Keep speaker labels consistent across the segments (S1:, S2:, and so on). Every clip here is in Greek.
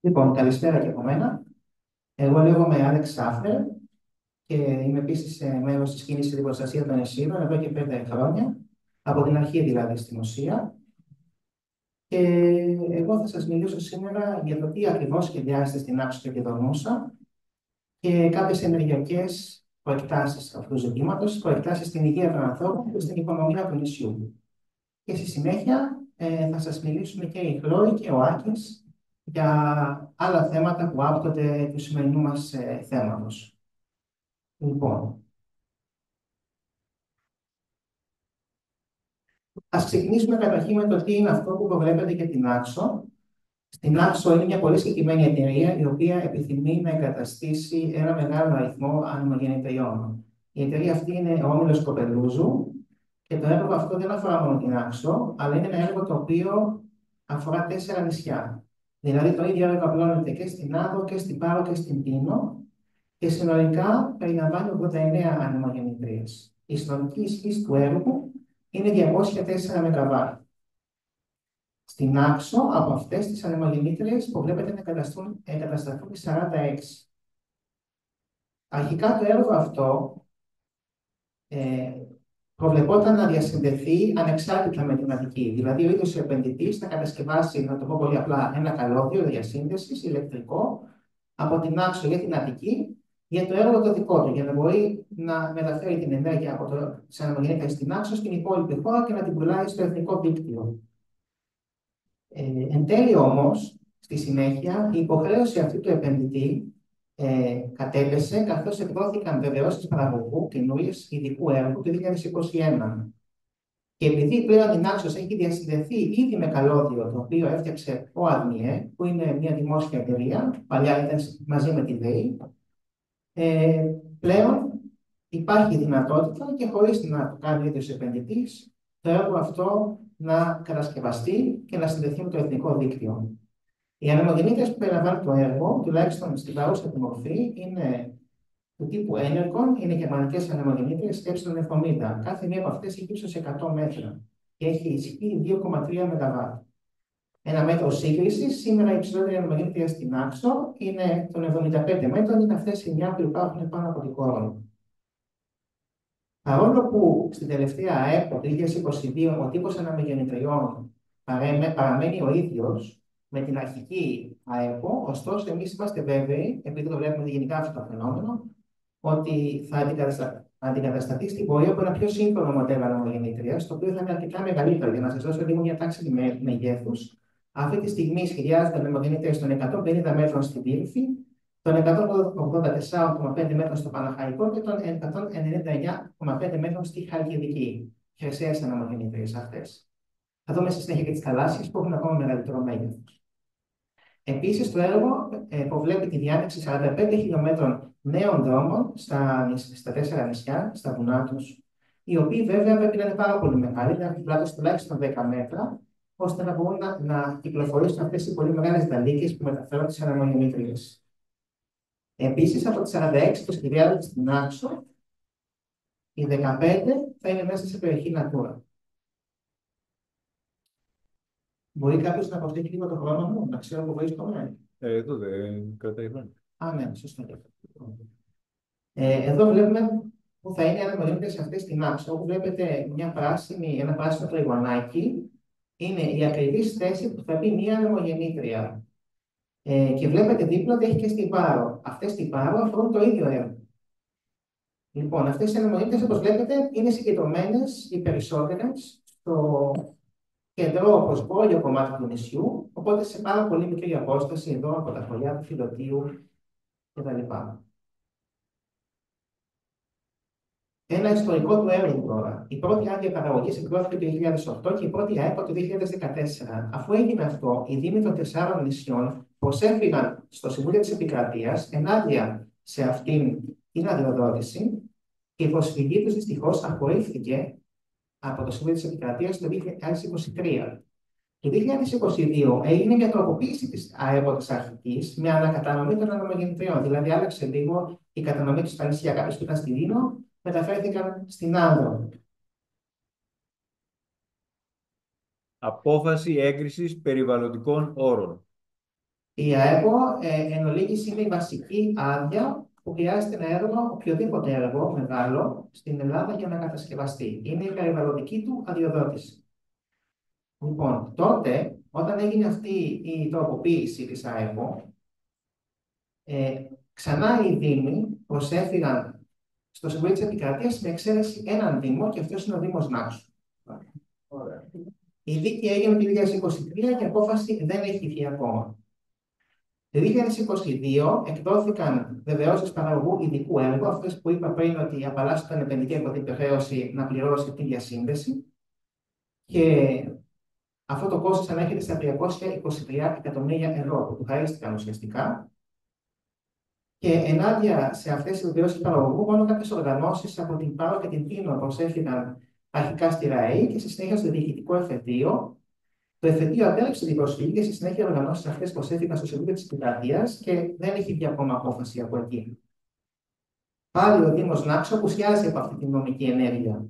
S1: Λοιπόν, καλησπέρα και από μένα. Εγώ λέγομαι Άλεξ Σάφερ και είμαι επίση μέρο τη κίνηση για την προστασία των νησίδων εδώ και 5 χρόνια, από την αρχή δηλαδή στην ουσία. Και εγώ θα σα μιλήσω σήμερα για το τι ακριβώ σχεδιάζεται στην Άξο και το Νούσα και κάποιε ενεργειακέ προεκτάσει αυτού του ζητήματο, προεκτάσει στην υγεία των ανθρώπων και στην οικονομία του νησιού. Και στη συνέχεια θα σας μιλήσουμε και η Χλώη και ο Άκης για άλλα θέματα που άπτονται του σημερινού μας θέματος. Λοιπόν, ας ξεκινήσουμε καταρχήν με το τι είναι αυτό που προβλέπετε για την Άξο. Στην Άξο είναι μια πολύ συγκεκριμένη εταιρεία η οποία επιθυμεί να εγκαταστήσει ένα μεγάλο αριθμό ανεμογεννητριών. Η εταιρεία αυτή είναι ο Όμιλος Κοπελούζου και το έργο αυτό δεν αφορά μόνο την Άξο, αλλά είναι ένα έργο το οποίο αφορά 4 νησιά. Δηλαδή το ίδιο έργο απλώνεται και στην Άδο και στην Πάρο και στην Πίνο και συνολικά περιλαμβάνει 89 ανεμογεννητρίες. Η συνολική ισχύ του έργου είναι 204 ΜΒ. Στην Άξο, από αυτές τις ανεμογεννήτριες που βλέπετε να εγκατασταθούν 46. Αρχικά το έργο αυτό ε, προβλεπόταν να διασυνδεθεί ανεξάρτητα με την Αττική. Δηλαδή, ο ίδιος ο επενδυτής θα κατασκευάσει, να το πω πολύ απλά, ένα καλώδιο διασύνδεσης ηλεκτρικό από την Άξο για την Αττική για το έργο το δικό του, για να μπορεί να μεταφέρει την ενέργεια από τις ανεμογεννήτριες στην Άξο στην υπόλοιπη χώρα και να την πουλάει στο εθνικό δίκτυο. Εν τέλει όμως, στη συνέχεια, η υποχρέωση αυτή του επενδυτή κατέλεσε καθώς εκδόθηκαν βεβαιώσεις παραγωγού καινούριες ειδικού έργου το 2021. Και επειδή πλέον η Naxos έχει διασυνδεθεί ήδη με καλώδιο το οποίο έφτιαξε ο ΑΔΜΙΕ, που είναι μια δημόσια εταιρεία, παλιά ήταν μαζί με τη ΔΕΗ, πλέον υπάρχει δυνατότητα και χωρίς να το κάνει ο ίδιος επενδυτής, το έργο αυτό να κατασκευαστεί και να συνδεθεί με το εθνικό δίκτυο. Οι ανεμογεννήτριες που περιλαμβάνουν το έργο, τουλάχιστον στην παρούσα του μορφή, είναι του τύπου Enercon, είναι γερμανικές ανεμογεννήτριες ε70. Κάθε μία από αυτές έχει ύψος 100 μέτρα και έχει ισχύ 2,3 ΜΒ. Ένα μέτρο σύγκριση, σήμερα η υψηλότερη ανεμογεννήτρια στην Άξο είναι των 75 μέτρων, είναι αυτές οι 9 που υπάρχουν πάνω από την Κόρονο. Παρόλο που στην τελευταία ΑΕΠ το 2022 ο τύπος ανεμογεννητριών παραμένει ο ίδιος με την αρχική ΑΕΠΟ, ωστόσο εμείς είμαστε βέβαιοι, επειδή το βλέπουμε γενικά αυτό το φαινόμενο, ότι θα αντικατασταθεί στην πορεία από ένα πιο σύγχρονο μοντέλο ανεμογεννήτριας, το οποίο θα είναι αρκετά μεγαλύτερο. Για να σας δώσω λίγο μια τάξη μεγέθους, αυτή τη στιγμή σχεδιάζονται ανεμογεννήτριες των 150 μέτρων στην Πύλθη, των 184,5 μέτρων στο Παναχαϊκό και των 199,5 μέτρων στη Χαλκιδική. Χρυσαίες ανεμογεννήτριες αυτές. Θα δούμε στη συνέχεια και τις θαλάσσιες που έχουν ακόμα μεγαλύτερο μέγεθος. Επίσης, το έργο προβλέπει τη διάνοιξη 45 χιλιόμετρων νέων δρόμων στα 4 νησιά, στα βουνά τους, οι οποίοι βέβαια πρέπει να είναι πάρα πολύ μεγάλοι, να έχουν πλάτος τουλάχιστον 10 μέτρα, ώστε να μπορούν να κυκλοφορήσουν αυτές οι πολύ μεγάλες δαλίκες που μεταφέρουν τις ανεμογεννήτριες. Επίσης, από τις 46 που σχεδιάζονται στην Άξο, οι 15 θα είναι μέσα σε περιοχή Natura. Μπορεί κάποιος να προσθέσει λίγο το χρόνο μου, να ξέρω που βρίσκομαι.
S2: Εδώ δεν κρατάει χρόνο.
S1: Α, ναι, σωστά. Εδώ βλέπουμε που θα είναι ανεμογεννήτριες αυτές στην Άξο, όπου βλέπετε ένα πράσινο τριγωνάκι, είναι η ακριβής θέση που θα μπει μια ανεμογεννήτρια. Και βλέπετε δίπλα ότι έχει και στην Πάρο. Αυτές στην Πάρο αφορούν το ίδιο έργο. Λοιπόν, αυτές οι ανεμογεννήτριες, όπως βλέπετε, είναι συγκεντρωμένες οι περισσότερες στο κεντρό, όπως βόρειο κομμάτι του νησιού, οπότε σε πάρα πολύ μικρή απόσταση εδώ από τα χωριά του Φιλοτίου κτλ. Ένα ιστορικό του έργου τώρα. Η πρώτη άδεια παραγωγή εκδόθηκε το 2008 και η πρώτη ΑΕΠ το 2014. Αφού έγινε αυτό, οι Δήμοι των 4 νησιών προσέφυγαν στο Συμβούλιο τη Επικρατεία ενάντια σε αυτήν την αδειοδότηση και η προσφυγή του δυστυχώ απορρίφθηκε από το Συμβούλιο τη Επικρατεία το 2023. Το 2022 έγινε μια τροποποίηση τη ΑΕΠ τη αρχική με ανακατανομή των ανεμογεννητριών. Δηλαδή, άλλαξε λίγο η κατανομή του στα νησιά. Κάποιο που ήταν στη Δίνο μεταφέρθηκαν στην Άνδρο.
S2: Απόφαση έγκρισης περιβαλλοντικών όρων.
S1: Η ΑΕΠΟ εν ολίγης είναι η βασική άδεια που χρειάζεται να έργο οποιοδήποτε έργο μεγάλο στην Ελλάδα για να κατασκευαστεί. Είναι η περιβαλλοντική του αδειοδότηση. Λοιπόν, τότε, όταν έγινε αυτή η τροποποίηση της ΑΕΠΟ, ξανά οι Δήμοι προσέφυγαν στο Συμβούλιο της Επικρατείας με εξαίρεση έναν Δήμο, και αυτός είναι ο Δήμος Νάξου. Η δίκη έγινε το 2023 και η απόφαση δεν έχει βγει ακόμα. Το 2022 εκδόθηκαν βεβαιώσεις παραγωγού ειδικού έργου, αυτές που είπα πριν ότι απαλλάσσεται τον επενδυτή από την υποχρέωση να πληρώσει την διασύνδεση. Και αυτό το κόστος ανέρχεται στα 323 εκατομμύρια ευρώ που του χαρίστηκαν ουσιαστικά. Και ενάντια σε αυτές τις βεβαιώσεις παραγωγού, μόνο κάποιες οργανώσεις από την ΠΑΟ και την ΤΙΝΟ προσέφηκαν αρχικά στη ΡΑΕ και στη συνέχεια στο Διοικητικό Εφετείο. Το εφετείο απέλεξε την προσφυγή και στη συνέχεια οι οργανώσεις αυτές προσέφηκαν στο Συμβούλιο της Επικρατείας και δεν έχει βγει ακόμα απόφαση από εκεί. Πάλι ο Δήμος Νάξου απουσιάζει από αυτή την νομική ενέργεια.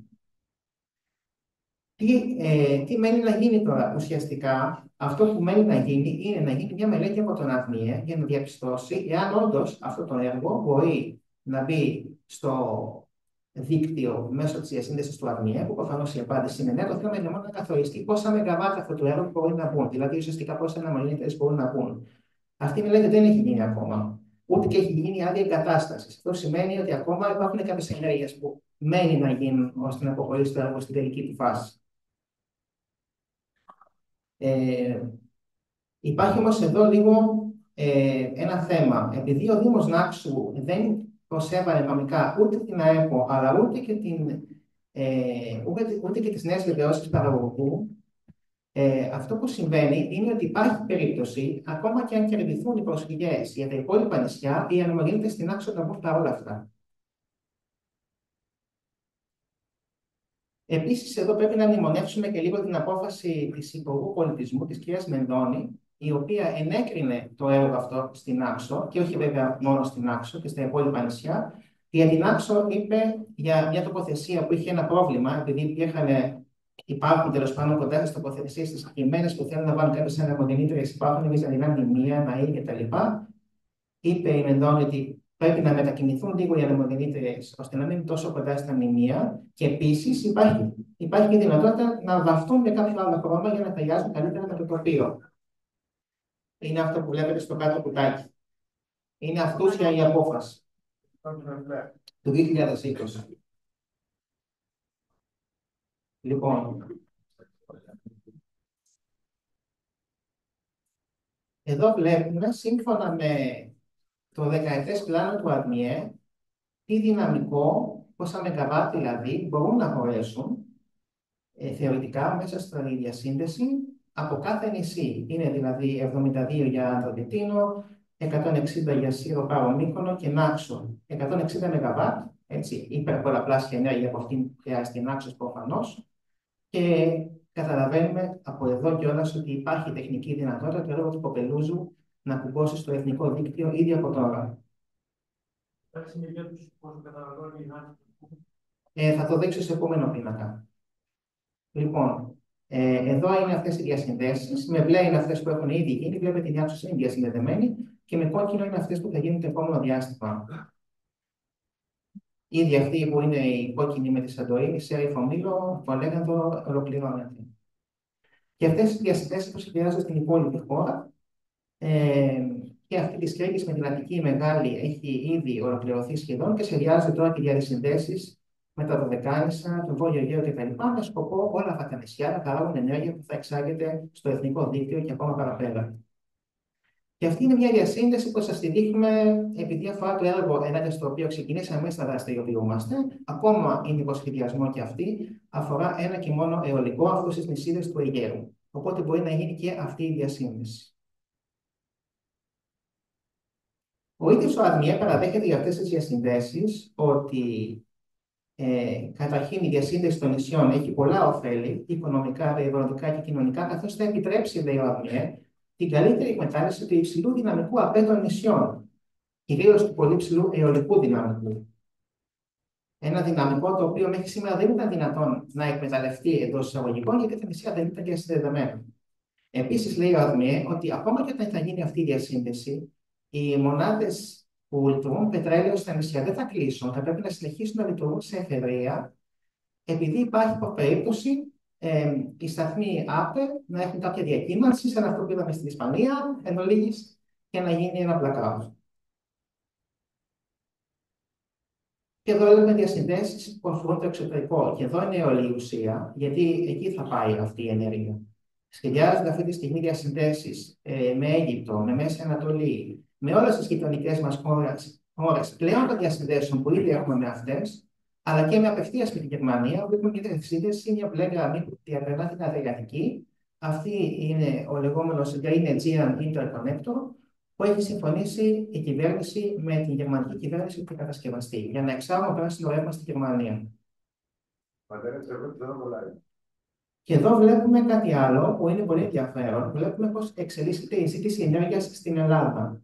S1: Τι μένει να γίνει τώρα? Ουσιαστικά, αυτό που μένει να γίνει είναι να γίνει μια μελέτη από τον ΑΔΜΙΕ για να διαπιστώσει εάν όντως αυτό το έργο μπορεί να μπει στο δίκτυο μέσω της διασύνδεσης του ΑΔΜΙΕ, που προφανώς η απάντηση είναι ναι. Το θέμα είναι μόνο να καθοριστεί πόσα μεγαβάτ αυτού του έργου μπορεί να μπουν, δηλαδή ουσιαστικά πόσα αναμονήτες μπορούν να μπουν. Αυτή η μελέτη δεν έχει γίνει ακόμα. Ούτε και έχει γίνει άδεια εγκατάσταση. Αυτό σημαίνει ότι ακόμα υπάρχουν κάποιες ενέργειες που μένει να γίνουν ώστε να αποχωρήσει το έργο στην τελική του φάση. Υπάρχει όμως εδώ λίγο ένα θέμα. Επειδή ο Δήμος Νάξου δεν προσέβαλε νομικά ούτε την ΑΕΠΟ, αλλά ούτε και τις νέες βεβαιώσεις παραγωγού, αυτό που συμβαίνει είναι ότι υπάρχει περίπτωση, ακόμα και αν κερδιθούν οι προσφυγές για τα υπόλοιπα νησιά, οι ανομογεννήτες στην Άξο να μπουν παρόλα αυτά. Επίσης, εδώ πρέπει να μνημονεύσουμε και λίγο την απόφαση της Υπουργού Πολιτισμού, της κυρίας Μενδώνη, η οποία ενέκρινε το έργο αυτό στην Άξο, και όχι βέβαια μόνο στην Άξο και στα υπόλοιπα νησιά. Για την Άξο είπε για μια τοποθεσία που είχε ένα πρόβλημα, επειδή υπάρχουν τέλος πάντων κοντά στις τοποθεσίες τις συγκεκριμένες που θέλουν να βάλουν κάποιες ανεμογεννήτριες, υπάρχουν μυζανινά μνημεία, ναοί κτλ. Είπε η Μενδώνη ότι πρέπει να μετακινηθούν λίγο οι ανεμογεννήτριες ώστε να μην είναι τόσο κοντά στα μνημεία, και επίσης υπάρχει και δυνατότητα να βαφτούν με κάποιο άλλο χρώμα για να ταιριάζουν καλύτερα με το τοπίο. Είναι αυτό που βλέπετε στο κάτω κουτάκι. Είναι αυτούσια η απόφαση του 2020. Λοιπόν, εδώ βλέπουμε, σύμφωνα με το δεκαετές πλάνο του ΑΔΜΙΕ, τι δυναμικό, πόσα μεγαβάτ δηλαδή, μπορούν να χωρέσουν θεωρητικά μέσα στη διασύνδεση από κάθε νησί. Είναι δηλαδή 72 για Ανδροτετίνο, 160 για Σύρο, Πάρο, Μύκονο και Νάξο. 160 ΜΒ, έτσι, υπερπολαπλάσια ενέργεια από αυτήν που χρειάζεται η Νάξος προφανώς. Και καταλαβαίνουμε από εδώ κιόλας ότι υπάρχει τεχνική δυνατότητα το έργο του Κοπελούζου να κουμπώσει στο εθνικό δίκτυο ήδη από τώρα. Θα το δείξω σε επόμενο πίνακα. Λοιπόν, εδώ είναι αυτές οι διασυνδέσεις. Με μπλε είναι αυτές που έχουν ήδη γίνει. Βλέπετε η διάψωση είναι διασυνδεδεμένη. Και με κόκκινο είναι αυτές που θα γίνουν το επόμενο διάστημα. Ήδη αυτή που είναι η κόκκινη με τη Σαντορίνη, σε Ιφομήλο, το Αλέγανδο, ολοκληρώνεται. Και αυτές οι διασυνδέσεις που σχεδιάζονται στην υπόλοιπη χώρα. Και αυτή τη Κρήτης με την Αττική Μεγάλη έχει ήδη ολοκληρωθεί σχεδόν και σχεδιάζονται τώρα και διασυνδέσεις με τα Δωδεκάνησα, τον Βόρειο Αιγαίο κτλ. Με σκοπό όλα αυτά τα νησιά να παράγουν ενέργεια που θα εξάγεται στο εθνικό δίκτυο και ακόμα παραπέρα. Και αυτή είναι μια διασύνδεση που σας τη δείχνουμε, επειδή αφορά το έργο ενάντια στο οποίο ξεκινήσαμε εμείς να δραστηριοποιούμαστε. Ακόμα είναι υποσχεδιασμό και αυτή. Αφορά ένα και μόνο αιωλικό, αυτό στις νησίδες του Αιγαίου. Οπότε μπορεί να γίνει και αυτή η διασύνδεση. Ο ίδιος ο ΑΔΜΙΕ παραδέχεται για αυτές τις διασυνδέσεις ότι καταρχήν η διασύνδεση των νησιών έχει πολλά ωφέλη, οικονομικά, περιβαλλοντικά και κοινωνικά, καθώς θα επιτρέψει, λέει ο ΑΔΜΙΕ, την καλύτερη εκμετάλλευση του υψηλού δυναμικού ΑΠΕ των νησιών, κυρίως του πολύ ψηλού αιωλικού δυναμικού. Ένα δυναμικό το οποίο μέχρι σήμερα δεν ήταν δυνατόν να εκμεταλλευτεί εντός εισαγωγικών, γιατί τα νησιά δεν ήταν διασυνδεδεμένα. Επίσης, λέει ο ΑΔΜΕ ότι ακόμα και όταν θα γίνει αυτή η διασύνδεση, οι μονάδες που λειτουργούν πετρέλαιο στα νησιά δεν θα κλείσουν. Θα πρέπει να συνεχίσουν να λειτουργούν σε εφεδρεία, επειδή υπάρχει περίπτωση οι σταθμοί ΑΠΕ να έχουν κάποια διακύμανση, σαν αυτό που είδαμε στην Ισπανία, εν ολίγης, και να γίνει ένα blackout. Και εδώ έχουμε διασυνδέσεις που αφορούν το εξωτερικό. Και εδώ είναι όλη η ουσία, γιατί εκεί θα πάει αυτή η ενέργεια. Σχεδιάζονται αυτή τη στιγμή διασυνδέσεις με Αίγυπτο, με Μέση Ανατολή, με όλες τις γειτονικές μας χώρες πλέον των διασυνδέσεων που ήδη έχουμε με αυτές, αλλά και με απευθείας με τη Γερμανία, που έχουμε μια διασύνδεση, μια μπλε γραμμή που διαπερνά την Αδριατική. Αυτή είναι ο λεγόμενος Green Aegean Interconnector, που έχει συμφωνήσει η κυβέρνηση με την γερμανική κυβέρνηση που θα κατασκευαστεί για να εξάγουμε πράσινο ρεύμα στη Γερμανία. Και εδώ βλέπουμε κάτι άλλο που είναι πολύ ενδιαφέρον. Βλέπουμε πώς εξελίσσεται η ζήτηση ενέργειας στην Ελλάδα.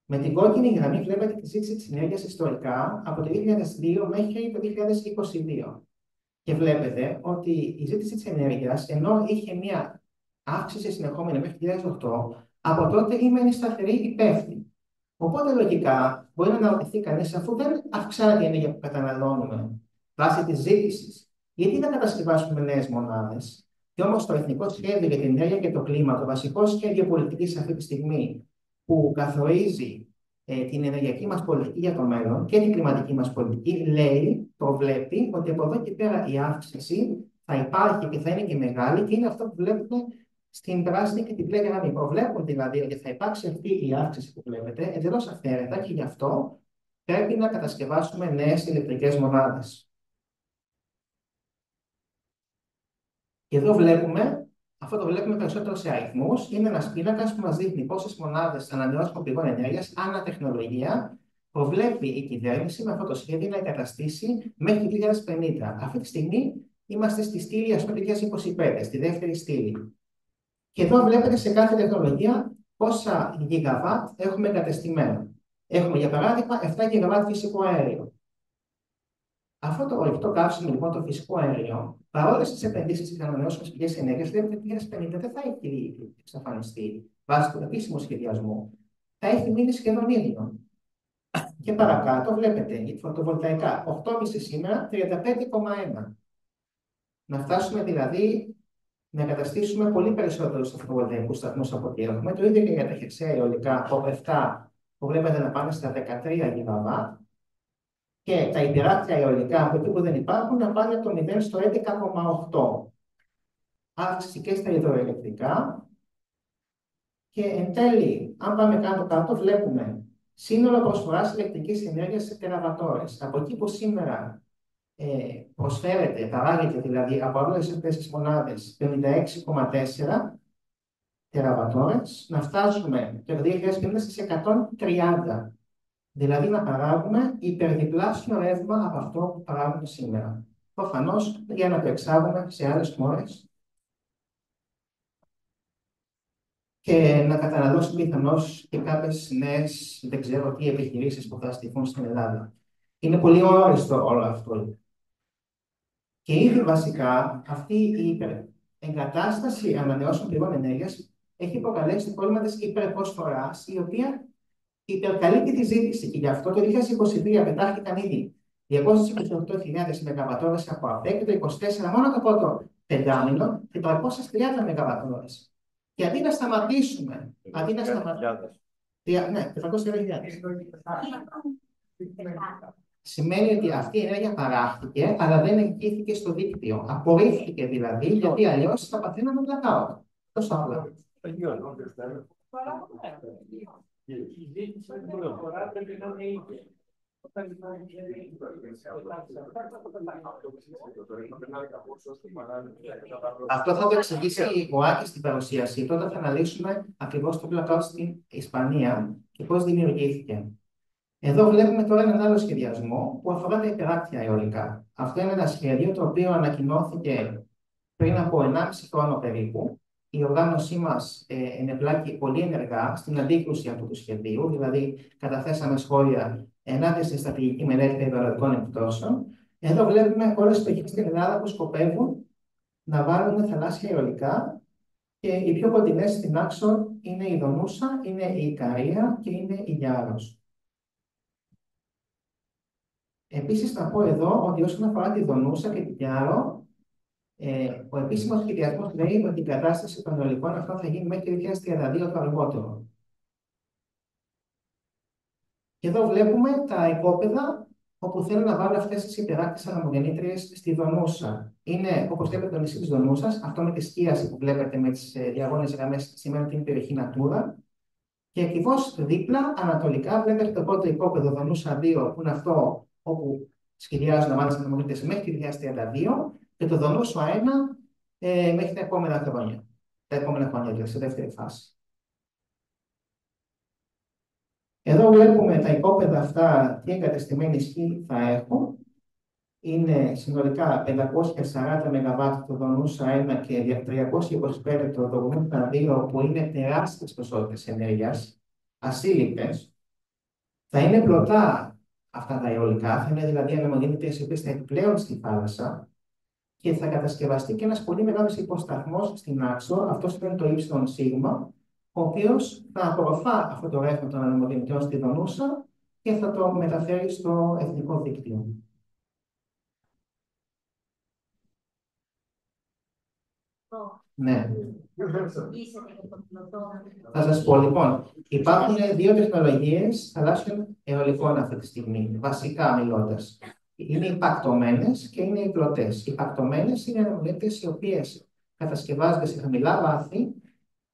S1: Με την κόκκινη γραμμή βλέπετε τη ζήτηση της ενέργειας ιστορικά από το 2002 μέχρι το 2022. Και βλέπετε ότι η ζήτηση της ενέργειας, ενώ είχε μια αύξηση συνεχόμενη μέχρι το 2008, από τότε ήμουν σταθερή υπεύθυνη. Οπότε λογικά μπορεί να αναρωτηθεί κανείς, αφού δεν αυξάνεται η ενέργεια που καταναλώνουμε βάσει της ζήτησης, γιατί να κατασκευάσουμε νέες μονάδες? Και όμως το Εθνικό Σχέδιο για την Ενέργεια και το Κλίμα, το βασικό σχέδιο πολιτικής αυτή τη στιγμή, που καθορίζει την ενεργειακή μας πολιτική για το μέλλον και την κλιματική μας πολιτική, λέει, προβλέπει ότι από εδώ και πέρα η αύξηση θα υπάρχει και θα είναι και μεγάλη, και είναι αυτό που βλέπουμε στην πράσινη και την μπλε γραμμή. Προβλέπουν δηλαδή ότι θα υπάρξει αυτή η αύξηση που βλέπετε εντελώς αυθαίρετα, και γι' αυτό πρέπει να κατασκευάσουμε νέες ηλεκτρικές μονάδες. Και εδώ βλέπουμε, αυτό το βλέπουμε περισσότερο σε αριθμούς, είναι ένας πίνακας που μας δείχνει πόσες μονάδες ανανεώσιμων πηγών ενέργειας ανά τεχνολογία προβλέπει η κυβέρνηση με αυτό το σχέδιο να εγκαταστήσει μέχρι το 2050. Αυτή τη στιγμή είμαστε στη στήλη, ας πούμε, 2025, στη δεύτερη στήλη. Και εδώ βλέπετε σε κάθε τεχνολογία πόσα γιγαβάτ έχουμε εγκατεστημένο. Έχουμε, για παράδειγμα, 7 γιγαβάτ φυσικό αέριο. Αυτό το ορυκτό καύσιμο, λοιπόν, το φυσικό αέριο, παρόλες τις επενδύσεις στις ανανεώσιμες πηγές ενέργειας, βλέπετε ότι το 2050 δεν θα έχει εξαφανιστεί βάσει του επίσημου σχεδιασμού. Θα έχει μείνει σχεδόν ίδιο. Και παρακάτω βλέπετε η φωτοβολταϊκά 8,5 σήμερα, 35,1. Να φτάσουμε δηλαδή να εγκαταστήσουμε πολύ περισσότερους φωτοβολταϊκούς σταθμούς από ό,τι έχουμε. Το ίδιο και για τα χερσαία αιωλικά, από 7 που βλέπετε να πάνε στα 13 γιγαβάτ, και τα υπεράκτια αιωλικά από εκεί που δεν υπάρχουν να πάνε το 0 στο 11,8. Αύξηση και στα υδροελεκτρικά. Και εν τέλει, αν πάμε κάτω-κάτω, βλέπουμε σύνολο προσφοράς ηλεκτρικής ενέργειας σε τεραβατόρες. Από εκεί που σήμερα προσφέρεται, παράγεται δηλαδή από όλες αυτές τις μονάδες 56,4 τεραβατόρες, να φτάσουμε το 2050 στις 130. Δηλαδή να παράγουμε υπερδιπλάσιο ρεύμα από αυτό που παράγουμε σήμερα. Προφανώς για να το εξάγουμε σε άλλες χώρες και να καταναλώσουμε πιθανώς και κάποιες νέες, δεν ξέρω τι, επιχειρήσεις που θα στηθούν στην Ελλάδα. Είναι πολύ όριστο όλο αυτό. Και ήδη βασικά αυτή η εγκατάσταση ανανεώσιμων πηγών ενέργειας έχει προκαλέσει το πρόβλημα της υπερπροσφοράς, η οποία υπερκαλύπτει τη ζήτηση. Και γι' αυτό το 2023 πετάχτηκαν ήδη 228.000 ΜΒ από ΑΠΕ και το 2024 μόνο το πρώτο πεντάμινο 430 ΜΒ. Και αντί να σταματήσουμε. Ναι, 430.000. Σημαίνει ότι αυτή η ενέργεια παράχθηκε, αλλά δεν εγγύθηκε στο δίκτυο. Απορρίφθηκε δηλαδή, γιατί αλλιώς θα παθαίναμε blackout. Τόσο απλά. Αυτό θα το εξηγήσει ο Άκης στην παρουσίαση. Τότε θα αναλύσουμε ακριβώς το blackout στην Ισπανία και πώς δημιουργήθηκε. Εδώ βλέπουμε τώρα έναν άλλο σχεδιασμό που αφορά τα υπεράκτια αιωλικά. Αυτό είναι ένα σχέδιο το οποίο ανακοινώθηκε πριν από 1,5 χρόνο περίπου. Η οργάνωσή μας ενεπλάκη πολύ ενεργά στην αντίκρουση αυτού του σχεδίου, δηλαδή καταθέσαμε σχόλια ενάντια στη στρατηγική μελέτη περιβαλλοντικών επιπτώσεων. Εδώ βλέπουμε όλες τις περιοχές στην Ελλάδα που σκοπεύουν να βάλουν θαλάσσια αιωλικά Και οι πιο κοντινές στην Άξο είναι η Δονούσα, είναι η Ικαρία και είναι η Γιάρος. Επίσης, να πω εδώ ότι όσον αφορά τη Δονούσα και την Γιάρο, ο επίσημος σχεδιασμός λέει ότι η κατάσταση των αιωλικών αυτών θα γίνει μέχρι το 2032 το αργότερο. Και εδώ βλέπουμε τα οικόπεδα όπου θέλουν να βάλουν αυτές τις υπεράκτιες αναμογεννήτριες στη Δονούσα. Είναι, όπως βλέπετε, το νησί της Δονούσας, αυτό με τη σκίαση που βλέπετε με τις διαγώνιες γραμμές σημαίνει ότι είναι περιοχή Natura. Και ακριβώς δίπλα, ανατολικά, βλέπετε το πρώτο οικόπεδο Δονούσα 2, που είναι αυτό όπου σχεδιάζουν να βάλουν τις αναμογεννήτριες μέχρι το 2032, και το Δονούσα 1 μέχρι τα επόμενα χρόνια. Τα επόμενα χρόνια, δηλαδή, σε δεύτερη φάση. Εδώ βλέπουμε τα οικόπεδα αυτά, τι εγκατεστημένη ισχύ θα έχουν. Είναι συνολικά 540 ΜΒ το Δονούσα 1 και 325 το Δονούσα 2, που είναι τεράστιες ποσότητες ενέργειας, ασύλληπτες. Θα είναι πλωτά αυτά τα αιωλικά, θα είναι δηλαδή ανεμογεννήτριες οι οποίες θα επιπλέον στη θάλασσα και θα κατασκευαστεί και ένας πολύ μεγάλος υποσταθμός στην Άξο, αυτός είναι το ύψιλον ο οποίος θα απορροφά αυτό το ρεύμα των ανεμογεννητριών στη Δονούσα και θα το μεταφέρει στο εθνικό δίκτυο. Ναι. Θα σας πω, λοιπόν, υπάρχουν δύο τεχνολογίες θαλάσσιων αιωλικών αυτή τη στιγμή, βασικά μιλώντας. Είναι οι πακτωμένες και είναι οι πλωτές. Οι πακτωμένες είναι ανεμογεννήτριες οι οποίες κατασκευάζονται σε χαμηλά βάθη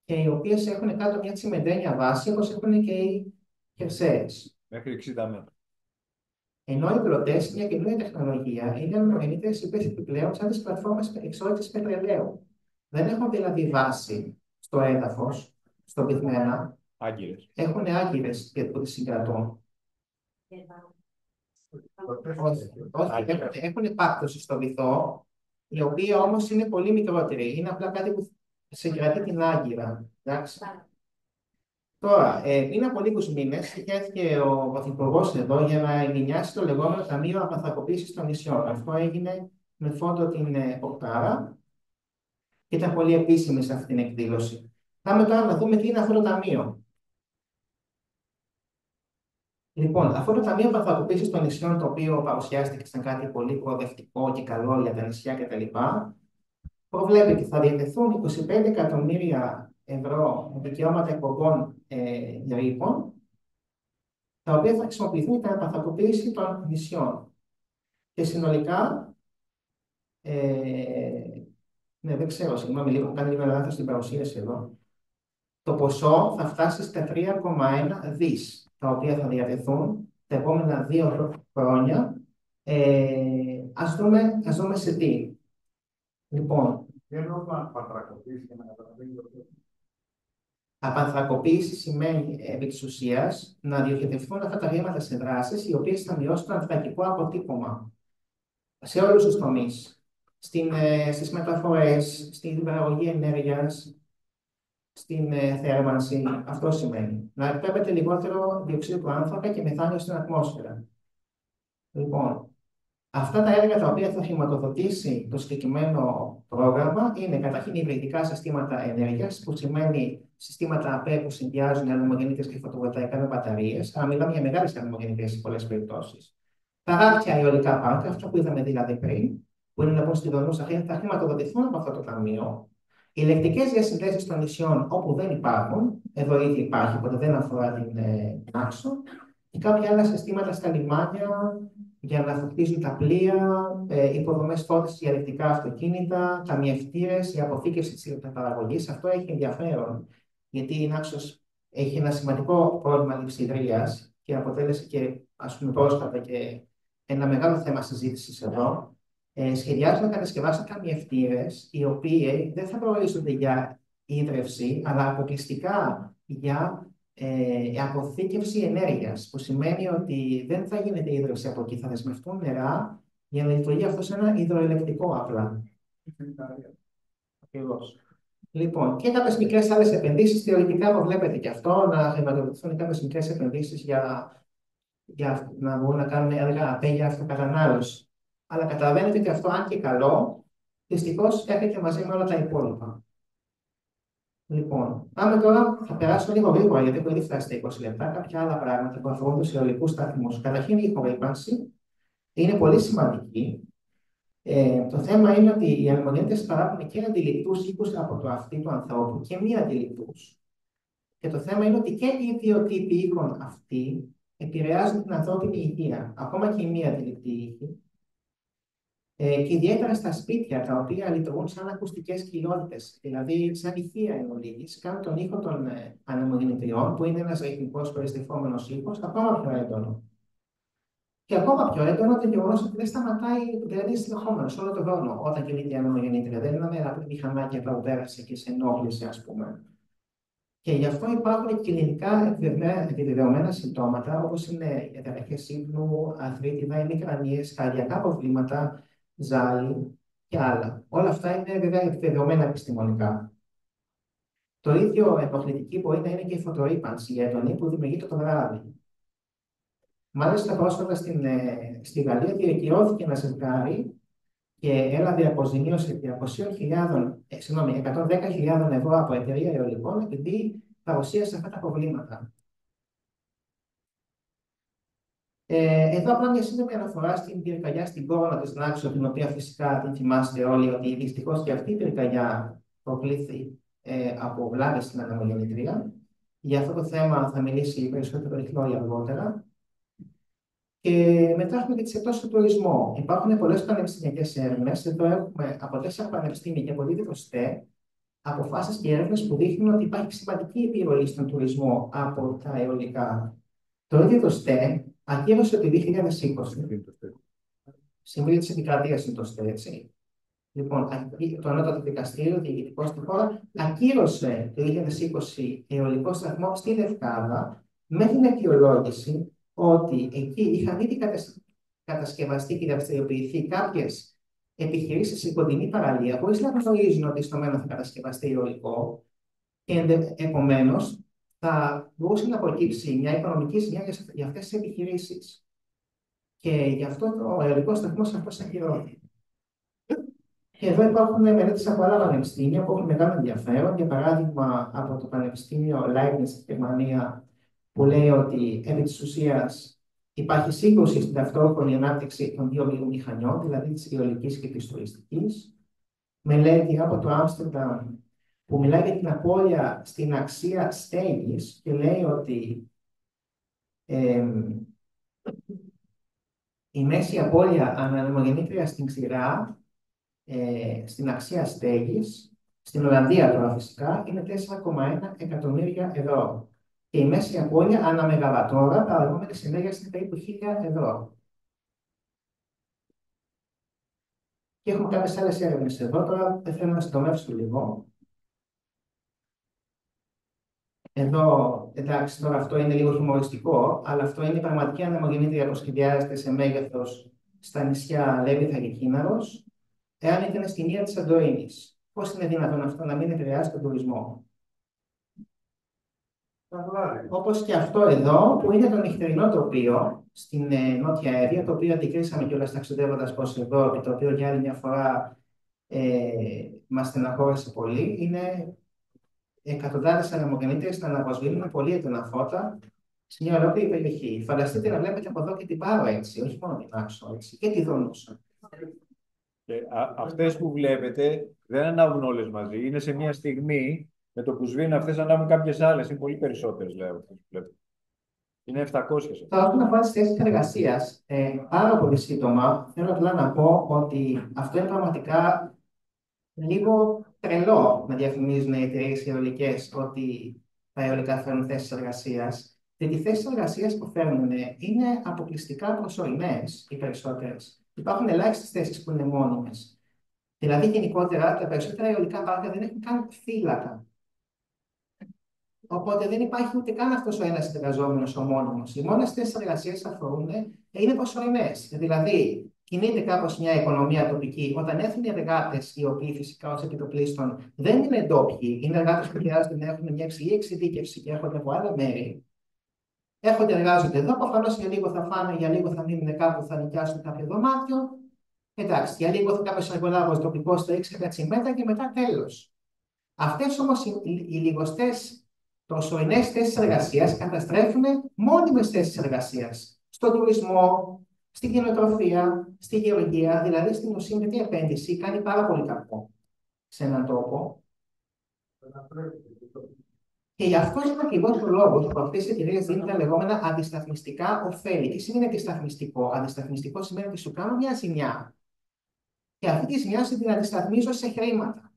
S1: και οι οποίες έχουν κάτω μια τσιμεντένια βάση, όπως έχουν και οι χερσαίες.
S2: Μέχρι 60 μέτρα.
S1: Ενώ οι πλωτές είναι μια καινούργια τεχνολογία, είναι ανεμογεννήτριες οι οποίες επιπλέον σαν τις πλατφόρμες εξόρυξης πετρελαίου. Δεν έχουν δηλαδή βάση στο έδαφος, στο πυθμένα.
S2: Άγκυρες.
S1: Έχουν άγκυρες που τις συγκρατούν. Όχι, έχουν επάκτωση στο βυθό, η οποία όμως είναι πολύ μικρότερη. Είναι απλά κάτι που συγκρατεί την άγκυρα. Εντάξει. Τώρα, πριν από λίγους μήνες, είχε έρθει και ο Πρωθυπουργός εδώ για να εγκαινιάσει το λεγόμενο Ταμείο Απανθρακοποίησης των Νησιών. Αυτό έγινε με φόντο την Οκτάρα και ήταν πολύ επίσημη σε αυτή την εκδήλωση. Πάμε τώρα να δούμε τι είναι αυτό το ταμείο. Λοιπόν, αυτό το Ταμείο Απανθρακοποίησης των Νησιών, το οποίο παρουσιάστηκε σαν κάτι πολύ προοδευτικό και καλό για τα νησιά κτλ., προβλέπει ότι θα διατεθούν 25 εκατομμύρια ευρώ με δικαιώματα εκπομπών ρήπων, τα οποία θα χρησιμοποιηθούν για την απανθρακοποίηση των νησιών. Και συνολικά, ναι, δεν ξέρω, συγγνώμη, λίγο κάνει λίγο λάθος στην παρουσίαση εδώ. Το ποσό θα φτάσει στα 3,1 δις, τα οποία θα διατεθούν τα επόμενα 2 χρόνια. Ας δούμε σε τι. Λοιπόν, απανθρακοποίηση σημαίνει επί της ουσίας να διοχετευτούν αυτά τα χρήματα σε δράσεις οι οποίες θα μειώσουν το ανθρακικό αποτύπωμα σε όλους τους τομείς. Στις μεταφορές, στην παραγωγή ενέργειας, στην θέρμανση. Αυτό σημαίνει να εκπέμπεται λιγότερο διοξείδιο του άνθρακα και μεθάνιο στην ατμόσφαιρα. Λοιπόν, αυτά τα έργα τα οποία θα χρηματοδοτήσει το συγκεκριμένο πρόγραμμα είναι καταρχήν υβριδικά συστήματα ενέργειας, που σημαίνει συστήματα ΑΠΕ που συνδυάζουν ανεμογεννήτριες και φωτοβολταϊκά με μπαταρίες. Αλλά μιλάμε για μεγάλες ανεμογεννήτριες σε πολλές περιπτώσεις. Παράκτια αιωλικά πάρκα, αυτά που είδαμε δηλαδή πριν, που είναι λοιπόν στη Δονούσα, θα χρηματοδοτηθούν από αυτό το ταμείο. Οι ηλεκτρικές διασυνδέσεις των νησιών όπου δεν υπάρχουν, εδώ ήδη υπάρχει, οπότε δεν αφορά την Άξο, και κάποια άλλα συστήματα στα λιμάνια για να φωτίζουν τα πλοία, υποδομές φόρτισης για ηλεκτρικά αυτοκίνητα, ταμιευτήρες, η αποθήκευση της ηλεκτροπαραγωγής. Αυτό έχει ενδιαφέρον, γιατί η Νάξος έχει ένα σημαντικό πρόβλημα λειψιδρίας και αποτέλεσε και, ας πούμε, πρόσφατα και ένα μεγάλο θέμα συζήτησης εδώ. Σχεδιάζουν να κατασκευάσουν ταμιευτήρες, οι οποίοι δεν θα προορίζονται για ίδρυυση, αλλά αποκλειστικά για αποθήκευση ενέργειας, που σημαίνει ότι δεν θα γίνεται ίδρυυση από εκεί, θα δεσμευτούν νερά για να λειτουργεί αυτό σε ένα υδροελεκτρικό απλά. Ακριβώς. Λοιπόν, και κάποιες μικρές άλλες επενδύσεις, θεωρητικά προβλέπετε και αυτό, να χρηματοδοτηθούν κάποιες μικρές επενδύσεις για να μπορούν να κάνουν έργα ΑΠΕ για αυτοκατανάλωση. Αλλά καταλαβαίνετε ότι αυτό, αν και καλό, δυστυχώς έρχεται μαζί με όλα τα υπόλοιπα. Λοιπόν, πάμε τώρα, θα περάσω λίγο γρήγορα γιατί έχω ήδη φτάσει στα 20 λεπτά. Κάποια άλλα πράγματα που αφορούν του αιωλικού σταθμού. Καταρχήν, η ηχορύπανση είναι πολύ σημαντική. Το θέμα είναι ότι οι ανεμογεννήτρες παράγουν και αντιληπτούς οίκους από το αυτί του ανθρώπου και μη αντιληπτούς. Και το θέμα είναι ότι και οι δύο τύποι οίκων αυτοί επηρεάζουν την ανθρώπινη υγεία, ακόμα και οι μη αντιληπτοί οίκοι. Και ιδιαίτερα στα σπίτια, τα οποία λειτουργούν σαν ακουστικές κοιλότητες, δηλαδή σαν ηχεία εν ολίγης, κάνουν τον ήχο των ανεμογεννητριών, που είναι ένας ρυθμικός περιστυφόμενος ήχος, ακόμα πιο έντονο. Και ακόμα πιο έντονο το γεγονό ότι δεν σταματάει, δηλαδή είναι συνεχόμενο όλο τον χρόνο όταν κινείται η ανεμογεννήτρια. Δεν είναι ένα μηχανάκι απλά που πέρασε και σε ενόχλησε, α πούμε. Και γι' αυτό υπάρχουν κλινικά επιβεβαιωμένα συμπτώματα, όπω είναι διαταραχές ύπνου, αρθρίτιδα, ημικρανίες, καρδιακά προβλήματα, ζάλι και άλλα. Όλα αυτά είναι βέβαια επιβεβαιωμένα επιστημονικά. Το ίδιο ενοχλητική μπορεί να είναι και η φωτορύπανση, η έντονη που δημιουργείται το βράδυ. Μάλιστα, πρόσφατα στη Γαλλία διακυρώθηκε ένα ζευγάρι και έλαβε αποζημίωση 110.000 ευρώ από εταιρεία αιωλικών επειδή παρουσίασε αυτά τα προβλήματα. Εδώ απλά μια σύντομη αναφορά στην πυρκαγιά στην Κόρονα της Νάξο, την οποία φυσικά την θυμάστε όλοι ότι δυστυχώς και αυτή η πυρκαγιά προκλήθη από βλάβες στην ανεμογεννητρία. Για αυτό το θέμα θα μιλήσει περισσότερο η Χλώρια αργότερα. Και μετά έχουμε και τις εκτός του τουρισμού. Υπάρχουν πολλές πανεπιστημιακές έρευνες. Εδώ έχουμε από 4 πανεπιστήμια και από 2 ΣΤΕ αποφάσεις και έρευνες που δείχνουν ότι υπάρχει σημαντική επιρροή στον τουρισμό από τα αιωλικά. Το ίδιο το ΣΤΕ ακύρωσε το 2020. Συμβουλή της Επικρατείας είναι το ΣΤΕ, έτσι. Λοιπόν, το Ανώτατο Δικαστήριο, διοικητικό στη χώρα, ακύρωσε το 2020 αιωλικό σταθμό στη Λευκάδα με την αιτιολόγηση ότι εκεί είχαν ήδη κατασκευαστεί και δραστηριοποιηθεί κάποιες επιχειρήσεις σε κοντινή παραλία, χωρίς να γνωρίζουν ότι στο μέλλον θα κατασκευαστεί αιωλικό, και επομένως θα μπορούσε να προκύψει μια οικονομική ζημιά για αυτές τις επιχειρήσεις. Και γι' αυτό ο αιωλικός σταθμός αυτός ακυρώθηκε. Και εδώ υπάρχουν μελέτες από άλλα πανεπιστήμια που έχουν μεγάλο ενδιαφέρον. Για παράδειγμα, από το Πανεπιστήμιο Leibniz στη Γερμανία, που λέει ότι επί της ουσίας υπάρχει σύγκρουση στην ταυτόχρονη ανάπτυξη των δύο βιομηχανιών, δηλαδή της αιωλικής και της τουριστικής. Μελέτη από το Άμστερνταμ, που μιλάει για την απώλεια στην αξία στέγης και λέει ότι η μέση απώλεια ανεμογεννήτρια στην ξηρά, στην αξία στέγης, στην Ολλανδία τώρα φυσικά, είναι 4,1 εκατομμύρια ευρώ. Και η μέση απώλεια ανά μεγαβατόρα παραγόμενης ενέργειας είναι περίπου 1.000 ευρώ. Και έχουμε κάποιες άλλες έρευνες εδώ, τώρα δεν θέλω να συντομεύσω λίγο. Εδώ, εντάξει, τώρα αυτό είναι λίγο χιουμοριστικό, αλλά αυτό είναι η πραγματική ανεμογεννήτρια που σχεδιάζεται σε μέγεθος στα νησιά Λέβιθα και Κίναρος, εάν ήταν στην Ία της Σαντορίνης. Πώς είναι δυνατόν αυτό να μην επηρεάσει τον τουρισμό? Όπως και αυτό εδώ, που είναι το νυχτερινό τοπίο στην Νότια Εύβοια, το οποίο αντικρίσαμε κιόλας ταξιδεύοντας προς εδώ, επί το οποίο για άλλη μια φορά μας στεναχώρησε πολύ. Είναι εκατοντάδες ανεμογεννήτριες να αναποσβήνουν πολύ έντονα φώτα σε μια ολόκληρη περιοχή. Φανταστείτε να βλέπετε από εδώ και την Πάρο έτσι, όχι μόνο την Άξο έτσι, και τη Δόνουσα.
S2: Αυτές που βλέπετε δεν ανάβουν όλες μαζί. Είναι σε μια στιγμή, με το που σβήνουν αυτές ανάβουν κάποιες άλλες. Είναι πολύ περισσότερες, λέω. Είναι 700.
S1: Τώρα, όσον αφορά τις θέσεις εργασίας, πάρα πολύ σύντομα, θέλω απλά να πω ότι αυτό είναι πραγματικά λίγο τρελό να διαφημίζουν οι εταιρείες αιωλικές ότι τα αιωλικά φέρνουν θέσεις εργασίας. Γιατί οι θέσεις εργασίας που φέρνουν είναι αποκλειστικά προσωρινές οι περισσότερες. Υπάρχουν ελάχιστες θέσεις που είναι μόνιμες. Δηλαδή, γενικότερα, τα περισσότερα αιωλικά πάρκα δεν έχουν καν φύλακα. Οπότε δεν υπάρχει ούτε καν αυτός ο ένας εργαζόμενος ο μόνιμος. Οι μόνες θέσεις εργασίας αφορούν είναι προσωρινές. Δηλαδή, κινείται κάπως μια οικονομία τοπική, όταν έρθουν οι εργάτες, οι οποίοι φυσικά ως επιτοπλίστων δεν είναι ντόπιοι, είναι εργάτες που χρειάζεται να έχουν μια υψηλή εξειδίκευση και έρχονται από άλλα μέρη. Έρχονται, εργάζονται εδώ, προφανώς για λίγο θα φάνε, για λίγο θα μείνουν κάπου, θα νοικιάσουν κάποιο δωμάτιο. Εντάξει, για λίγο θα κάποιο εργολάβος τοπικός θα ρίξει τα τσιμέντα και μετά τέλος. Αυτές όμως οι λιγοστές προσωρινές θέσεις εργασίας καταστρέφουν μόνιμες θέσεις εργασίας. Στον τουρισμό, στην κτηνοτροφία, στη γεωργία, δηλαδή στην ουσία με την επένδυση κάνει πάρα πολύ κακό σε έναν τόπο. Και γι' αυτό είναι ακριβώ ο λόγο που αυτέ οι εταιρείε δίνουν τα λεγόμενα αντισταθμιστικά ωφέλη. Τι σημαίνει αντισταθμιστικό? Αντισταθμιστικό σημαίνει ότι σου κάνω μια ζημιά. Και αυτή τη ζημιά σου την αντισταθμίζω σε χρήματα.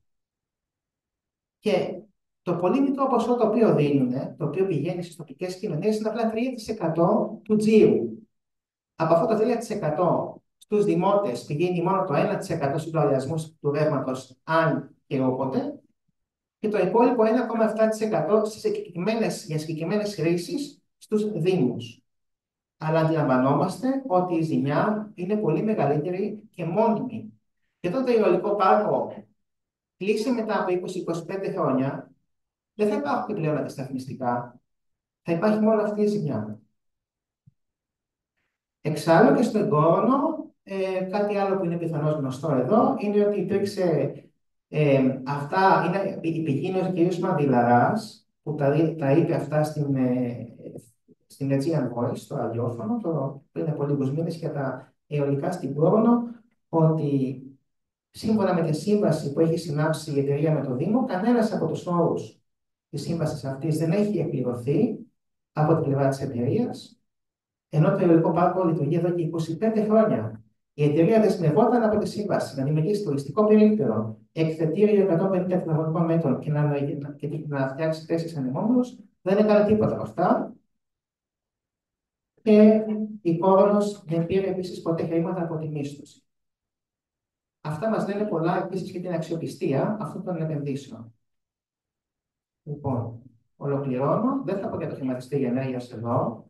S1: Και το πολύ μικρό ποσό το οποίο δίνουν, το οποίο πηγαίνει στι τοπικέ κοινωνίε, είναι απλά 3% του τζίρου. Από αυτό το 3% στους δημότες πηγαίνει μόνο το 1% στους λογαριασμούς του ρεύματος, αν και όποτε, και το υπόλοιπο 1,7% για συγκεκριμένες χρήσεις στους δήμους. Αλλά αντιλαμβανόμαστε ότι η ζημιά είναι πολύ μεγαλύτερη και μόνιμη. Και τότε το αιωλικό πάρκο κλείσει μετά από 20-25 χρόνια, δεν θα υπάρχουν πλέον αντισταθμιστικά. Θα υπάρχει μόνο αυτή η ζημιά. Εξάλλου και στον Κόρονο, κάτι άλλο που είναι πιθανώς γνωστό εδώ, είναι ότι υπήρξε αυτά, είναι η πηγή είναι ο κ. Μαντιλαράς, που τα είπε αυτά στην Aegean Voice, στο ραδιόφωνο, πριν από λίγους μήνες για τα αιωλικά στην Κόρονο, ότι σύμφωνα με τη σύμβαση που έχει συνάψει η εταιρεία με το Δήμο, κανένας από τους όρους της σύμβασης αυτής δεν έχει εκπληρωθεί από την πλευρά της εταιρείας. Ενώ το αιωλικό πάρκο λειτουργεί εδώ και 25 χρόνια. Η εταιρεία δεσμευόταν από τη σύμβαση να δημιουργήσει τουριστικό περίπτερο, εκθετήριο 150 τετραγωνικών μέτρων και να φτιάξει 4 ανεμόμυλους. Δεν έκανε τίποτα από αυτά. Και η Κόρονος δεν πήρε επίσης ποτέ χρήματα από τη μίσθωση. Αυτά μας λένε πολλά επίσης για την αξιοπιστία αυτών των επενδύσεων. Λοιπόν, ολοκληρώνω. Δεν θα πω για το χρηματιστήριο ενέργειας εδώ.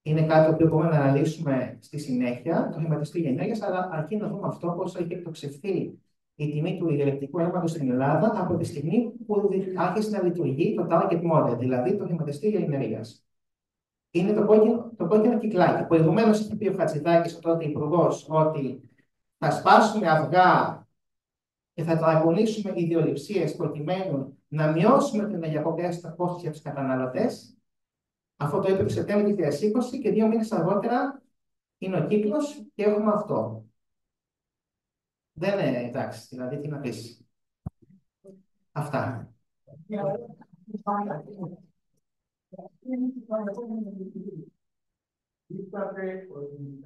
S1: Είναι κάτι που μπορούμε να αναλύσουμε στη συνέχεια, το χρηματιστήριο ενέργειας, αλλά αρκεί να δούμε αυτό πώς έχει εκτοξευθεί η τιμή του ηλεκτρικού ρεύματος στην Ελλάδα από τη στιγμή που άρχισε να λειτουργεί το target model, δηλαδή το χρηματιστήριο ενέργειας. Είναι το κόκκινο κυκλάκι. Προηγουμένως είχε πει ο Χατζηδάκης, ο τότε υπουργός, ότι θα σπάσουμε αυγά και θα τραγωνίσουμε ιδεολειψίες προκειμένου να μειώσουμε το ενεργειακό κόστος για τους καταναλωτές. Αυτό το είπε το Σεπτέμβριο του 2020 και 2 μήνες αργότερα είναι ο κύκλος και έχουμε αυτό. Δεν είναι εντάξει, δηλαδή τι να πεις. Αυτά.
S3: Είπατε ότι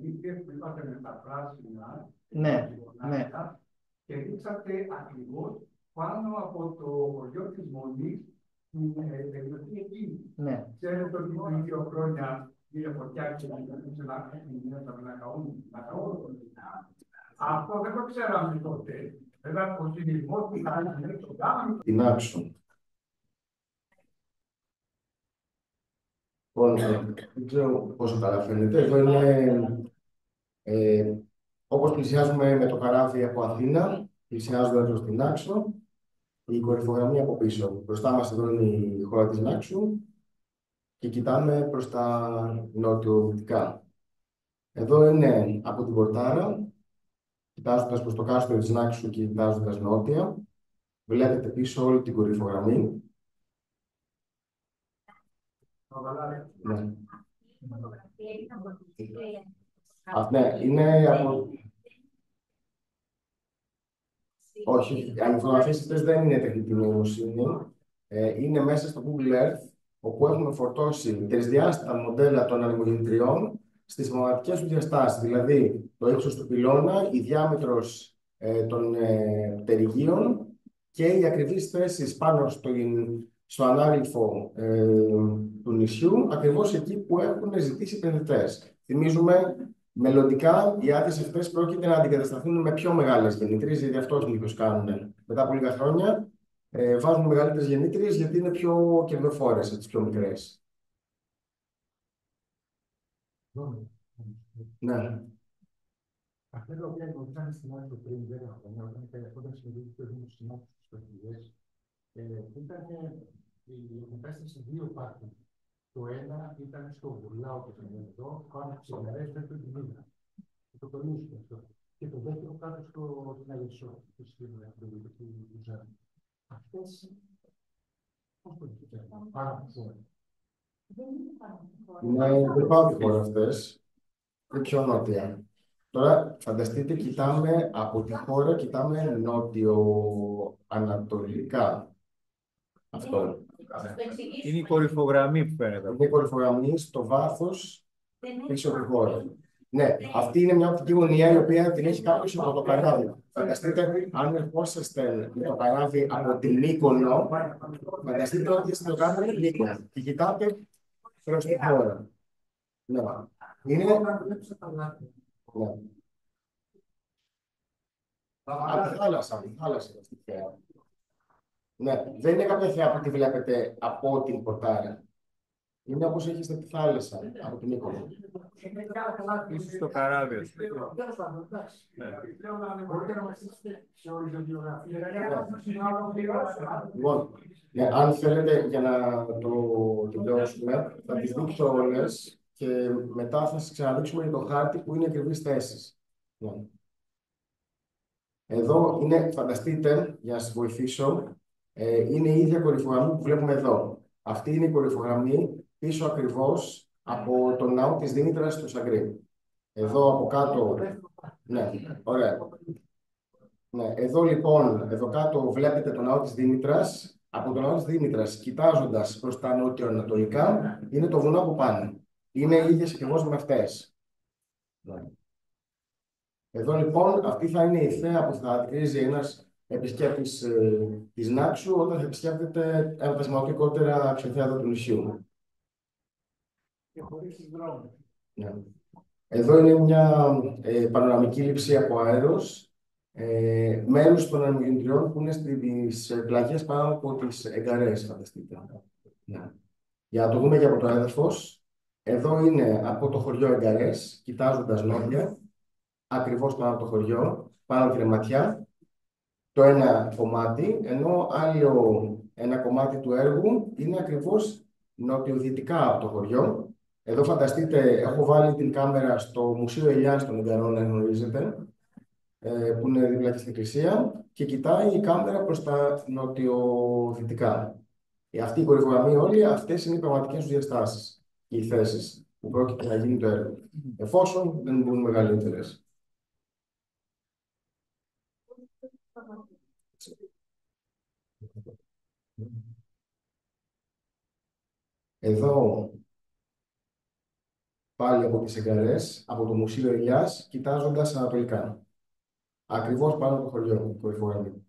S3: οι που είπατε με τα πράσινα,
S1: Ναι, ναι.
S3: και δείξατε ακριβώς πάνω από το χωριό της Μονής, την περιοχή εκεί.
S1: Ναι.
S3: Ξέρετε ότι πριν 2 χρόνια πήρε φωτιά και να καούν. Αυτό δεν το ξέραμε τότε. Βέβαια, ο συνειδημός που θα είναι το κάναμε.
S4: Την άξο. Δεν ξέρω πόσο καλά φαίνεται. Εδώ είναι όπως πλησιάζουμε με το καράβι από Αθήνα, πλησιάζοντας προς την Άξο, η κορυφογραμμή από πίσω. Μπροστά μας εδώ είναι η χώρα της Νάξου και κοιτάμε προς τα νοτιοδυτικά. Εδώ είναι από την Πορτάρα, κοιτάζοντας προς το κάστρο της Νάξου και κοιτάζοντας νότια. Βλέπετε πίσω όλη την κορυφογραμμή. Ναι. Ναι, είναι από... Όχι, οι φωτογραφίες αυτές δεν είναι τεχνητή νοημοσύνη. Είναι μέσα στο Google Earth, όπου έχουμε φορτώσει τρισδιάστατα μοντέλα των ανεμογεννητριών στις πραγματικές του διαστάσεις. Δηλαδή, το ύψος του πυλώνα, η διάμετρος των πτερυγίων και οι ακριβείς θέσεις πάνω στο ανάγλυφο του νησιού, ακριβώς εκεί που έχουν ζητήσει επενδυτές. Θυμίζουμε, μελλοντικά οι άδειες αυτές πρόκειται να αντικατασταθούν με πιο μεγάλες γεννήτριες, γιατί αυτό συνήθως κάνουν. Μετά από λίγα χρόνια βάζουν μεγαλύτερες γεννήτριες, γιατί είναι πιο κερδοφόρες από τις πιο μικρές. Ναι.
S3: Αυτά τα οποία γνωρίζανε στην άλλη πριν 10 χρόνια, όταν συμμετείχε το Δήμο Συνάδελφο στις Πρωτοβουλίες, ήταν η εγκατάσταση 2 πάρκων. Το ένα ήταν στο Βουλάο και στον Βελετό, πάνω από τις ημερές μέχρι την Μήνα. Το τονίζουμε αυτό. Και το δεύτερο κάτω στην Αγερσό, στην Αγερσό του Ζάνη. Αυτές, πώς το λέτε, πάρα πολύ.
S4: Δεν πάω τη χώρα αυτές. Είναι πιο νότια. Τώρα, φανταστείτε, κοιτάμε από τη χώρα, κοιτάμε νότιο-ανατολικά. Αυτό.
S2: Είναι η κορυφογραμμή που φαίνεται.
S4: Είναι η κορυφογραμμή στο βάθος πίσω από τη χώρα. Ναι, αυτή είναι μια οπτική γωνία η οποία την έχει κάποιος από το καράβι. Φανταστείτε, αν ερχόσαστε με το καράβι από την Μύκονο, φανταστείτε ότι είστε το καράβι την Μύκονο και κοιτάτε προς τη χώρα. Ναι. Είναι... Ναι. Από τη θάλασσα, από τη θάλασσα είναι αυτή η θέα. Ναι, δεν είναι κάποια θέα που τη βλέπετε από την Πορτάρα. Είναι όπως έχεις τη θάλασσα από την Μύκονο.
S2: Ίσως στο καράβι, ας πούμε.
S3: Μπορείτε να μας δείξετε σε οριζοντιογραφία.
S4: Λοιπόν, αν θέλετε για να το τελειώσουμε, θα τις δείξω όλες και μετά θα σας ξαναδείξουμε για το χάρτη που είναι ακριβείς θέσεις. Εδώ είναι, φανταστείτε, για να σας βοηθήσω, είναι η ίδια κορυφογραμμή που βλέπουμε εδώ. Αυτή είναι η κορυφογραμμή πίσω ακριβώς από το ναό της Δήμητρας στο Σαγκρί. Εδώ από κάτω, ναι, ωραία. Ναι, εδώ λοιπόν, εδώ κάτω βλέπετε το ναό της Δήμητρας. Από το ναό της Δήμητρας, κοιτάζοντας προς τα νότιο-ανατολικά, είναι το βουνό από πάνω. Είναι οι ίδιες ακριβώς με αυτές. Εδώ λοιπόν, αυτή θα είναι η θέα που θα αντικρίζει ένας επισκέπτης της Νάξου όταν θα επισκέπτεται ένα από τα σημαντικότερα αξιοθέατα του νησιού.
S3: Και χωρίς τις δρόμους.
S4: Ναι. Εδώ είναι μια πανοραμική λήψη από αέρος, μέρους των ανεμογεννητριών που είναι στις πλαγιές πάνω από τις Εγκαρές, φανταστείτε. Ναι. Για να το δούμε και από το έδαφος, εδώ είναι από το χωριό Εγκαρές, κοιτάζοντας νότια, ακριβώς πάνω από το χωριό, πάνω από την Ρεματιά, το ένα κομμάτι, ενώ άλλο ένα κομμάτι του έργου είναι ακριβώς νοτιοδυτικά από το χωριό. Εδώ φανταστείτε, έχω βάλει την κάμερα στο Μουσείο Ελιάς των Εγκαρών, αν γνωρίζετε, που είναι δίπλα και στην εκκλησία, και κοιτάει η κάμερα προς τα νοτιοδυτικά. Αυτή η κορυφογραμμή όλη, αυτές είναι οι πραγματικές τους διαστάσεις και οι θέσεις που πρόκειται να γίνει το έργο. Εφόσον δεν μπουν μεγαλύτερες. Εδώ πάλι από τις Εγκαρές, από το Μουσείο Ελιάς, κοιτάζοντας ανατολικά. Ακριβώς πάνω από το χωριό, κορυφογραμμή.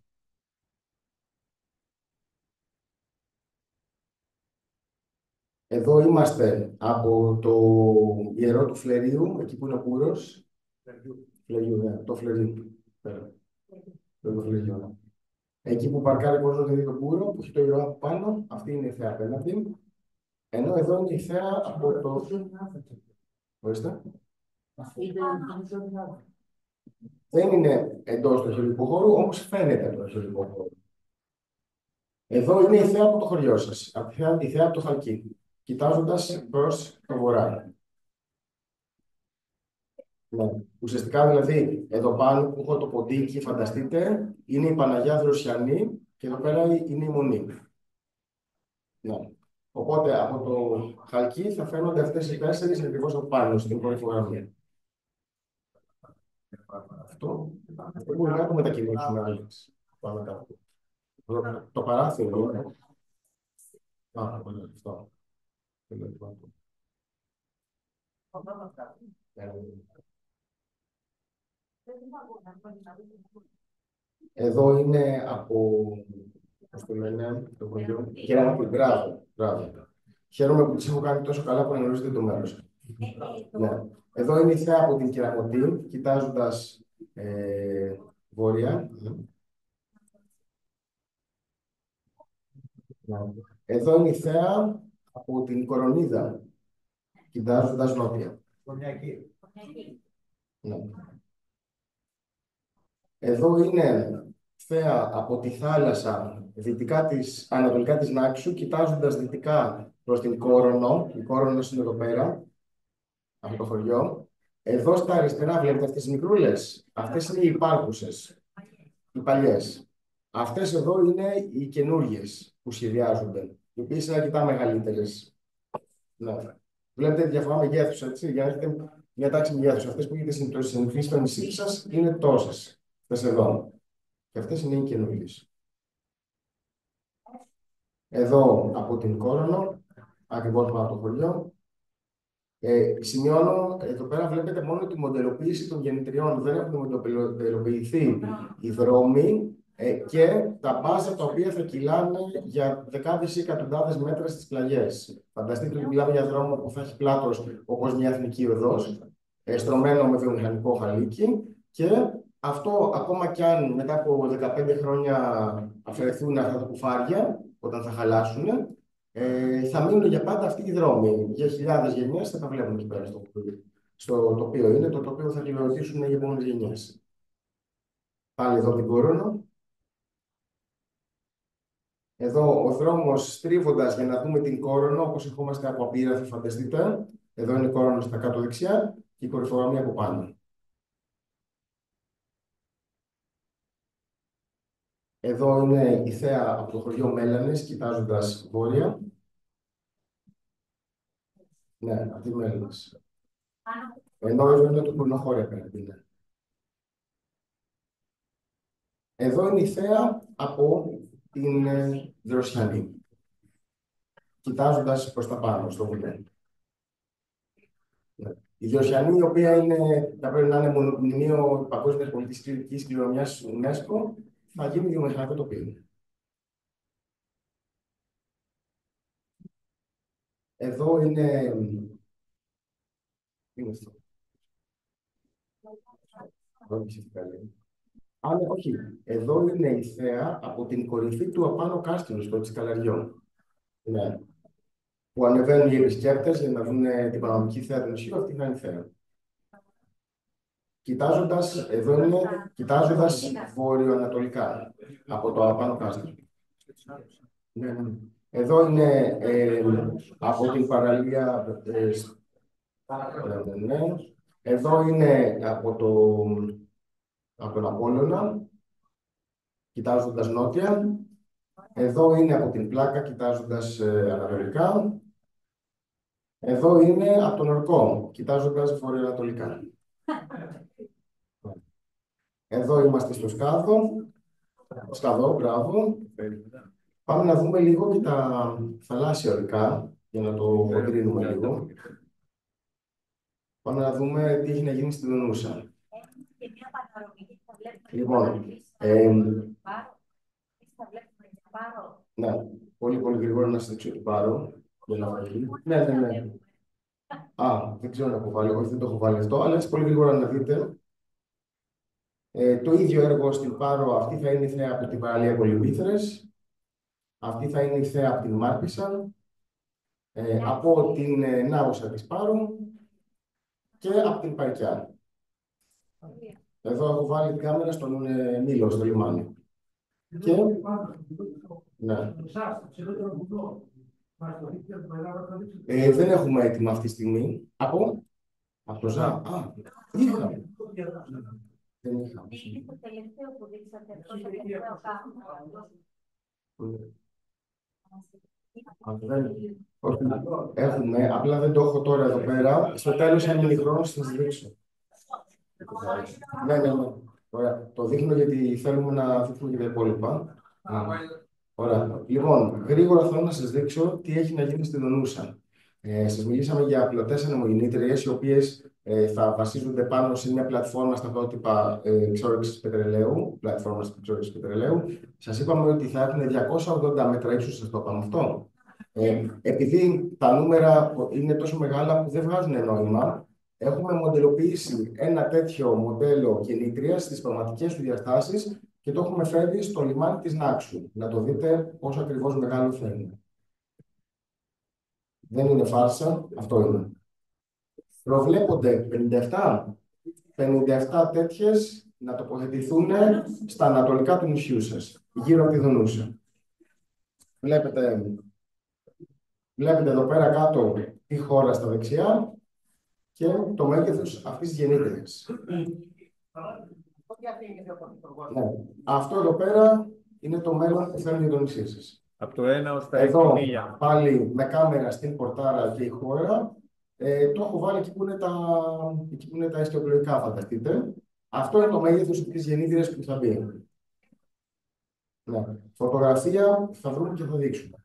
S4: Εδώ είμαστε από το ιερό του Φλερίου, εκεί που είναι ο Πούρος. Φλεριού, ναι, το Φλερίου. Το Φλερίου. Εκεί που παρκάρει ο κόσμος το Πούρο, που έχει το ιερό από πάνω, αυτή είναι η θέα απέναντι. Ενώ εδώ είναι η θέα από το... Ορίστε. Δεν είναι εντός του αρχαιολογικού χώρου, όμως φαίνεται από το αρχαιολογικό χώρο. Εδώ είναι η θέα από το χωριό σας, η θέα από το Χαλκί, κοιτάζοντας προς το βορρά. Ναι. Ουσιαστικά δηλαδή, εδώ πάνω που έχω το ποντίκι, φανταστείτε, είναι η Παναγιά Δροσιανή και εδώ πέρα είναι η Μονή. Ναι. Οπότε από το Χαλκί θα φαίνονται αυτές οι τέσσερις ακριβώς από πάνω στην κορυφογραμμή. Αυτό μπορούμε να το μετακινήσουμε, Άλεξ. Πάμε κάτω. Το παράθυρο. Αυτό. Εδώ είναι από, πώς το λένε, το χωριό. Κεραματί, μπράβο. Χαίρομαι που τις έχω κάνει τόσο καλά που γνωρίζετε το μέρος. Ναι. Εδώ είναι η θέα από την Κεραματί, κοιτάζοντας βόρεια. Εδώ είναι η θέα από την Κορονίδα, κοιτάζοντας νότια. Ναι. Εδώ είναι θέα από τη θάλασσα ανατολικά της Νάξου, κοιτάζοντας δυτικά προς την Κόρονο. Η Κόρονος είναι εδώ πέρα, από το χωριό. Εδώ στα αριστερά βλέπετε αυτές τις μικρούλες. Αυτές είναι οι υπάρχουσες, οι παλιές. Αυτές εδώ είναι οι καινούργιες που σχεδιάζονται, οι οποίες είναι αρκετά μεγαλύτερες. Ναι. Βλέπετε τη διαφορά μεγέθους, έτσι, για να έχετε μια τάξη μεγέθους. Αυτές που έχετε συνηθίσει στο νησί σας είναι τόσες. Αυτές εδώ. Και αυτές είναι οι καινούργιες. Εδώ από την Κόρονο, ακριβώς πάνω από το χωριό. Σημειώνω, εδώ πέρα βλέπετε μόνο τη μοντελοποίηση των γεννητριών. Δεν έχουν μοντελοποιηθεί οι δρόμοι και τα μπάζα τα οποία θα κυλάνε για δεκάδες ή εκατοντάδες μέτρα στις πλαγιές. Φανταστείτε ότι μιλάμε για δρόμο που θα έχει πλάτος όπως μια εθνική οδός, στρωμένο με βιομηχανικό χαλίκι, και αυτό ακόμα κι αν μετά από 15 χρόνια αφαιρεθούν αυτά τα κουφάρια, όταν θα χαλάσουν, θα μείνουν για πάντα αυτοί οι δρόμοι. Για χιλιάδες γενιές θα τα βλέπουν εκεί πέρα στο τοπίο. Είναι το τοπίο που θα κυβερνήσουν οι επόμενες γενιές. Πάλι εδώ την Κόρονο. Εδώ ο δρόμος στρίβοντας για να δούμε την Κόρονο, όπως ερχόμαστε από Απήρα, θα φανταστείτε. Εδώ είναι η Κόρονο στα κάτω δεξιά και η κορυφογραμμή από πάνω. Εδώ είναι η θέα από το χωριό Μέλανες, κοιτάζοντας βόρεια. Ναι, από τη Μέλανες. Ενώ εδώ είναι το Κουρνοχώρια πέρα. Εδώ είναι η θέα από την Δροσιανή, κοιτάζοντας προς τα πάνω, στο βουνό. Η Δροσιανή, η οποία θα πρέπει να είναι μνημείο Παγκόσμιας Πολιτιστικής Κληρονομιάς UNESCO, θα γίνει βιομηχανικό τοπίο. Εδώ είναι. Τι είναι αυτό? Ναι, όχι. Εδώ είναι η θέα από την κορυφή του απάνω κάστρου, στο Τσικαλαριό. Ναι. Που ανεβαίνουν οι επισκέπτες για να δουν την πανομική θέα του νησιού. Αυτή θα είναι η θέα. Κοιτάζοντας βορειοανατολικά από το απάνω κάστρο. Ναι, ναι. Εδώ είναι από την παραλία. Ναι. Εδώ είναι από τον Απόλλωνα, κοιτάζοντας νότια. Εδώ είναι από την Πλάκα, κοιτάζοντας ανατολικά. Εδώ είναι από τον Ορκό, κοιτάζοντας βορειοανατολικά. Εδώ είμαστε στο Σκαδό, μπράβο. Πάμε να δούμε λίγο και τα θαλάσσια ορικά, για να το χοντρίνουμε λίγο. Πάμε να δούμε τι έχει να γίνει στη Δονούσα. Λοιπόν, ναι, πολύ γρήγορα να σας δείξω το Πάρο. Ναι. Δεν ξέρω να έχω βάλει, όχι δεν το έχω βάλει αυτό, αλλά έτσι πολύ γρήγορα να δείτε. Το ίδιο έργο στην Πάρο, αυτή θα είναι η θέα από την παραλία Κολυμβήθρες. Αυτή θα είναι η θέα από την Μάρπισσα, από την Νάουσα της Πάρου και από την Παρκιά. Εδώ έχω βάλει την κάμερα στον Μήλο, στο λιμάνι. Και. Ναι. Δεν έχουμε έτοιμα αυτή τη στιγμή. Από το ΖΑ. Είχαμε. Δεν είχαμε.
S5: Είναι το τελευταίο που δείξατε, αυτό το τελευταίο κάμερα.
S4: Έχουμε, απλά δεν το έχω τώρα εδώ πέρα. Στο τέλος, αν μείνει χρόνος, θα σας δείξω. Ναι. Ωραία. Το δείχνω γιατί θέλουμε να δείχνουμε και τα υπόλοιπα. Ωραία. Λοιπόν, γρήγορα θέλω να σας δείξω τι έχει να γίνει στη Δονούσα. Σας μιλήσαμε για πλωτές ανεμογεννήτριες, οι οποίες θα βασίζονται πάνω σε μια πλατφόρμα στα πρότυπα εξόρυξης πετρελαίου. Σας είπαμε ότι θα έχουν 280 μέτρα ύψους, σας το είπαμε αυτό. Επειδή τα νούμερα είναι τόσο μεγάλα που δεν βγάζουν νόημα, έχουμε μοντελοποιήσει ένα τέτοιο μοντέλο γεννήτριας στις πραγματικές του διαστάσεις και το έχουμε φέρει στο λιμάνι της Νάξου. Να το δείτε πόσο ακριβώς μεγάλο θα είναι. Δεν είναι φάρσα, αυτό είναι. Προβλέπονται 57 τέτοιες να τοποθετηθούν στα ανατολικά του νησιού σας, γύρω από τη Δονούσα. Βλέπετε εδώ πέρα κάτω τη χώρα στα δεξιά και το μέγεθος αυτής της γεννήτριας. Ναι. Αυτό εδώ πέρα είναι το μέλλον που θέλουν οι Ινδονησίες.
S2: Από το 1 ως τα 6
S4: Εδώ
S2: μίλια.
S4: πάλι με κάμερα στην πορτάρα και η χώρα. Το έχω βάλει εκεί που είναι τα ιστιοπλοϊκά, φανταστείτε. Αυτό είναι το μέγεθος της γεννήτριας που θα μπει. Ναι. Φωτογραφία θα βρούμε και θα δείξουμε.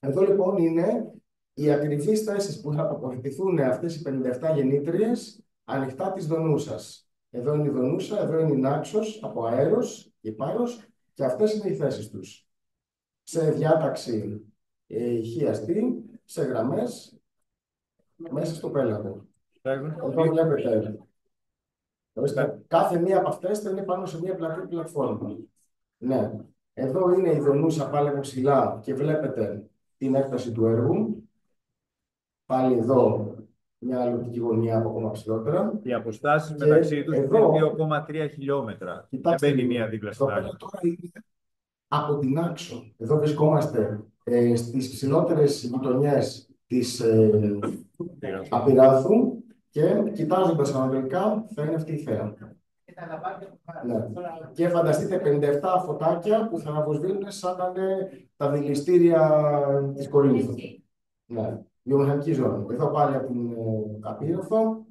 S4: Εδώ λοιπόν είναι οι ακριβείς θέσεις που θα τοποθετηθούν αυτές οι 57 γεννήτριες ανοιχτά της Δονούσας. Εδώ είναι η Δονούσα, εδώ είναι η Νάξος από αέρος και Πάρος και αυτές είναι οι θέσεις τους. Σε διάταξη χιαστή, σε γραμμές, μέσα στο πέλαγο. Εδώ βλέπετε. Κάθε μία από αυτές θα είναι πάνω σε μία πλατή πλατφόρμα. Ναι. Εδώ είναι η Δονούσα πάλι από ψηλά και βλέπετε την έκταση του έργου. Πάλι εδώ μια άλλη οπτική γωνία από ακόμα ψηλότερα.
S2: Οι αποστάσεις
S4: Και
S2: μεταξύ τους είναι
S4: εδώ,
S2: 2,3 χιλιόμετρα. Δεν
S4: κοιτάξτε
S2: μπαίνει
S4: λίγο.
S2: μία δίπλα στην
S4: Το
S2: άλλη.
S4: πέρα τώρα είναι από την Άξο. Εδώ βρισκόμαστε στις ψηλότερες γειτονιές της Απειράθου και κοιτάζοντας ανατολικά θα είναι αυτή η θέα. Ναι. Και φανταστείτε 57 φωτάκια που θα αναβοσβήνουν σαν να είναι τα δηληστήρια της Κορίνθου. Ναι. Βιομηχανική ζώνη. Εδώ πάλι από την Απείραθο.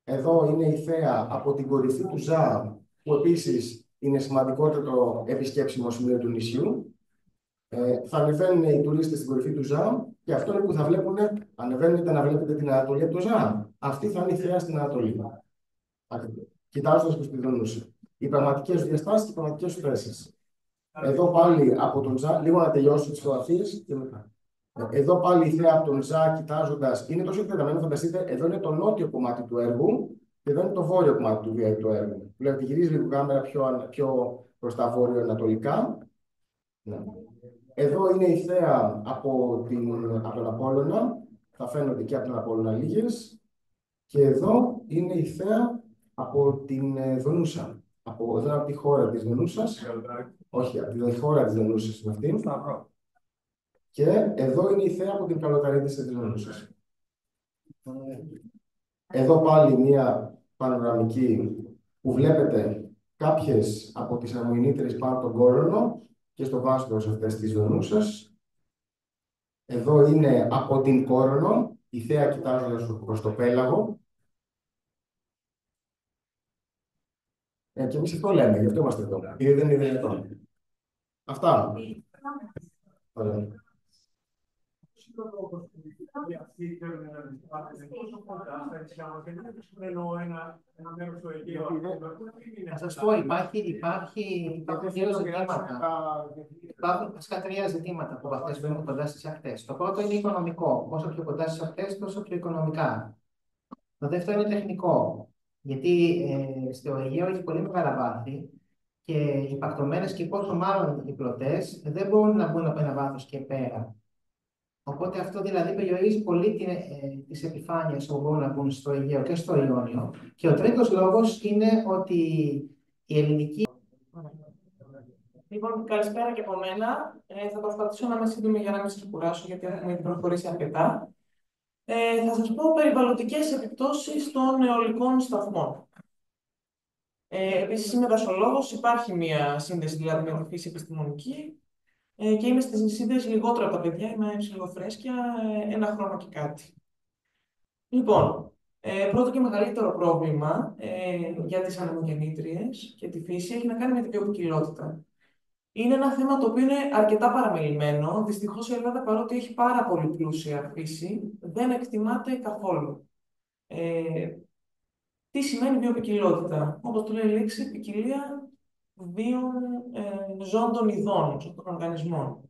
S4: Εδώ είναι η θέα από την κορυφή του ΖΑ, που επίσης είναι σημαντικότερο επισκέψιμο σημείο του νησιού. Θα ανεβαίνουν οι τουρίστες στην κορυφή του ΖΑ και αυτό είναι που θα βλέπουν, ανεβαίνετε να βλέπετε την Ανατολή από το ΖΑ. Αυτή θα είναι η θέα στην Ανατολή. Κοιτάζοντας προς τη Δονούσα. Οι πραγματικές διαστάσεις και οι πραγματικές θέσεις. Εδώ πάλι από τον ΖΑ, λίγο να τελειώσω τις φωτογραφίες και μετά. Εδώ πάλι η θέα από τον ΖΑ, κοιτάζοντας, είναι τόσο εκτεταμένο, φανταστείτε, εδώ είναι το νότιο κομμάτι του έργου και εδώ είναι το βόρειο κομμάτι του έργου. Βλέπετε, γυρίζει λίγο κάμερα πιο προς τα βόρειο-ανατολικά. Ναι. Εδώ είναι η θέα από τον Απόλλωνα, θα φαίνονται και από τον Απόλλωνα λίγες. Και εδώ είναι η θέα από την Δονούσα. Εδώ από τη χώρα της Δονούσας. Όχι, από τη χώρα της Δονούσας είναι αυτή. Και εδώ είναι η θέα από την Καλοταρίτισσα της Δονούσας. Εδώ πάλι μια πανοραμική που βλέπετε κάποιες από τις αμμοινίτερες πάνω από τον Κόρονο και στο βάσκος αυτές της Δονούσας. Εδώ είναι από την Κόρονο, η θέα κοιτάζοντας προς το πέλαγο. Και εμείς αυτό λέμε, γι' αυτό είμαστε εδώ. Γιατί δεν είναι δυνατόν. Αυτά. Ωραία.
S1: Να σας πω, υπάρχουν δύο ζητήματα. Υπάρχουν βασικά τρία ζητήματα από αυτές που είναι κοντά στις ακτές. Το πρώτο είναι οικονομικό. Όσο πιο κοντά στις ακτές, τόσο πιο οικονομικά. Το δεύτερο είναι τεχνικό. Γιατί στο Αιγαίο έχει πολύ μεγάλα βάθη και οι πακτωμένες και πόσο μάλλον οι πλωτές δεν μπορούν να μπουν από ένα βάθος και πέρα. Οπότε αυτό δηλαδή περιορίζει πολύ τις επιφάνειες που μπορούν να μπουν στο Αιγαίο και στο Ιόνιο. Και ο τρίτος λόγος είναι ότι η ελληνική.
S6: Λοιπόν, καλησπέρα και από μένα. Θα προσπαθήσω να είμαι σύντομη για να μην σας κουράσω, γιατί έχουμε ήδη προχωρήσει αρκετά. Θα σας πω περιβαλλοντικές επιπτώσεις των αιωλικών σταθμών. Επίσης, είμαι δασολόγος, υπάρχει μια σύνδεση δηλαδή με τη φύση επιστημονική και είμαι στις σύνδεση λιγότερο από τα παιδιά, είμαι ψηλοφρέσκια, ένα χρόνο και κάτι. Λοιπόν, πρώτο και μεγαλύτερο πρόβλημα για τις ανεμογεννήτριες και τη φύση έχει να κάνει με την βιοποικιλότητα. Είναι ένα θέμα το οποίο είναι αρκετά παραμελημένο. Δυστυχώς η Ελλάδα, παρότι έχει πάρα πολύ πλούσια φύση, δεν εκτιμάται καθόλου. Τι σημαίνει βιοποικιλότητα? Όπως το λέει η λέξη, ποικιλία ζώων των ειδών, των οργανισμών.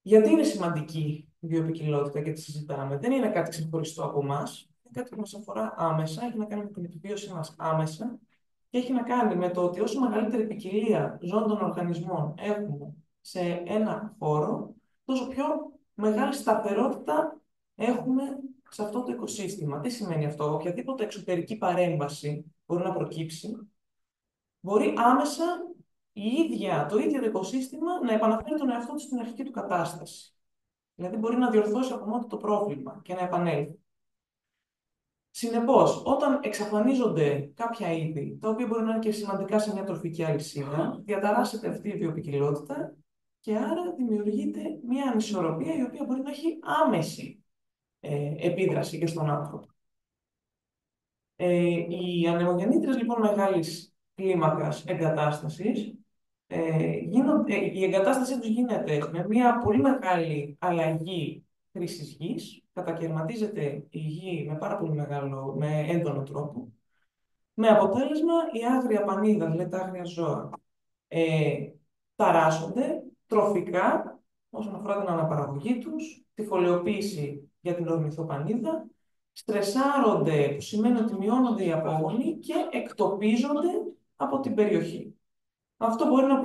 S6: Γιατί είναι σημαντική η βιοποικιλότητα και τη συζητάμε? Δεν είναι κάτι ξεχωριστό από εμάς. Είναι κάτι που μας αφορά άμεσα, έχει να κάνει με την επιβίωσή μας άμεσα και έχει να κάνει με το ότι όσο μεγαλύτερη ποικιλία ζώων των οργανισμών έχουμε σε ένα χώρο, τόσο πιο μεγάλη σταθερότητα έχουμε σε αυτό το οικοσύστημα. Τι σημαίνει αυτό? Οποιαδήποτε εξωτερική παρέμβαση μπορεί να προκύψει, μπορεί άμεσα το ίδιο το οικοσύστημα να επαναφέρει τον εαυτό του στην αρχική του κατάσταση. Δηλαδή μπορεί να διορθώσει από μόνο το πρόβλημα και να επανέλθει. Συνεπώς, όταν εξαφανίζονται κάποια είδη, τα οποία μπορεί να είναι και σημαντικά σε μια τροφική αλυσίδα, διαταράσσεται αυτή η βιοποικιλότητα και άρα δημιουργείται μια ανισορροπία η οποία μπορεί να έχει άμεση επίδραση και στον άνθρωπο. Οι ανεμογεννήτριες λοιπόν μεγάλης κλίμακας εγκατάστασης, η εγκατάστασή τους γίνεται με μια πολύ μεγάλη αλλαγή χρήσης γης, κατακαιρματίζεται η γη με πάρα πολύ με έντονο τρόπο, με αποτέλεσμα η άγρια πανίδα, δηλαδή τα άγρια ζώα, ταράσσονται τροφικά όσον αφορά την αναπαραγωγή τους, τη φωλαιοποίηση για την ορνηθοπανίδα, στρεσάρονται, που σημαίνει ότι μειώνονται οι απόγονοι και εκτοπίζονται από την περιοχή. Αυτό μπορεί να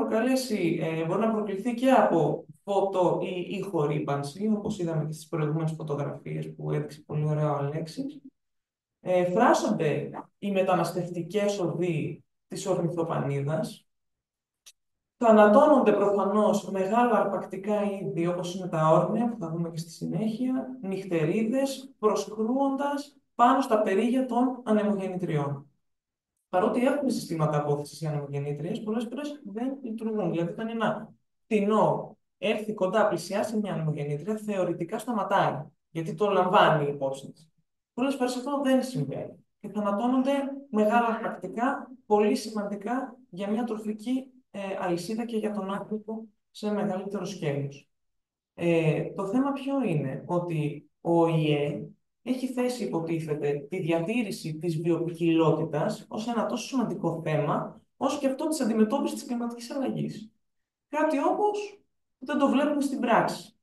S6: μπορεί να προκληθεί και από φωτο ή ηχορύπανση, όπως είδαμε και στις προηγούμενες φωτογραφίες που έδειξε πολύ ωραία ο Αλέξης. Φράσσονται οι μεταναστευτικές οδοί της ορνηθοπανίδας. Θανατώνονται προφανώς μεγάλα αρπακτικά είδη, όπως είναι τα όρνια, που θα δούμε και στη συνέχεια, νυχτερίδες, προσκρούοντας πάνω στα περίγεια των ανεμογεννητριών. Παρότι έχουμε συστήματα απόθεσης οι ανεμογεννήτριες, πολλές φορές δεν λειτουργούν. Δηλαδή, όταν ένα πτηνό έρθει κοντά, πλησιάσει μια ανεμογεννήτρια, θεωρητικά σταματάει, γιατί το λαμβάνει υπόψη της. Πολλές φορές αυτό δεν συμβαίνει και θανατώνονται μεγάλα αρπακτικά, πολύ σημαντικά για μια τροφική αλυσίδα και για τον άνθρωπο σε μεγαλύτερο σκέλος. Το θέμα ποιο είναι, ότι ο ΟΗΕ έχει θέσει, υποτίθεται, τη διατήρηση της βιοποικιλότητας ως ένα τόσο σημαντικό θέμα, όσο και αυτό της αντιμετώπισης της κλιματικής αλλαγής. Κάτι όμως που δεν το βλέπουμε στην πράξη.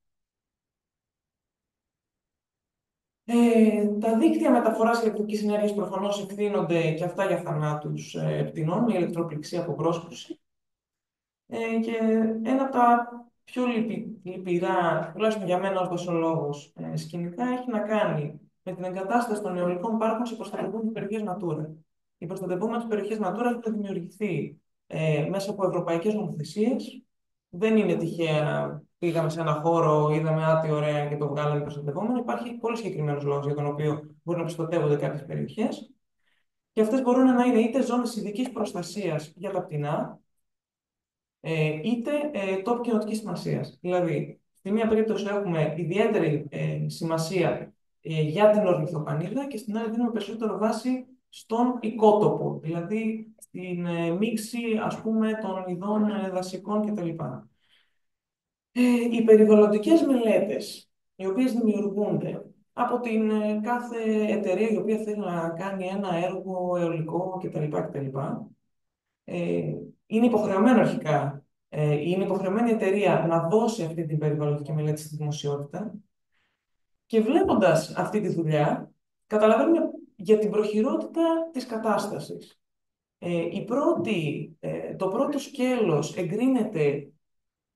S6: Τα δίκτυα μεταφοράς ηλεκτρικής ενέργειας προφανώς ευθύνονται και αυτά για θανάτους πτηνών με ηλεκτροπληξία από πρόσκρουση. Και ένα από τα πιο λυπηρά, τουλάχιστον για μένα ως δοσολόγος, σκηνικά έχει να κάνει με την εγκατάσταση των αιωλικών πάρκων σε προστατευόμενες περιοχές Natura. Οι προστατευόμενες περιοχές Natura έχουν δημιουργηθεί μέσα από ευρωπαϊκές νομοθεσίες. Δεν είναι τυχαία, πήγαμε σε ένα χώρο, είδαμε τι ωραία και το βγάλαμε προστατευόμενο. Υπάρχει πολύ συγκεκριμένος λόγος για τον οποίο μπορεί να προστατεύονται κάποιες περιοχές. Και αυτές μπορούν να είναι είτε ζώνες ειδικής προστασίας για τα πτηνά, είτε τόποι κοινοτικής σημασίας. Δηλαδή, στη μία περίπτωση έχουμε ιδιαίτερη σημασία για την ορνηθοπανίδα και στην άλλη δίνουμε περισσότερο βάση στον οικότοπο, δηλαδή στην μίξη, ας πούμε, των ειδών δασικών κτλ. Οι περιβαλλοντικές μελέτες, οι οποίες δημιουργούνται από την κάθε εταιρεία η οποία θέλει να κάνει ένα έργο αιωλικό κτλ. Είναι υποχρεωμένο αρχικά, είναι υποχρεωμένη η εταιρεία να δώσει αυτή την περιβαλλοντική μελέτη στη δημοσιότητα και βλέποντας αυτή τη δουλειά, καταλαβαίνουμε για την προχειρότητα της κατάστασης. Το πρώτο σκέλος εγκρίνεται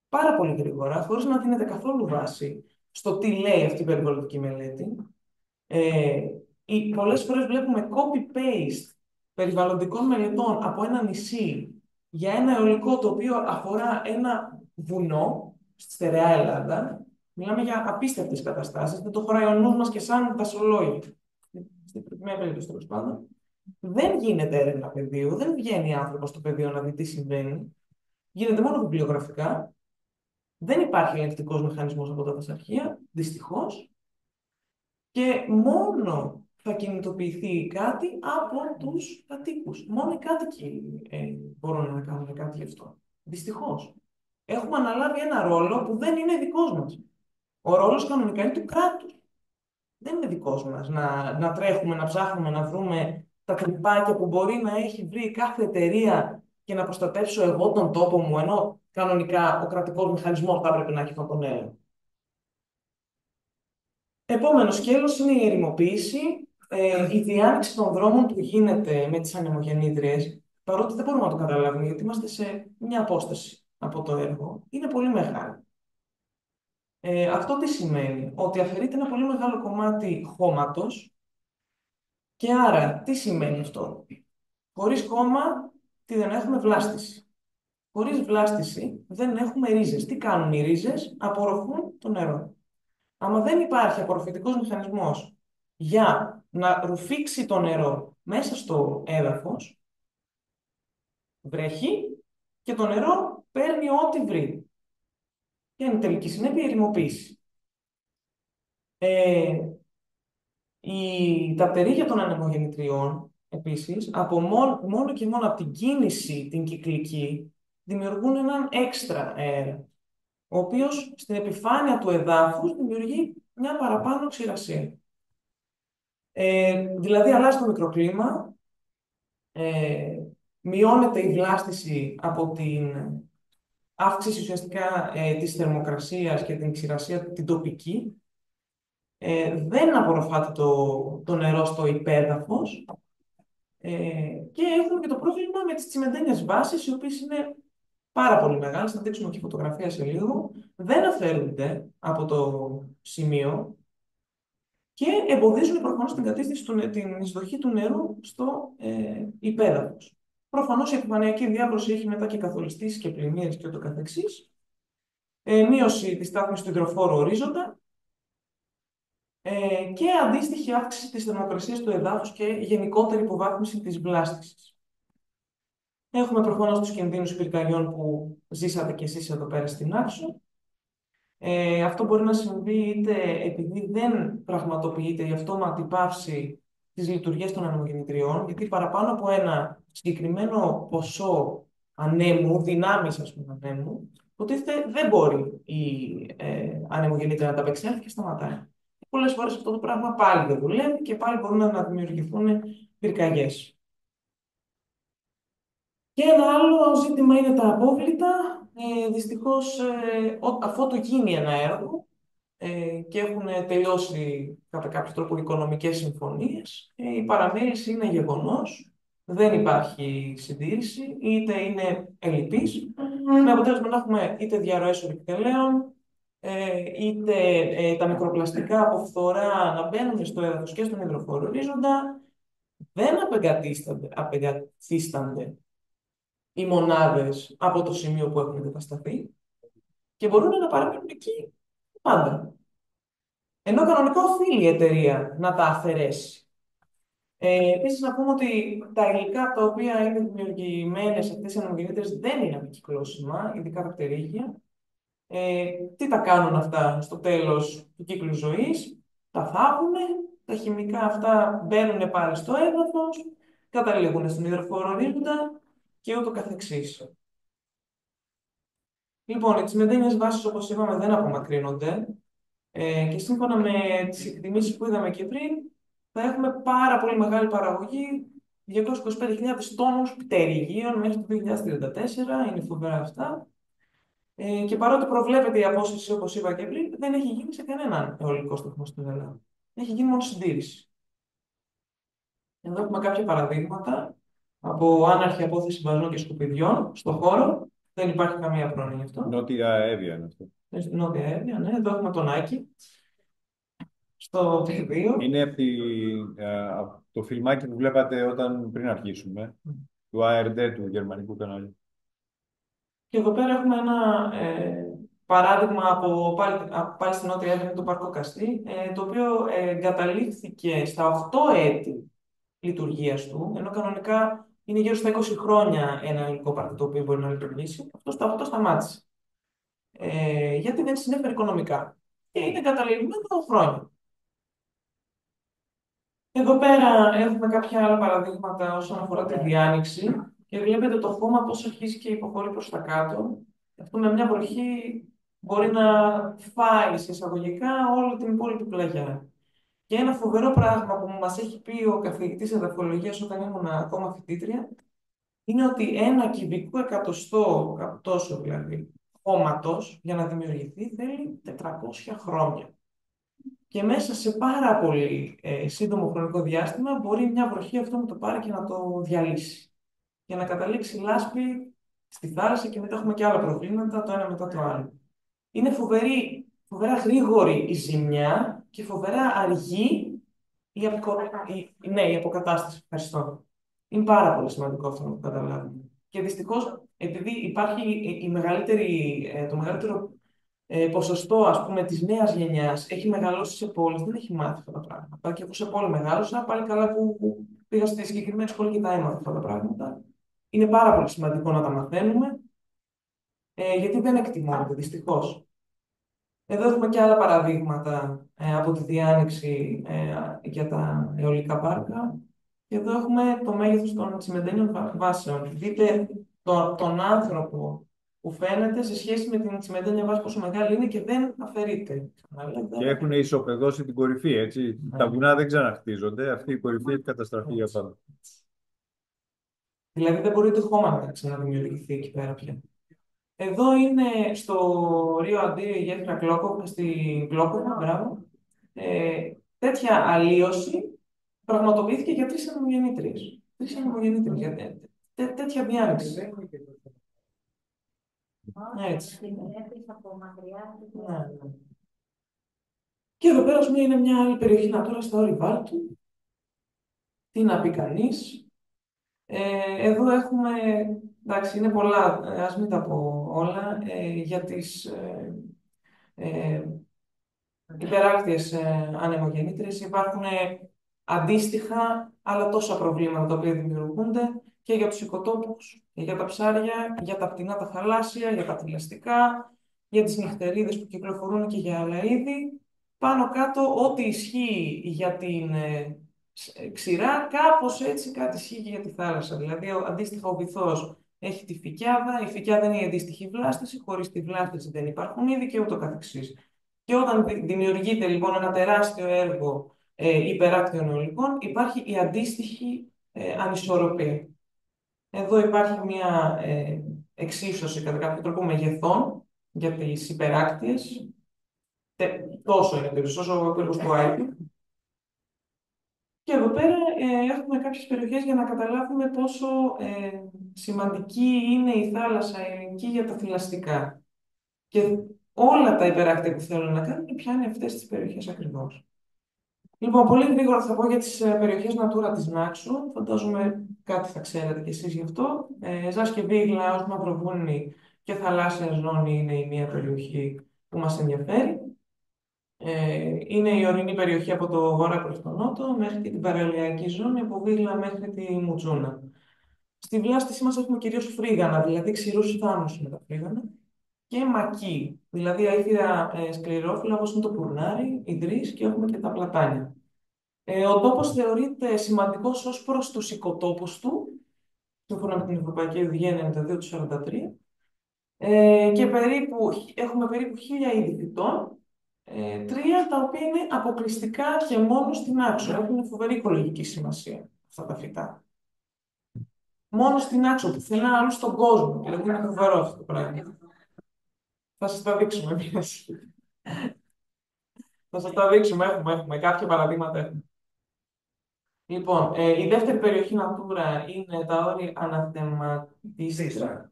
S6: πάρα πολύ γρήγορα, χωρίς να δίνεται καθόλου βάση στο τι λέει αυτή η περιβαλλοντική μελέτη. Πολλές φορές βλέπουμε copy-paste περιβαλλοντικών μελετών από ένα νησί για ένα αιωλικό το οποίο αφορά ένα βουνό στη στερεά Ελλάδα. Μιλάμε για απίστευτες καταστάσεις, δεν το χωράει ο νους μας και σαν δασολόγοι. Στην προκειμένη περίπτωση, τέλος πάντων. Δεν γίνεται έρευνα πεδίου, δεν βγαίνει άνθρωπος στο πεδίο να δει τι συμβαίνει. Γίνεται μόνο βιβλιογραφικά. Δεν υπάρχει ελεγκτικός μηχανισμός από τα δασαρχεία, δυστυχώς. Και μόνο θα κινητοποιηθεί κάτι από τους κατοίκους. Μόνο οι κάτοικοι μπορούν να κάνουν κάτι γι' αυτό. Δυστυχώς. Έχουμε αναλάβει ένα ρόλο που δεν είναι δικός μας. Ο ρόλος κανονικά είναι του κράτους. Δεν είναι δικός μας να τρέχουμε, να ψάχνουμε, να βρούμε τα τρυπάκια που μπορεί να έχει βρει κάθε εταιρεία και να προστατεύσω εγώ τον τόπο μου, ενώ κανονικά ο κρατικός μηχανισμός θα έπρεπε να έχει αυτόν τον έλεγχο. Επόμενο σκέλος είναι η ερημοποίηση, η διάνοιξη των δρόμων που γίνεται με τις ανεμογεννήτριες, παρότι δεν μπορούμε να το καταλάβουμε, γιατί είμαστε σε μια απόσταση από το έργο, είναι πολύ μεγάλη. Αυτό τι σημαίνει? Ότι αφαιρείται ένα πολύ μεγάλο κομμάτι χώματος και άρα τι σημαίνει αυτό? Χωρίς χώμα δεν έχουμε βλάστηση. Χωρίς βλάστηση δεν έχουμε ρίζες. Τι κάνουν οι ρίζες? Απορροφούν το νερό. Άμα δεν υπάρχει απορροφητικός μηχανισμός για να ρουφήξει το νερό μέσα στο έδαφος, βρέχει και το νερό παίρνει ό,τι βρει. Και είναι η τελική συνέπεια η ερημοποίηση. Τα πτερίγια των ανεμογεννητριών, επίσης, μόνο και μόνο από την κίνηση την κυκλική, δημιουργούν έναν έξτρα αέρα, ο οποίος στην επιφάνεια του εδάφους δημιουργεί μια παραπάνω ξηρασία. Δηλαδή, αλλάζει το μικροκλίμα, μειώνεται η βλάστηση από την αύξηση ουσιαστικά της θερμοκρασίας και την ξηρασία την τοπική. Δεν απορροφάται το νερό στο υπέδαφος και έχουμε και το πρόβλημα με τις τσιμεντένιες βάσεις, οι οποίες είναι πάρα πολύ μεγάλες, θα δείξουμε και φωτογραφία σε λίγο, δεν αφαιρούνται από το σημείο και εμποδίζουν προφανώς την κατήστηση, την εισδοχή του νερού στο υπέδαφος. Προφανώς η επιφανειακή διάβρωση έχει μετά και καθολιστήσεις και πλημμύρες και ούτω καθεξής. Μείωση της στάθμης του υδροφόρου ορίζοντα και αντίστοιχη αύξηση της θερμοκρασίας του εδάφους και γενικότερη υποβάθμιση της βλάστησης. Έχουμε προφανώς τους κινδύνους πυρκαγιών που ζήσατε κι εσείς εδώ πέρα στην Άξο. Αυτό μπορεί να συμβεί είτε επειδή δεν πραγματοποιείται η αυτόματη πάυση της λειτουργίας των ανεμογεννητριών, γιατί παραπάνω από ένα συγκεκριμένο ποσό ανέμου, δυνάμεις ας πούμε ανέμου, υποτίθεται δεν μπορεί η ανεμογεννήτρια να τα απεξέλθει και σταματάει. Πολλές φορές αυτό το πράγμα πάλι δεν δουλεύει και πάλι μπορούν να δημιουργηθούν πυρκαγιές. Και ένα άλλο ζήτημα είναι τα απόβλητα. Δυστυχώς, αφού γίνει ένα έργο και έχουν τελειώσει κατά κάποιο τρόπο οικονομικές συμφωνίες, η παραμέληση είναι γεγονός. Δεν υπάρχει συντήρηση, είτε είναι ελλειπής, με αποτέλεσμα να έχουμε είτε διαρροές ορυκτελέων, είτε τα μικροπλαστικά από φθορά να μπαίνουν στο έδαφος και στον υδροφόρο ορίζοντα. Δεν απεγκαθίστανται οι μονάδες από το σημείο που έχουν κατασταθεί και μπορούν να παραμείνουν εκεί πάντα. Ενώ κανονικά οφείλει η εταιρεία να τα αφαιρέσει. Επίσης, να πούμε ότι τα υλικά τα οποία είναι δημιουργημένες αυτές οι ανεμογεννήτριες δεν είναι ανακυκλώσιμα, ειδικά τα πτερίγια. Τι τα κάνουν αυτά στο τέλος του κύκλου ζωής? Τα θάβουν, τα χημικά αυτά μπαίνουν πάλι στο έδαφος, καταλήγουν στον υδροφόρο ορίζοντα και ούτω καθεξής. Λοιπόν, οι τσιμεντένιες βάσεις, όπως είπαμε, δεν απομακρύνονται και σύμφωνα με τις εκτιμήσεις που είδαμε και πριν, θα έχουμε πάρα πολύ μεγάλη παραγωγή, 225.000 τόνους πτερυγίων μέχρι το 2034, είναι φοβερά αυτά. Και παρότι προβλέπεται η απόσταση, όπως είπα και πριν, δεν έχει γίνει σε κανέναν αιωλικό σταθμό στην Ελλάδα. Έχει γίνει μόνο συντήρηση. Εδώ έχουμε κάποια παραδείγματα από άναρχη απόθεση μπαζών και σκουπιδιών στον χώρο. Δεν υπάρχει καμία πρόνοια γι' αυτό.
S2: Νότια Εύβοια είναι αυτό.
S6: Νότια Εύβοια, ναι. Εδώ έχουμε τον Άκη στο πεδίο.
S2: Είναι από το φιλμάκι που βλέπατε πριν αρχίσουμε, του ARD, του γερμανικού κανάλιου.
S6: Και εδώ πέρα έχουμε ένα παράδειγμα πάλι στην Νότια Εύβοια, το Παρκό Καστή, το οποίο εγκαταλείφθηκε στα 8 έτη λειτουργίας του, ενώ κανονικά είναι γύρω στα 20 χρόνια ένα υλικό πάρκο το οποίο μπορεί να λειτουργήσει. Αυτό στα 8 σταμάτησε. Γιατί δεν συνέφερε οικονομικά. Και είναι εγκαταλειμμένο χρόνια. Εδώ πέρα έχουμε κάποια άλλα παραδείγματα όσον αφορά τη διάνοιξη και βλέπετε το χώμα πώς αρχίζει και υποχωρεί προς τα κάτω. Αυτό με μια βροχή μπορεί να φάει σε εισαγωγικά όλη την υπόλοιπη πλαγιά. Και ένα φοβερό πράγμα που μας έχει πει ο καθηγητής εδαφολογίας όταν ήμουν ακόμα φοιτήτρια είναι ότι ένα κυβικό εκατοστό, τόσο δηλαδή, χώματος για να δημιουργηθεί θέλει 400 χρόνια. Και μέσα σε πάρα πολύ σύντομο χρονικό διάστημα μπορεί μια βροχή αυτό να το πάρει και να το διαλύσει. Για να καταλήξει λάσπη στη θάλασσα και μετά έχουμε και άλλα προβλήματα, το ένα μετά το άλλο. Είναι φοβερά γρήγορη η ζημιά και φοβερά αργή η αποκατάσταση. Ευχαριστώ. Είναι πάρα πολύ σημαντικό αυτό να το καταλάβουμε. Και δυστυχώς, επειδή υπάρχει το μεγαλύτερο ποσοστό, ας πούμε, της νέας γενιάς έχει μεγαλώσει σε πόλεις, δεν έχει μάθει αυτά τα πράγματα. Και εγώ σε πόλη μεγάλωσα, πάλι καλά που πήγα στη συγκεκριμένη σχολή και τα έμαθα αυτά τα πράγματα. Είναι πάρα πολύ σημαντικό να τα μαθαίνουμε, γιατί δεν εκτιμώνται, δυστυχώς. Εδώ έχουμε και άλλα παραδείγματα από τη διάνοιξη για τα αιωλικά πάρκα. Και εδώ έχουμε το μέγεθος των τσιμεντένιων βάσεων. Δείτε τον άνθρωπο που φαίνεται σε σχέση με την τσιμεντένια βάση πόσο μεγάλη είναι και δεν αφαιρείται.
S2: Και έχουν ισοπεδώσει την κορυφή, έτσι. Τα βουνά δεν ξαναχτίζονται. Αυτή η κορυφή έχει καταστραφεί για πάντα.
S6: Δηλαδή δεν μπορεί το χώμα να ξαναδημιουργηθεί εκεί πέρα πια. Εδώ είναι στο Ρίο Αντί Γέφυρα Κλόκο, στην Κλόκοβα, μπράβο. Τέτοια αλλίωση πραγματοποιήθηκε για 3 ανεμογεννήτριες. 3 ανεμογεννήτριες, για τέτοια διάνοιξη. Έτσι.
S5: Την βλέπεις από μακριά.
S6: Ναι. Και εδώ πέρα, ας πούμε, είναι μια άλλη περιοχή Natura στα όρη Βάλτου. Τι να πει κανείς. Εδώ έχουμε, εντάξει, είναι πολλά, ας μην τα πω όλα, για τις υπεράκτιες ανεμογεννήτριες. Υπάρχουν αντίστοιχα άλλα τόσα προβλήματα τα οποία δημιουργούνται και για τους οικοτόπους, και για τα ψάρια, για τα πτηνά τα θαλάσσια, για τα θηλαστικά, για τις νυχτερίδες που κυκλοφορούν και για άλλα είδη. Πάνω κάτω, ό,τι ισχύει για την ξηρά, κάπως έτσι κάτι ισχύει και για τη θάλασσα. Δηλαδή, αντίστοιχα, ο βυθός έχει τη φυκιάδα, η φυκιάδα είναι η αντίστοιχη βλάστηση, χωρίς τη βλάστηση δεν υπάρχουν είδη και ούτω καθεξής. Και όταν δημιουργείται λοιπόν ένα τεράστιο έργο υπεράκτιων αιωλικών, υπάρχει η αντίστοιχη ανισορροπία. Εδώ υπάρχει μια εξίσωση κατά κάποιο τρόπο μεγεθών για τις υπεράκτιες. Τόσο είναι το όσο ο πύργος του Άιπη. Και εδώ πέρα έχουμε κάποιες περιοχές για να καταλάβουμε πόσο σημαντική είναι η θάλασσα ελληνική για τα θηλαστικά. Και όλα τα υπεράκτια που θέλουν να κάνουν πιάνει αυτές τις περιοχές ακριβώς. Λοιπόν, πολύ γρήγορα θα πω για τις περιοχές Natura της Νάξου. Φαντάζομαι κάτι θα ξέρετε κι εσείς γι' αυτό. Ζάς και Βίγλα ως Μαυροβούνι και θαλάσσια ζώνη είναι η μία περιοχή που μας ενδιαφέρει. Είναι η ορεινή περιοχή από το βορρά προς τον νότο μέχρι και την παραλιακή ζώνη, από Βίγλα μέχρι τη Μουτζούνα. Στη βλάστησή μας έχουμε κυρίως φρύγανα, δηλαδή ξηρούς θάμνους με τα φρύγανα, και μακί, δηλαδή αήθια σκληρόφυλλα όπως είναι το πουρνάρι, η δρύς και έχουμε και τα πλατάνια. Ο τόπος θεωρείται σημαντικός ως προς τους οικοτόπους του, σύμφωνα με την Ευρωπαϊκή Οδηγία 92 του 43, και έχουμε περίπου 1.000 είδη φυτών, 3 τα οποία είναι αποκλειστικά και μόνο στην Άξο. Έχουν φοβερή οικολογική σημασία αυτά τα φυτά. Μόνο στην Άξο, πουθενά άλλου στον κόσμο. Δηλαδή είναι φοβερό αυτό το πράγμα. Θα σας τα δείξουμε εμείς. Θα σας τα δείξουμε, έχουμε κάποια παραδείγματα. Έχουμε. Λοιπόν, η δεύτερη περιοχή Natura είναι τα όρη Αναθεματίστρα.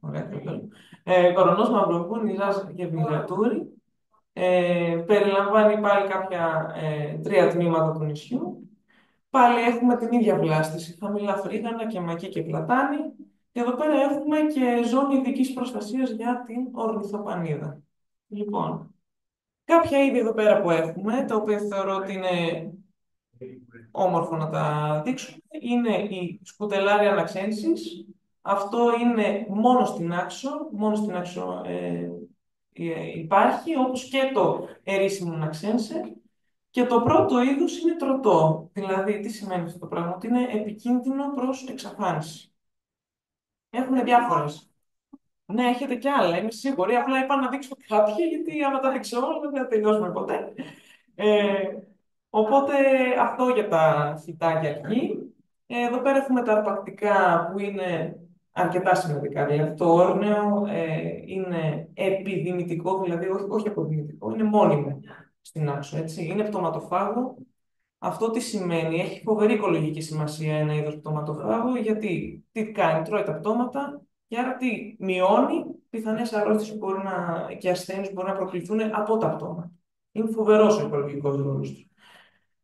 S6: Κορονός, Μαυροβούνι, Ζάζ και Βιγατούρι. Περιλαμβάνει πάλι κάποια 3 τμήματα του νησιού. Πάλι έχουμε την ίδια βλάστηση, χαμηλά φρύγανα και μακί και πλατάνη. Και εδώ πέρα έχουμε και ζώνη ειδικής προστασίας για την ορνηθοπανίδα. Λοιπόν, κάποια είδη εδώ πέρα που έχουμε, τα οποία θεωρώ ότι είναι όμορφο να τα δείξουμε, είναι η σκουτελάρια αναξένσης. Αυτό είναι μόνο στην Άξο υπάρχει, όπως και το ερίσιμο αναξένσε. Και το πρώτο είδος είναι τροτό. Δηλαδή, τι σημαίνει αυτό το πράγμα? Ότι είναι επικίνδυνο προς εξαφάνιση. Έχουν διάφορες. Ναι, έχετε κι άλλα, είμαι σίγουρη. Απλά είπα να δείξω κάποια, γιατί άμα τα δείξω όλα δεν θα τελειώσουμε ποτέ. Οπότε, αυτό για τα φυτάκια εκεί. Εδώ πέρα έχουμε τα αρπακτικά που είναι αρκετά σημαντικά. Δηλαδή, το όρνεο είναι επιδημητικό, δηλαδή όχι αποδημητικό, είναι μόνιμο στην Άξο, έτσι. Είναι πτωματοφάγο. Αυτό τι σημαίνει? Έχει φοβερή οικολογική σημασία ένα είδος πτωματοφάγο, γιατί τι κάνει? Τρώει τα πτώματα και άρα τι? Μειώνει πιθανές αρρώστιες και ασθένειες που μπορούν να προκληθούν από τα πτώματα. Είναι φοβερός ο οικολογικός ρόλος του.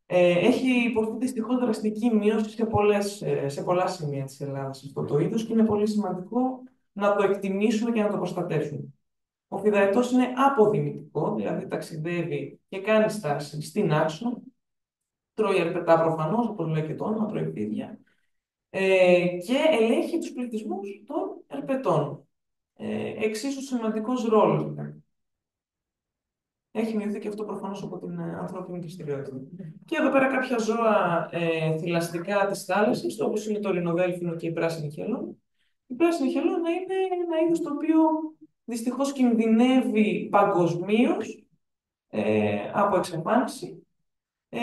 S6: Έχει υποστεί δυστυχώς δραστική μείωση σε πολλά σημεία της Ελλάδας αυτό το είδος και είναι πολύ σημαντικό να το εκτιμήσουμε και να το προστατεύσουμε. Ο φυδαετός είναι αποδημητικό, δηλαδή ταξιδεύει και κάνει στάση στην άξονα. Τρώει ερπετά προφανώς, όπως λέει και το όνομα, τρώει φίδια. Και ελέγχει τους πληθυσμούς των ερπετών. Εξίσου σημαντικός ρόλος. Δηλαδή. Έχει μειωθεί και αυτό προφανώς από την ανθρώπινη δραστηριότητα. Και εδώ πέρα κάποια ζώα θηλαστικά της θάλασσας, όπως είναι το ρινοδέλφινο και η πράσινη χελώνα. Η πράσινη χελώνα είναι ένα είδος το οποίο δυστυχώς κινδυνεύει παγκοσμίως από εξαφάνιση.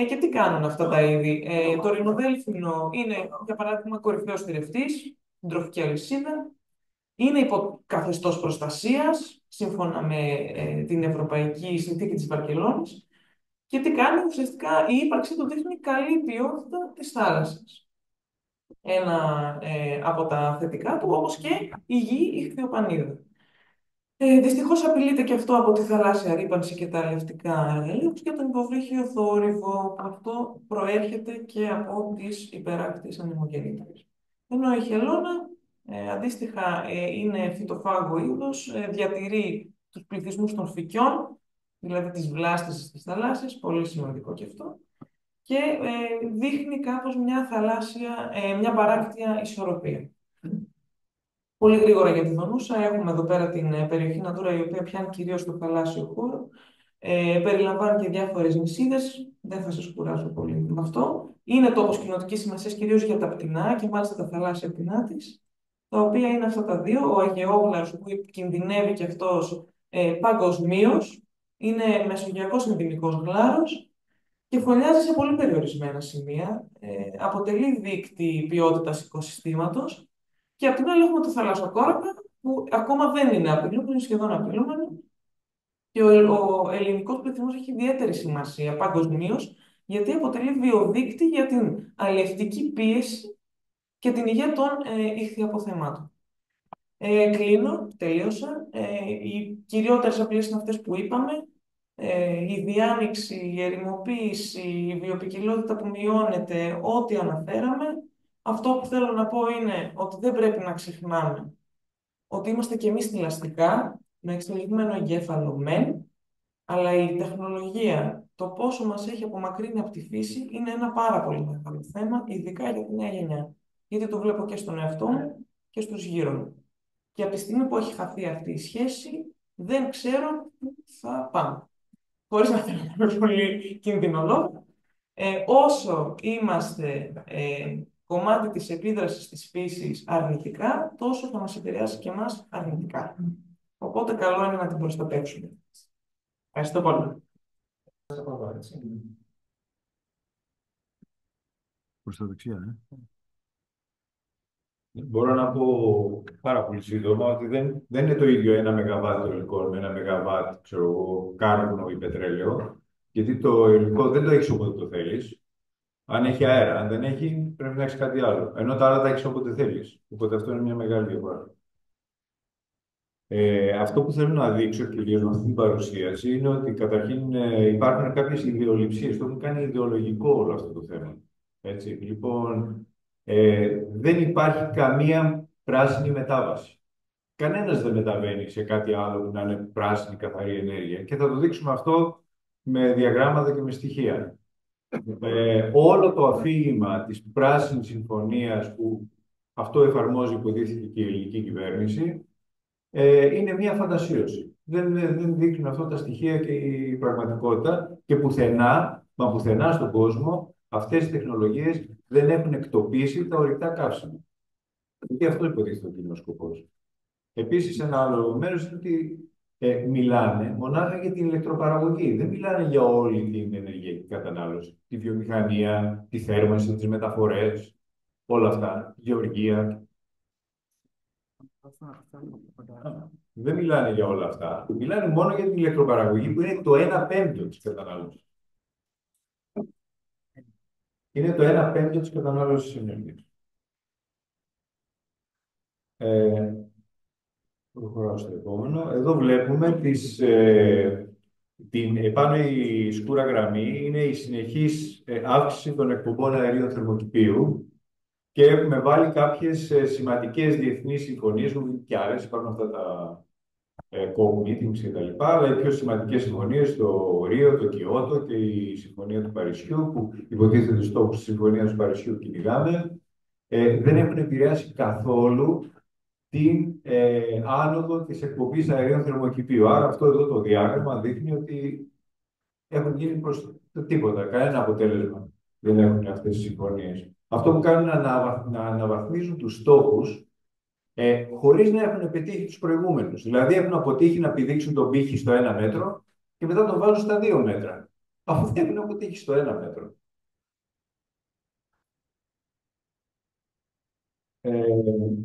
S6: Και τι κάνουν αυτά τα είδη. Το ρινοδέλφινο είναι, για παράδειγμα, κορυφαίος θηρευτής στην τροφική αλυσίδα. Είναι υπό καθεστώς προστασίας, σύμφωνα με την Ευρωπαϊκή Συνθήκη της Βαρκελόνης. Και τι κάνει, ουσιαστικά η ύπαρξή του δείχνει καλή ποιότητα της θάλασσας. Ένα από τα θετικά του, όπως και υγιή ιχθυοπανίδα. Δυστυχώς απειλείται και αυτό από τη θαλάσσια ρύπανση και τα αλλιευτικά εργαλεία και τον υποβρύχιο θόρυβο, που αυτό προέρχεται και από τις υπεράκτιες ανεμογεννήτριες. Ενώ η χελώνα, αντίστοιχα, είναι φυτοφάγο είδος, διατηρεί τους πληθυσμούς των φυκιών, δηλαδή της βλάστησης της θαλάσσης, πολύ σημαντικό και αυτό, και δείχνει κάπως μια παράκτια ισορροπία. Πολύ γρήγορα για τη Δονούσα. Έχουμε εδώ πέρα την περιοχή Natura, η οποία πιάνει κυρίως το θαλάσσιο χώρο. Περιλαμβάνει και διάφορες νησίδες. Δεν θα σας κουράσω πολύ με αυτό. Είναι τόπος κοινοτικής σημασίας κυρίως για τα πτηνά και μάλιστα τα θαλάσσια πτηνά της, τα οποία είναι αυτά τα δύο. Ο Αιγαιόγλαρος, που κινδυνεύει και αυτός παγκοσμίως, είναι μεσογειακός ενδυμικός γλάρος και φωλιάζει σε πολύ περιορισμένα σημεία. Αποτελεί δείκτη ποιότητας οικοσυστήματος. Και απ' την άλλη έχουμε το θαλασσοκόρακα, που ακόμα δεν είναι απειλούμενο, είναι σχεδόν απειλούμενο. Και ο ελληνικός πληθυσμός έχει ιδιαίτερη σημασία παγκοσμίως, γιατί αποτελεί βιοδείκτη για την αλλιευτική πίεση και την υγεία των ιχθυαποθεμάτων. Κλείνω, τελείωσα. Οι κυριότερες απειλές είναι αυτές που είπαμε. Η διάνοιξη, η ερημοποίηση, η βιοποικιλότητα που μειώνεται, ό,τι αναφέραμε. Αυτό που θέλω να πω είναι ότι δεν πρέπει να ξεχνάμε ότι είμαστε κι εμείς θηλαστικά, με εξελιγμένο εγκέφαλο μεν, αλλά η τεχνολογία, το πόσο μας έχει απομακρύνει από τη φύση, είναι ένα πάρα πολύ μεγάλο θέμα, ειδικά για τη νέα γενιά. Γιατί το βλέπω και στον εαυτό μου και στους γύρω μου. Και από τη στιγμή που έχει χαθεί αυτή η σχέση, δεν ξέρω πού θα πάμε. Χωρίς να θέλω να είμαι πολύ κινδυνολόγο. Όσο είμαστε κομμάτι της επίδρασης της φύσης αρνητικά, τόσο θα μας επηρεάσει και εμάς αρνητικά. Οπότε καλό είναι να την προστατεύσουμε. Ευχαριστώ πολύ.
S2: Προς τα δεξιά, Μπορώ να πω πάρα πολύ σύντομα ότι δεν είναι το ίδιο 1 ΜΒ το υλικό με 1 ΜΒ, ξέρω εγώ, κάρβουνο ή πετρέλαιο, γιατί το υλικό δεν το έχεις όποτε το θέλεις. Αν έχει αέρα, αν δεν έχει, πρέπει να έχει κάτι άλλο. Ενώ τα άλλα τα έχεις όποτε θέλεις. Οπότε αυτό είναι μια μεγάλη διαφορά. Αυτό που θέλω να δείξω κυρίως με αυτή την παρουσίαση είναι ότι καταρχήν υπάρχουν κάποιες ιδεολειψίες. Το έχουν κάνει ιδεολογικό όλο αυτό το θέμα. Έτσι. Λοιπόν, δεν υπάρχει καμία πράσινη μετάβαση. Κανένας δεν μεταβαίνει σε κάτι άλλο που να είναι πράσινη καθαρή ενέργεια. Και θα το δείξουμε αυτό με διαγράμματα και με στοιχεία. Όλο το αφήγημα της Πράσινης Συμφωνίας που αυτό εφαρμόζει υποτίθεται και η ελληνική κυβέρνηση είναι μια φαντασίωση. Δεν δείχνουν αυτά τα στοιχεία και η πραγματικότητα και πουθενά στον κόσμο αυτές οι τεχνολογίες δεν έχουν εκτοπίσει τα ορυκτά καύσιμα. Γιατί αυτό υποτίθεται ότι είναι ο σκοπός. Επίσης, ένα άλλο μέρος είναι ότι μιλάνε μονάχα για την ηλεκτροπαραγωγή. Δεν μιλάνε για όλη την ενεργειακή κατανάλωση. Τη βιομηχανία, τη θέρμανση, τις μεταφορές, όλα αυτά, τη γεωργία. Δεν μιλάνε για όλα αυτά. Μιλάνε μόνο για την ηλεκτροπαραγωγή που είναι το 1/5 της κατανάλωσης. Είναι το 1/5 της κατανάλωσης ενέργειας. Προχωράω στο επόμενο. Εδώ βλέπουμε επάνω η σκούρα γραμμή είναι η συνεχής αύξηση των εκπομπών αερίων θερμοκηπίου και έχουμε βάλει κάποιες σημαντικές διεθνείς συμφωνίες και άλλες. Υπάρχουν αυτά COP meetings κτλ. Αλλά οι πιο σημαντικές συμφωνίες, το Ρίο, το Κιώτο και η Συμφωνία του Παρισιού, που υποτίθεται τους στόχους της Συμφωνίας του Παρισιού κυνηγάμε, δεν έχουν επηρεάσει καθόλου την άνοδο της εκπομπής αερίων θερμοκηπίου. Άρα αυτό εδώ το διάγραμμα δείχνει ότι έχουν γίνει προς το τίποτα, κανένα αποτέλεσμα δεν έχουν αυτές οι συμφωνίες. Αυτό που κάνουν είναι να αναβαθμίζουν τους στόχους χωρίς να έχουν πετύχει τους προηγούμενους. Δηλαδή έχουν αποτύχει να πηδήξουν τον πύχη στο 1 μέτρο και μετά τον βάζουν στα 2 μέτρα. Αφού δεν έχουν αποτύχει στο 1 μέτρο.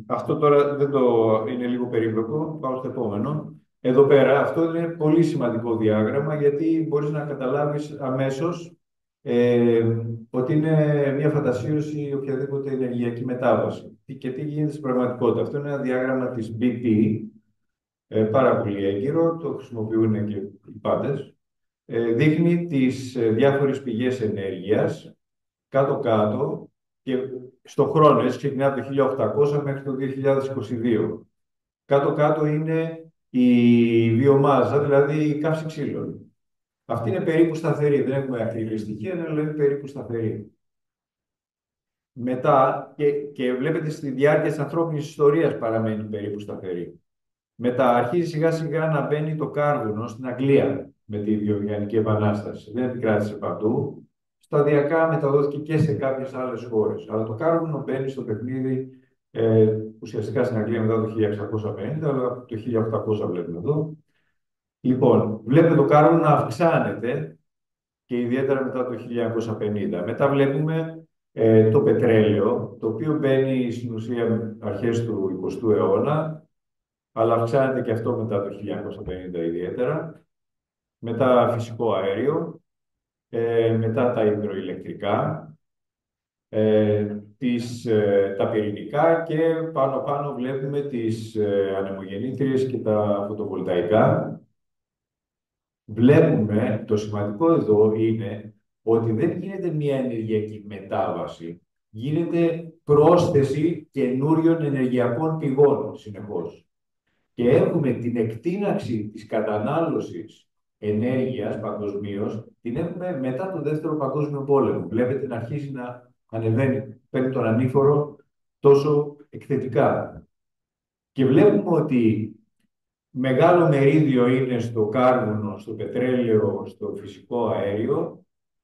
S2: Αυτό τώρα δεν το είναι λίγο περίπλοκο, πάω στο επόμενο. Εδώ πέρα, αυτό είναι πολύ σημαντικό διάγραμμα, γιατί μπορείς να καταλάβεις αμέσως ότι είναι μια φαντασίωση οποιαδήποτε ενεργειακή μετάβαση. Και τι γίνεται στην πραγματικότητα. Αυτό είναι ένα διάγραμμα της BP, πάρα πολύ έγκυρο, το χρησιμοποιούν και οι πάντες. Δείχνει τις διάφορες πηγές ενέργειας, κάτω-κάτω, και στο χρόνο, έτσι ξεκινά από το 1800 μέχρι το 2022. Κάτω-κάτω είναι η βιομάζα, δηλαδή η καύση ξύλων. Αυτή είναι περίπου σταθερή, δεν έχουμε ακριβή στοιχεία, αλλά είναι περίπου σταθερή. Μετά, και βλέπετε στη διάρκεια της ανθρώπινης ιστορίας παραμένει περίπου σταθερή. Μετά αρχίζει σιγά σιγά να μπαίνει το κάρβουνο στην Αγγλία με τη βιομηχανική επανάσταση. Δεν επικράτησε παντού. Σταδιακά μεταδόθηκε και σε κάποιες άλλες χώρες. Αλλά το κάρβουνο μπαίνει στο παιχνίδι ουσιαστικά στην Αγγλία μετά το 1650, αλλά το 1800 βλέπουμε εδώ. Λοιπόν, βλέπετε το κάρβουνο να αυξάνεται και ιδιαίτερα μετά το 1950. Μετά βλέπουμε το πετρέλαιο, το οποίο μπαίνει στην ουσία αρχές του 20ου αιώνα, αλλά αυξάνεται και αυτό μετά το 1950 ιδιαίτερα. Μετά φυσικό αέριο, μετά τα υδροηλεκτρικά, τα πυρηνικά και πάνω βλέπουμε τις ανεμογεννήτριες και τα φωτοβολταϊκά. Βλέπουμε, το σημαντικό εδώ είναι ότι δεν γίνεται μια ενεργειακή μετάβαση, γίνεται πρόσθεση καινούριων ενεργειακών πηγών συνεχώς. Και έχουμε την εκτείναξη της κατανάλωσης ενέργειας παγκοσμίως, την έχουμε μετά τον Δεύτερο Παγκόσμιο Πόλεμο. Βλέπετε να αρχίζει να ανεβαίνει, παίρνει τον ανήφορο τόσο εκθετικά. Και βλέπουμε ότι μεγάλο μερίδιο είναι στο κάρβουνο, στο πετρέλαιο, στο φυσικό αέριο.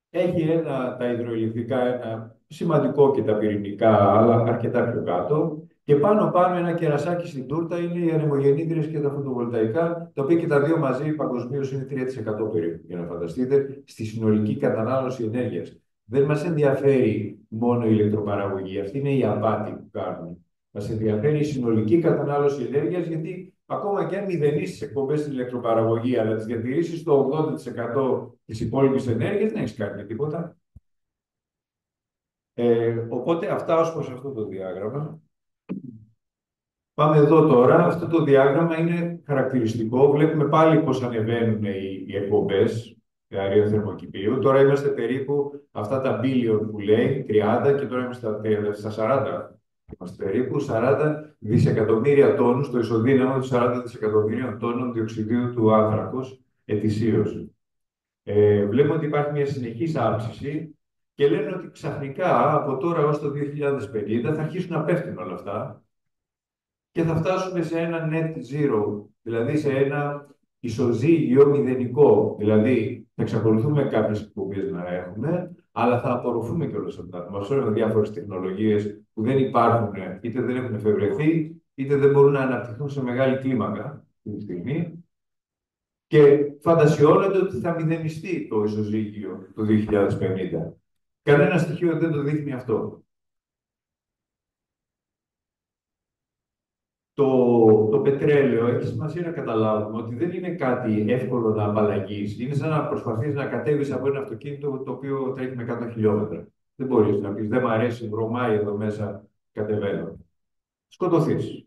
S2: Έχει τα υδροηλεκτρικά, ένα σημαντικό και τα πυρηνικά, αλλά αρκετά πιο κάτω. Και πάνω ένα κερασάκι στην τούρτα είναι οι ανεμογεννήτριες και τα φωτοβολταϊκά, τα οποία και τα δύο μαζί παγκοσμίως είναι 3% περίπου, για να φανταστείτε, στη συνολική κατανάλωση ενέργειας. Δεν μας ενδιαφέρει μόνο η ηλεκτροπαραγωγή, αυτή είναι η απάτη που κάνουμε. Μας ενδιαφέρει η συνολική κατανάλωση ενέργειας, γιατί ακόμα και αν μηδενίσεις τις εκπομπές στην ηλεκτροπαραγωγή, αλλά τις διατηρήσεις στο 80% της υπόλοιπης ενέργειας, δεν έχεις κάνει τίποτα. Οπότε αυτά ως προς αυτό το διάγραμμα. Πάμε εδώ τώρα. Αυτό το διάγραμμα είναι χαρακτηριστικό. Βλέπουμε πάλι πώς ανεβαίνουν οι εκπομπές αερίων θερμοκηπίου. Τώρα είμαστε περίπου αυτά τα billion που λέει, 30, και τώρα είμαστε στα 40. Είμαστε περίπου 40 δισεκατομμύρια τόνους, το ισοδύναμο των 40 δισεκατομμύριων τόνων διοξιδίου του άνθρακος ετησίως. Βλέπουμε ότι υπάρχει μια συνεχής αύξηση και λένε ότι ξαφνικά από τώρα έως το 2050 θα αρχίσουν να πέφτουν όλα αυτά και θα φτάσουμε σε ένα net zero, δηλαδή σε ένα ισοζύγιο μηδενικό. Δηλαδή θα εξακολουθούμε κάποιες εκπομπές να έχουμε, αλλά θα απορροφούμε κιόλας από την ατμόσφαιρα με διάφορες τεχνολογίες που δεν υπάρχουν, είτε δεν έχουν εφευρεθεί, είτε δεν μπορούν να αναπτυχθούν σε μεγάλη κλίμακα αυτή τη στιγμή. Και φαντασιώνονται ότι θα μηδενιστεί το ισοζύγιο το 2050. Κανένα στοιχείο δεν το δείχνει αυτό. Το πετρέλαιο έχει σημασία να καταλάβουμε ότι δεν είναι κάτι εύκολο να απαλλαγείς. Είναι σαν να προσπαθείς να κατέβεις από ένα αυτοκίνητο το οποίο τρέχει με 100 χιλιόμετρα. Δεν μπορείς να πεις, δεν μ' αρέσει, βρωμάει εδώ μέσα, κατεβαίνω. Σκοτωθείς.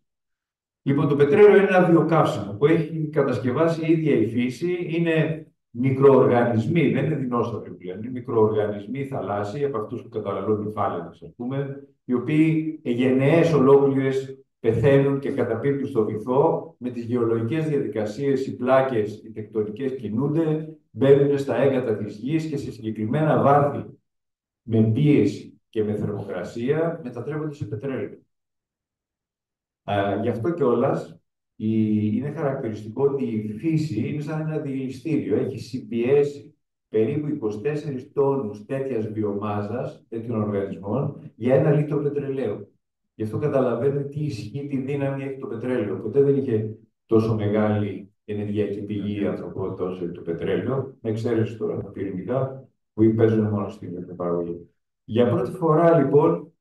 S2: Λοιπόν, το πετρέλαιο είναι ένα βιοκαύσιμο που έχει κατασκευάσει η ίδια η φύση. Είναι μικροοργανισμοί, δεν είναι δεινόσαυροι που λένε. Είναι μικροοργανισμοί θαλάσσιοι, από αυτούς που καταναλώνουν υφάλαινες, ας πούμε, οι οποίοι γενναίες ολόκληρες πεθαίνουν και καταπίπτουν στο βυθό. Με τις γεωλογικές διαδικασίες οι πλάκες, οι τεκτονικές κινούνται, μπαίνουν στα έγκατα της γης και σε συγκεκριμένα βάθη με πίεση και με θερμοκρασία μετατρέπονται σε πετρέλαιο. Γι' αυτό κιόλας είναι χαρακτηριστικό ότι η φύση είναι σαν ένα διελιστήριο. Έχει συμπιέσει περίπου 24 τόνους τέτοιας βιομάζας, τέτοιων οργανισμών, για 1 λίτρο πετρελαίου. Γι' αυτό καταλαβαίνετε τι ισχύ, τι δύναμη έχει το πετρέλαιο. Ποτέ δεν είχε τόσο μεγάλη ενεργειακή πηγή η ανθρωπότητα όσο το πετρέλαιο, με εξαίρεση τώρα τα πυρηνικά, που παίζουν μόνο στην παραγωγή. Για πρώτη φορά, λοιπόν,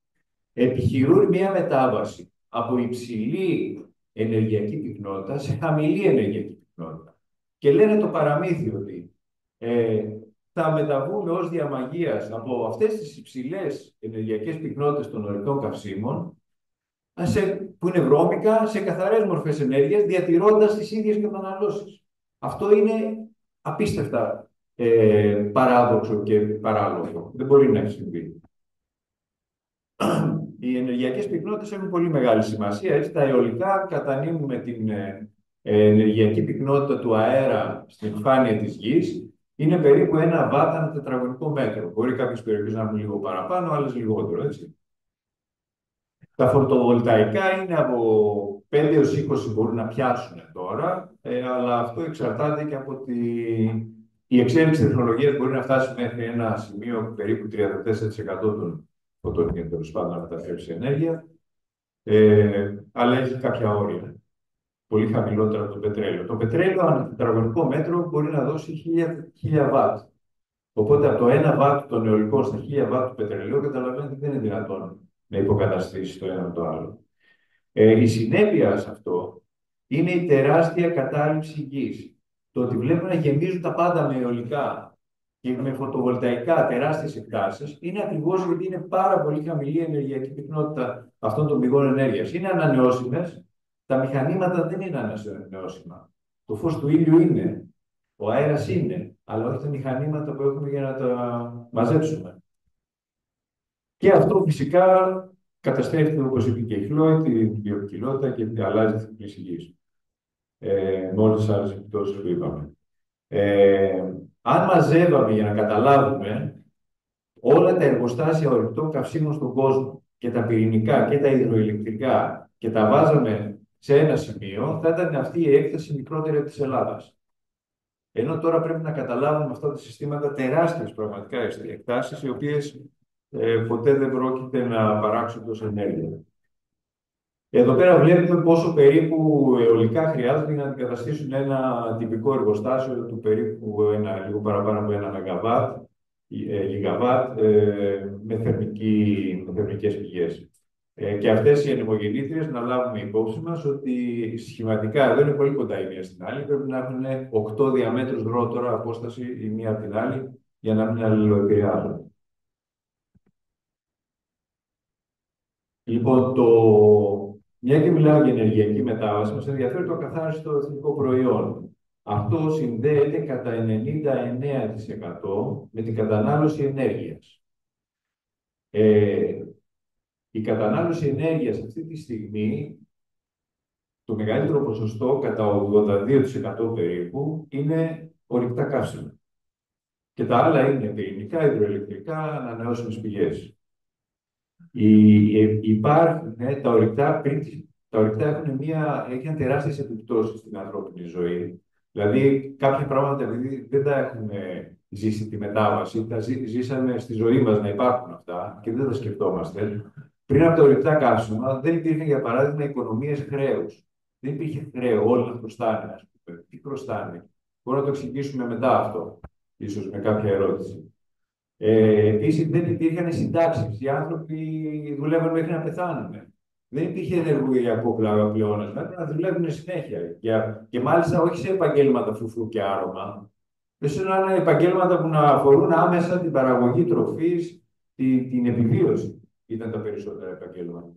S2: επιχειρούν μια μετάβαση από υψηλή ενεργειακή πυκνότητα σε χαμηλή ενεργειακή πυκνότητα. Και λένε το παραμύθι ότι θα μεταβούμε ως διαμαγείας από αυτές τις υψηλές ενεργειακές πυκνότητες των ορυκτών καυσίμων, που είναι βρώμικα, σε καθαρές μορφές ενέργειας, διατηρώντας τις ίδιες καταναλώσεις. Αυτό είναι απίστευτα παράδοξο και παράλογο. Δεν μπορεί να έχει συμβεί. Οι ενεργειακές πυκνότητες έχουν πολύ μεγάλη σημασία. Έτσι, τα αιωλικά κατανείμουμε την ενεργειακή πυκνότητα του αέρα στην επιφάνεια της γης. Είναι περίπου 1 βατ ανά τετραγωνικό μέτρο. Μπορεί κάποιες περιοχές να έχουν λίγο παραπάνω, άλλες λιγότερο. Έτσι. Τα φωτοβολταϊκά είναι από 5 έως 20 μπορούν να πιάσουν τώρα, αλλά αυτό εξαρτάται και από η εξέλιξη τεχνολογίας μπορεί να φτάσει μέχρι ένα σημείο περίπου 34% των φωτονίων, τέλος πάντων, να μεταφέρει ενέργεια, αλλά έχει κάποια όρια. Πολύ χαμηλότερα από το πετρέλαιο. Το πετρέλαιο ανά τετραγωνικό μέτρο μπορεί να δώσει 1000 βατ. Οπότε από το 1 βατ των αιωλικών στα 1000 βατ του πετρελαίου, καταλαβαίνετε δεν είναι δυνατόν να υποκαταστήσει το ένα με το άλλο. Η συνέπεια σε αυτό είναι η τεράστια κατάληψη γης. Το ότι βλέπουμε να γεμίζουν τα πάντα με αιωλικά και με φωτοβολταϊκά τεράστιες εκτάσεις είναι ακριβώς γιατί είναι πάρα πολύ χαμηλή η ενεργειακή πυκνότητα αυτών των πηγών ενέργειας. Είναι ανανεώσιμες. Τα μηχανήματα δεν είναι ανανεώσιμα. Το φως του ήλιου είναι, ο αέρας είναι, αλλά όχι τα μηχανήματα που έχουμε για να τα μαζέψουμε. Και αυτό φυσικά καταστρέφει, όπως είπε και η Χλόη, την βιοποικιλότητα και αλλάζει την χρήση γης. Με όλες τις άλλες επιπτώσεις που είπαμε. Αν μαζεύαμε για να καταλάβουμε όλα τα εργοστάσια ορυκτών καυσίμων στον κόσμο και τα πυρηνικά και τα υδροηλεκτρικά και τα βάζαμε σε ένα σημείο, θα ήταν αυτή η έκταση μικρότερη από της Ελλάδας. Ενώ τώρα πρέπει να καταλάβουμε αυτά τα συστήματα τεράστιες πραγματικά εκτάσεις, οι οποίες ποτέ δεν πρόκειται να παράξουν τόση ενέργεια. Εδώ πέρα βλέπουμε πόσο περίπου αιωλικά χρειάζεται για να αντικαταστήσουν ένα τυπικό εργοστάσιο του περίπου λίγο παραπάνω από 1 γιγαβάτ με θερμικές πηγές. Και αυτές οι ανεμογεννήτριες, να λάβουμε υπόψη μας ότι σχηματικά εδώ είναι πολύ κοντά η μία στην άλλη. Πρέπει να έχουν 8 διαμέτρους ρότορα απόσταση η μία από την άλλη για να μην αλληλοεπηρεάζονται. Λοιπόν, μια και μιλάω για ενεργειακή μετάβαση, μας ενδιαφέρει το ακαθάριστο εθνικό προϊόν. Αυτό συνδέεται κατά 99% με την κατανάλωση ενέργειας. Η κατανάλωση ενέργειας αυτή τη στιγμή, το μεγαλύτερο ποσοστό, κατά 82% περίπου, είναι ορυκτά καύσιμα. Και τα άλλα είναι πυρηνικά, υδροηλεκτρικά, ανανεώσιμες πηγές. Υπάρχουν τα ορυκτά, έχουν τεράστιες επιπτώσεις στην ανθρώπινη ζωή. Δηλαδή, κάποια πράγματα, επειδή δεν τα έχουμε ζήσει τη μετάβαση, τα ζήσαμε στη ζωή μας να υπάρχουν αυτά και δεν τα σκεφτόμαστε. Πριν από τα ορυκτά καύσιμα, δεν υπήρχαν, για παράδειγμα, οικονομίες χρέους. Δεν υπήρχε χρέο, όλοι να χρωστάνε, ας πούμε. Τι χρωστάνε? Μπορούμε να το εξηγήσουμε μετά αυτό, ίσως με κάποια ερώτηση. Επίσης, δεν υπήρχαν συντάξεις. Οι άνθρωποι δουλεύαν μέχρι να πεθάνουν. Δεν υπήρχε ενεργειακό πλεόνασμα. Έπρεπε να δουλεύουν συνέχεια. Και μάλιστα όχι σε επαγγέλματα φρουφρού και άρωμα. Δεν είναι επαγγέλματα που να αφορούν άμεσα την παραγωγή τροφής, την επιβίωση. Ήταν τα περισσότερα επαγγέλματα.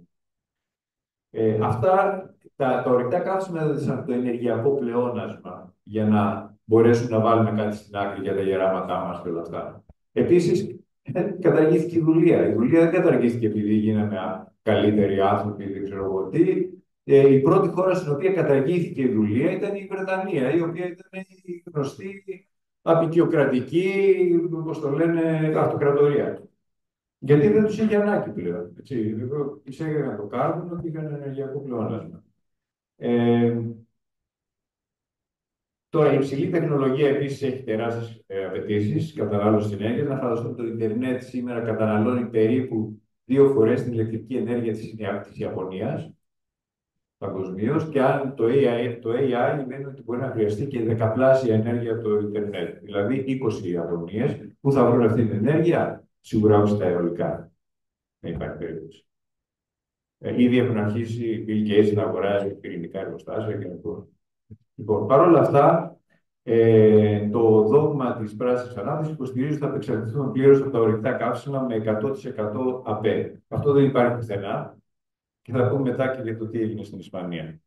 S2: Αυτά τα ορυκτά καύσιμα έδωσαν το ενεργειακό πλεόνασμα για να μπορέσουμε να βάλουμε κάτι στην άκρη για τα γεράματά μας και όλα αυτά. Επίσης, καταργήθηκε η δουλεία. Η δουλεία δεν καταργήθηκε επειδή γίναμε καλύτεροι άνθρωποι, δεν ξέρω εγώ τι. Η πρώτη χώρα στην οποία καταργήθηκε η δουλεία ήταν η Βρετανία, η οποία ήταν η γνωστή απικιοκρατική, όπως το λένε, αυτοκρατορία. Γιατί δεν τους είχε ανάγκη πλέον. Εισέγαγαν το κάρβουνο και είχαν ενεργειακό πλεόνασμα. Τώρα, η υψηλή τεχνολογία επίσης έχει τεράστιες απαιτήσεις κατανάλωσης ενέργειας. Να φανταστούμε το Ιντερνετ σήμερα καταναλώνει περίπου 2 φορές την ηλεκτρική ενέργεια της Ιαπωνίας παγκοσμίως, και αν το AI σημαίνει ότι μπορεί να χρειαστεί και δεκαπλάσια ενέργεια από το Ιντερνετ. Δηλαδή 20 Ιαπωνίες που θα βρουν αυτή την ενέργεια, σίγουρα όχι στα αιωλικά. Δεν υπάρχει περίπτωση. Ήδη έχουν αρχίσει οι Bill Gates να αγοράζει πυρηνικά εργοστάσια και να πω. Λοιπόν, παρ' όλα αυτά, το δόγμα της πράσινης ανάπτυξης υποστηρίζει ότι θα απεξαρτηθούμε πλήρως από τα ορυκτά καύσιμα με 100% ΑΠΕ. Αυτό δεν υπάρχει πουθενά και θα πούμε μετά και για το τι έγινε στην Ισπανία.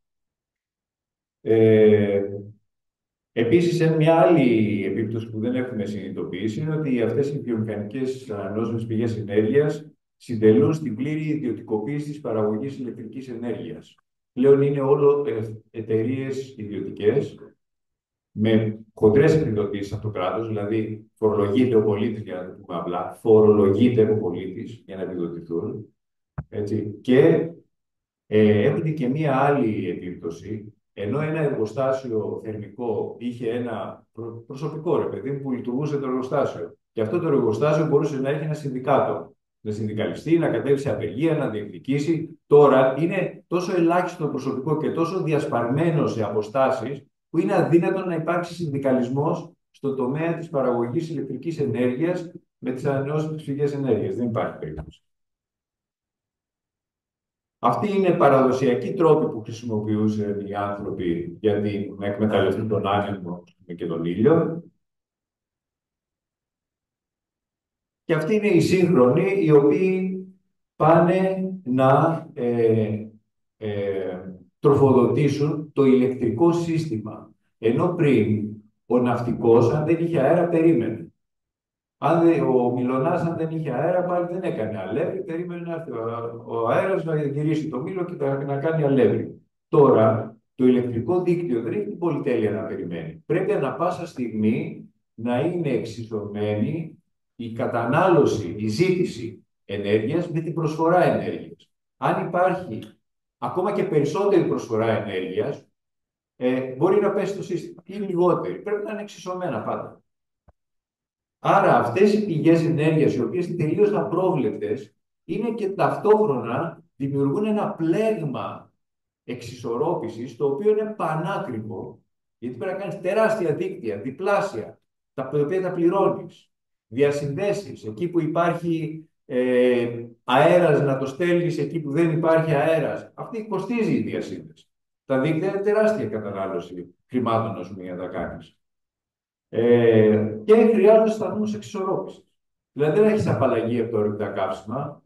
S2: Επίσης, μια άλλη επίπτωση που δεν έχουμε συνειδητοποιήσει είναι ότι αυτές οι βιομηχανικές ανανεώσιμες πηγές ενέργειας συντελούν στην πλήρη ιδιωτικοποίηση της παραγωγής ηλεκτρικής ενέργειας. Πλέον είναι όλο εταιρείες ιδιωτικές, με χοντρές επιδοτήσεις από το κράτος, δηλαδή φορολογείται ο πολίτης, για να το πούμε απλά, φορολογείται ο πολίτης για να επιδοτηθούν. Έτσι. Και έπειτα και μία άλλη επίπτωση, ενώ ένα εργοστάσιο θερμικό είχε ένα προσωπικό ρε παιδί που λειτουργούσε το εργοστάσιο, και αυτό το εργοστάσιο μπορούσε να έχει ένα συνδικάτο, να συνδικαλιστεί, να κατέβει σε απεργία, να διεκδικήσει. Τώρα είναι τόσο ελάχιστο το προσωπικό και τόσο διασπαρμένο σε αποστάσεις, που είναι αδύνατο να υπάρξει συνδικαλισμός στον τομέα της παραγωγής ηλεκτρικής ενέργειας με τις ανανεώσιμες πηγές ενέργειας. Δεν υπάρχει περίπτωση. Αυτοί είναι παραδοσιακοί τρόποι που χρησιμοποιούσαν οι άνθρωποι για να εκμεταλλευτούν τον άνεμο και τον ήλιο. Και αυτοί είναι οι σύγχρονοι, οι οποίοι πάνε να τροφοδοτήσουν το ηλεκτρικό σύστημα. Ενώ πριν ο ναυτικός, αν δεν είχε αέρα, περίμενε. Ο Μιλωνάς, αν δεν είχε αέρα, πάλι δεν έκανε αλεύρι, περίμενε να έρθει ο αέρας να γυρίσει το μήλο και να κάνει αλεύρι. Τώρα, το ηλεκτρικό δίκτυο δεν έχει την πολυτέλεια να περιμένει. Πρέπει ανά πάσα στιγμή να είναι εξισωμένη η κατανάλωση, η ζήτηση ενέργειας με την προσφορά ενέργειας. Αν υπάρχει ακόμα και περισσότερη προσφορά ενέργειας, μπορεί να πέσει το σύστημα ή λιγότερη. Πρέπει να είναι εξισωμένα πάντα. Άρα αυτές οι πηγές ενέργειας, οι οποίες είναι τελείως απρόβλεπτες, είναι και ταυτόχρονα δημιουργούν ένα πλέγμα εξισορρόπησης, το οποίο είναι πανάκριβο, γιατί πρέπει να κάνεις τεράστια δίκτυα, διπλάσια, τα οποία τα πληρώνεις. Διασυνδέσεις, εκεί που υπάρχει αέρας, να το στέλνεις εκεί που δεν υπάρχει αέρας. Αυτή κοστίζει η διασύνδεση. Τα δίκτυα είναι τεράστια κατανάλωση χρημάτων, ας πούμε, για να τα κάνεις. Και χρειάζονται σταθμούς εξισορρόπησης. Δηλαδή δεν έχεις απαλλαγή από το ορυκτά καύσιμα.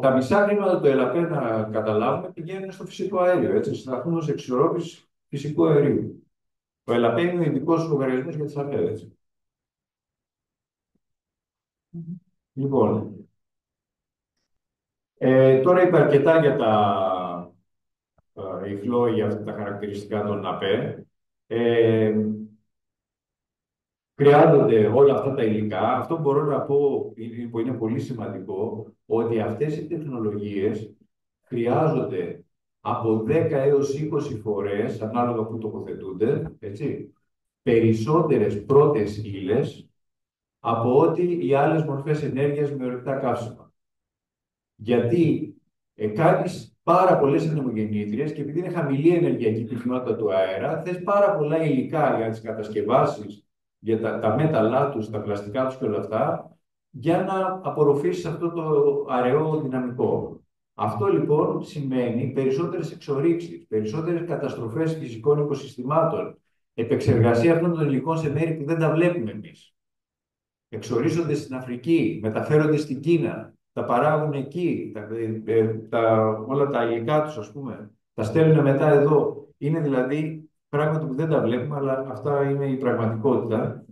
S2: Τα μισά χρήματα του ΕΛΑΠΕ, να καταλάβουμε, πηγαίνουν στο φυσικό αέριο. Έτσι, σταθμούς εξισορρόπησης φυσικού αερίου. Ο ΕΛΑΠΕ είναι ο ειδικός λογαριασμός για τις ΑΠΕ. Λοιπόν, τώρα είπα αρκετά για τα ηχλόγια, αυτά τα χαρακτηριστικά των ΑΠΕ. Χρειάζονται όλα αυτά τα υλικά. Αυτό μπορώ να πω, που είναι πολύ σημαντικό, ότι αυτές οι τεχνολογίες χρειάζονται από 10 έως 20 φορές, ανάλογα που τοποθετούνται, έτσι, περισσότερες πρώτες ύλες από ό,τι οι άλλες μορφές ενέργειας με ορυκτά καύσιμα. Γιατί κάνεις πάρα πολλές ανεμογεννήτριες και επειδή είναι χαμηλή ενεργειακή πυκνότητα του αέρα, θες πάρα πολλά υλικά για να τις κατασκευάσεις, για τα μέταλλά τους, τα πλαστικά τους και όλα αυτά, για να απορροφήσεις αυτό το αραιό δυναμικό. Αυτό λοιπόν σημαίνει περισσότερες εξορίξεις, περισσότερες καταστροφές φυσικών οικοσυστημάτων, επεξεργασία αυτών των υλικών σε μέρη που δεν τα βλέπουμε εμείς. Εξορίζονται στην Αφρική, μεταφέρονται στην Κίνα, τα παράγουν εκεί, όλα τα υλικά τους, ας πούμε, τα στέλνουν μετά εδώ. Είναι δηλαδή πράγματα που δεν τα βλέπουμε, αλλά αυτά είναι η πραγματικότητα.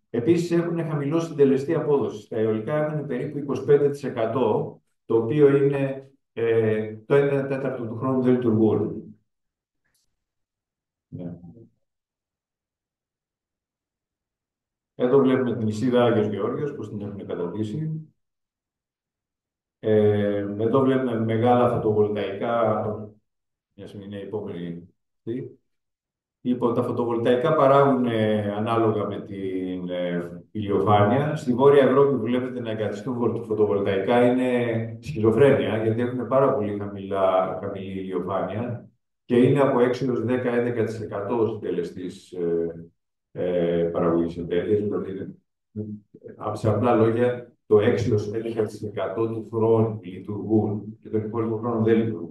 S2: Επίσης έχουν χαμηλό συντελεστή απόδοση. Τα αιωλικά έχουν περίπου 25%, το οποίο είναι το 1/4 του χρόνου δεν λειτουργούν. Ναι. Εδώ βλέπουμε την νησίδα Άγιος Γεώργιος, πώς την έχουν καταντήσει. Εδώ βλέπουμε μεγάλα φωτοβολταϊκά, μια είναι η επόμενη. Λοιπόν, τα φωτοβολταϊκά παράγουν ανάλογα με την ηλιοφάνεια. Στη Βόρεια Ευρώπη που βλέπετε να εγκαθιστούν φωτοβολταϊκά είναι σχιζοφρένεια, γιατί έχουν πάρα πολύ χαμηλή ηλιοφάνεια και είναι από 6 έως 10-11% ο συντελεστής παραγωγής ενέργειας. Δηλαδή, σε απλά λόγια, το 6 έως 11% του χρόνου λειτουργούν και τον υπόλοιπο χρόνο δεν λειτουργούν.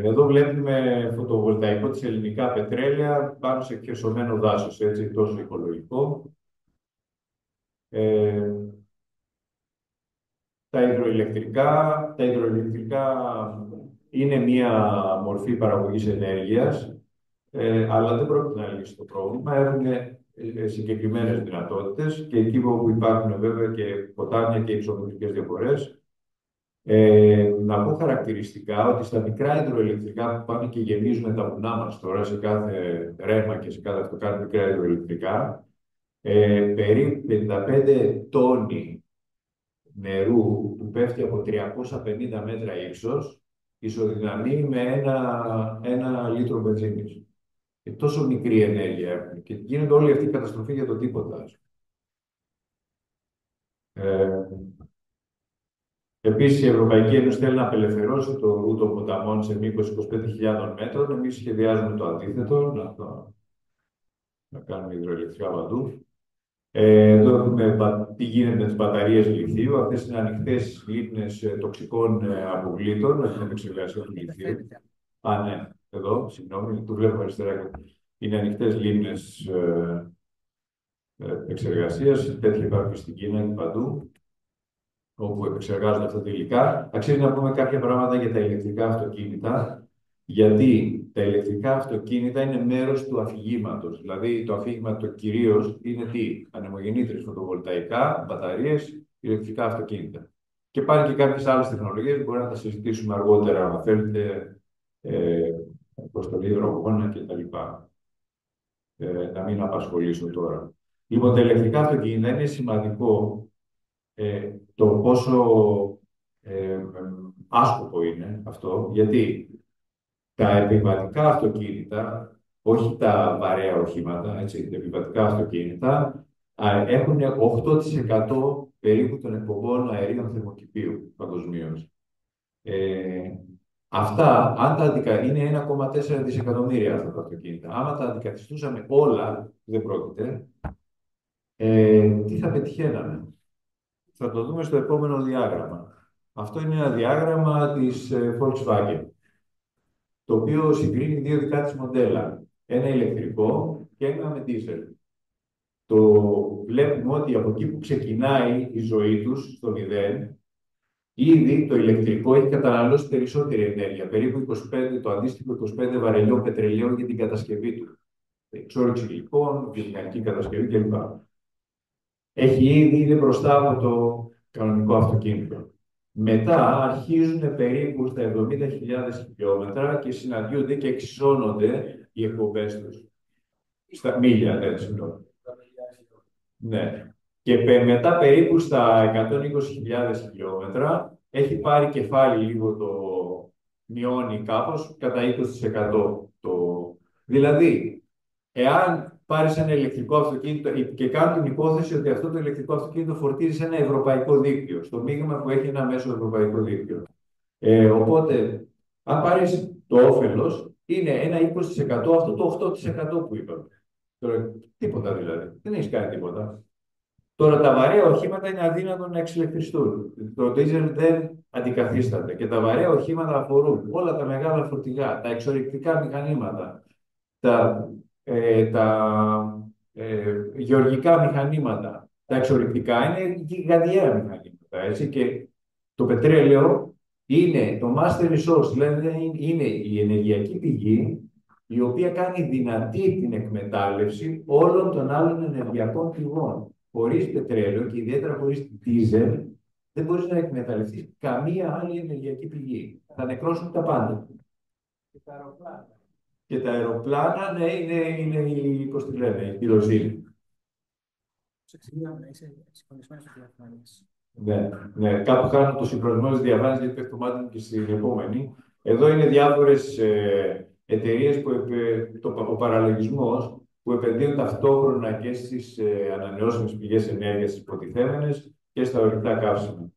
S2: Εδώ βλέπουμε φωτοβολταϊκό της ελληνικά πετρέλαια πάνω σε χερσωμένο δάσος, έτσι, τόσο οικολογικό. Τα υδροηλεκτρικά είναι μία μορφή παραγωγής ενέργειας, αλλά δεν πρόκειται να λύσει το πρόβλημα. Έχουν συγκεκριμένες δυνατότητες και εκεί όπου υπάρχουν βέβαια και ποτάμια και υψομετρικές διαφορές. Να πω χαρακτηριστικά ότι στα μικρά υδροηλεκτρικά που πάμε και γεμίζουμε τα βουνά μας τώρα, σε κάθε ρέμα και σε κάθε αυτό κάνουμε μικρά υδροηλεκτρικά, περίπου 55 τόνοι νερού που πέφτει από 350 μέτρα ύψος ισοδυναμεί με ένα λίτρο βενζίνης. Και τόσο μικρή ενέργεια έχουν και γίνεται όλη αυτή η καταστροφή για το τίποτα. Επίσης, η Ευρωπαϊκή Ένωση θέλει να απελευθερώσει το ρου των ποταμών σε μήκος 25.000 μέτρων. Εμείς σχεδιάζουμε το αντίθετο, να κάνουμε υδροηλεκτρικά παντού. Εδώ έχουμε τι γίνεται με τις μπαταρίες λιθίου. Αυτές είναι ανοιχτές λίμνες τοξικών αποβλήτων με την επεξεργασία του λιθίου. Ναι, εδώ, συγγνώμη, το βλέπω αριστερά. Είναι ανοιχτές λίμνες επεξεργασίας. Τέτοια υπάρχουν και στην Κίνα και παντού, όπου επεξεργάζονται αυτά τα υλικά. Αξίζει να πούμε κάποια πράγματα για τα ηλεκτρικά αυτοκίνητα, γιατί τα ηλεκτρικά αυτοκίνητα είναι μέρος του αφηγήματος. Δηλαδή, το αφήγημα το κυρίως είναι τι? Ανεμογεννήτριες, φωτοβολταϊκά, μπαταρίες, ηλεκτρικά αυτοκίνητα. Και πάνε και κάποιες άλλες τεχνολογίες, μπορεί να τα συζητήσουμε αργότερα, αν θέλετε, προστολή υδρογόνα κτλ. Να μην απασχολήσω τώρα. Λοιπόν, τα ηλεκτρικά αυτοκίνητα είναι σημαντικό το πόσο άσκοπο είναι αυτό, γιατί τα επιβατικά αυτοκίνητα, όχι τα βαρέα οχήματα, έτσι, τα επιβατικά αυτοκίνητα, έχουν 8% περίπου των εκπομπών αερίων θερμοκηπίου παγκοσμίως. Αυτά, αν είναι 1,4 δισεκατομμύρια αυτά τα αυτοκίνητα. Άμα τα αντικαθιστούσαμε όλα, δεν πρόκειται, τι θα πετυχαίναμε? Θα το δούμε στο επόμενο διάγραμμα. Αυτό είναι ένα διάγραμμα της Volkswagen, το οποίο συγκρίνει δύο δικά της μοντέλα. Ένα ηλεκτρικό και ένα με diesel. Το βλέπουμε ότι από εκεί που ξεκινάει η ζωή τους, στο 0, ήδη το ηλεκτρικό έχει καταναλώσει περισσότερη ενέργεια, περίπου 25, το αντίστοιχο 25 βαρελιών πετρελαίου για την κατασκευή του. Εξόρυξη υλικών, βιομηχανική κατασκευή κλπ. Είναι μπροστά από το κανονικό αυτοκίνητο. Μετά αρχίζουν περίπου στα 70.000 χιλιόμετρα και συναντιούνται και εξισώνονται οι εκπομπές τους. Στα μίλια, έτσι. Ναι. Και μετά περίπου στα 120.000 χιλιόμετρα έχει πάρει κεφάλι λίγο μειώνει κάπως κατά 20%. Δηλαδή, εάν πάρεις ένα ηλεκτρικό αυτοκίνητο και κάνουν την υπόθεση ότι αυτό το ηλεκτρικό αυτοκίνητο φορτίζει σε ένα ευρωπαϊκό δίκτυο, στο μείγμα που έχει ένα μέσο ευρωπαϊκό δίκτυο. Οπότε, αν πάρεις το όφελος, είναι ένα 20% αυτό το 8% που είπαμε. Τώρα, τίποτα δηλαδή. Δεν έχεις κάνει τίποτα. Τώρα, τα βαρέα οχήματα είναι αδύνατο να εξηλεκτριστούν. Το diesel δεν αντικαθίσταται. Και τα βαρέα οχήματα αφορούν όλα τα μεγάλα φορτηγά, τα εξορυκτικά μηχανήματα, τα γεωργικά μηχανήματα. Τα εξορυκτικά είναι γιγαντιαία μηχανήματα. Έτσι, και το πετρέλαιο είναι το master resource, δηλαδή είναι η ενεργειακή πηγή η οποία κάνει δυνατή την εκμετάλλευση όλων των άλλων ενεργειακών πηγών. Χωρίς πετρέλαιο και ιδιαίτερα χωρίς δίζελ, δεν μπορείς να εκμεταλλευτείς καμία άλλη ενεργειακή πηγή. Θα νεκρώσουν τα πάντα. Και τα αεροπλάνα, ναι, είναι πώς τη λένε, η κυροζήνη. Ναι, ναι, κάπου κάνω το συγχρονισμό της διαφάνειας γιατί πέφτει το μάτι μου και στην επόμενη. Εδώ είναι διάφορες εταιρείες ο παραλογισμός που επενδύουν ταυτόχρονα και στις ανανεώσιμες πηγές ενέργειας, στις υποτιθέμενες και στα ορυκτά καύσιμα.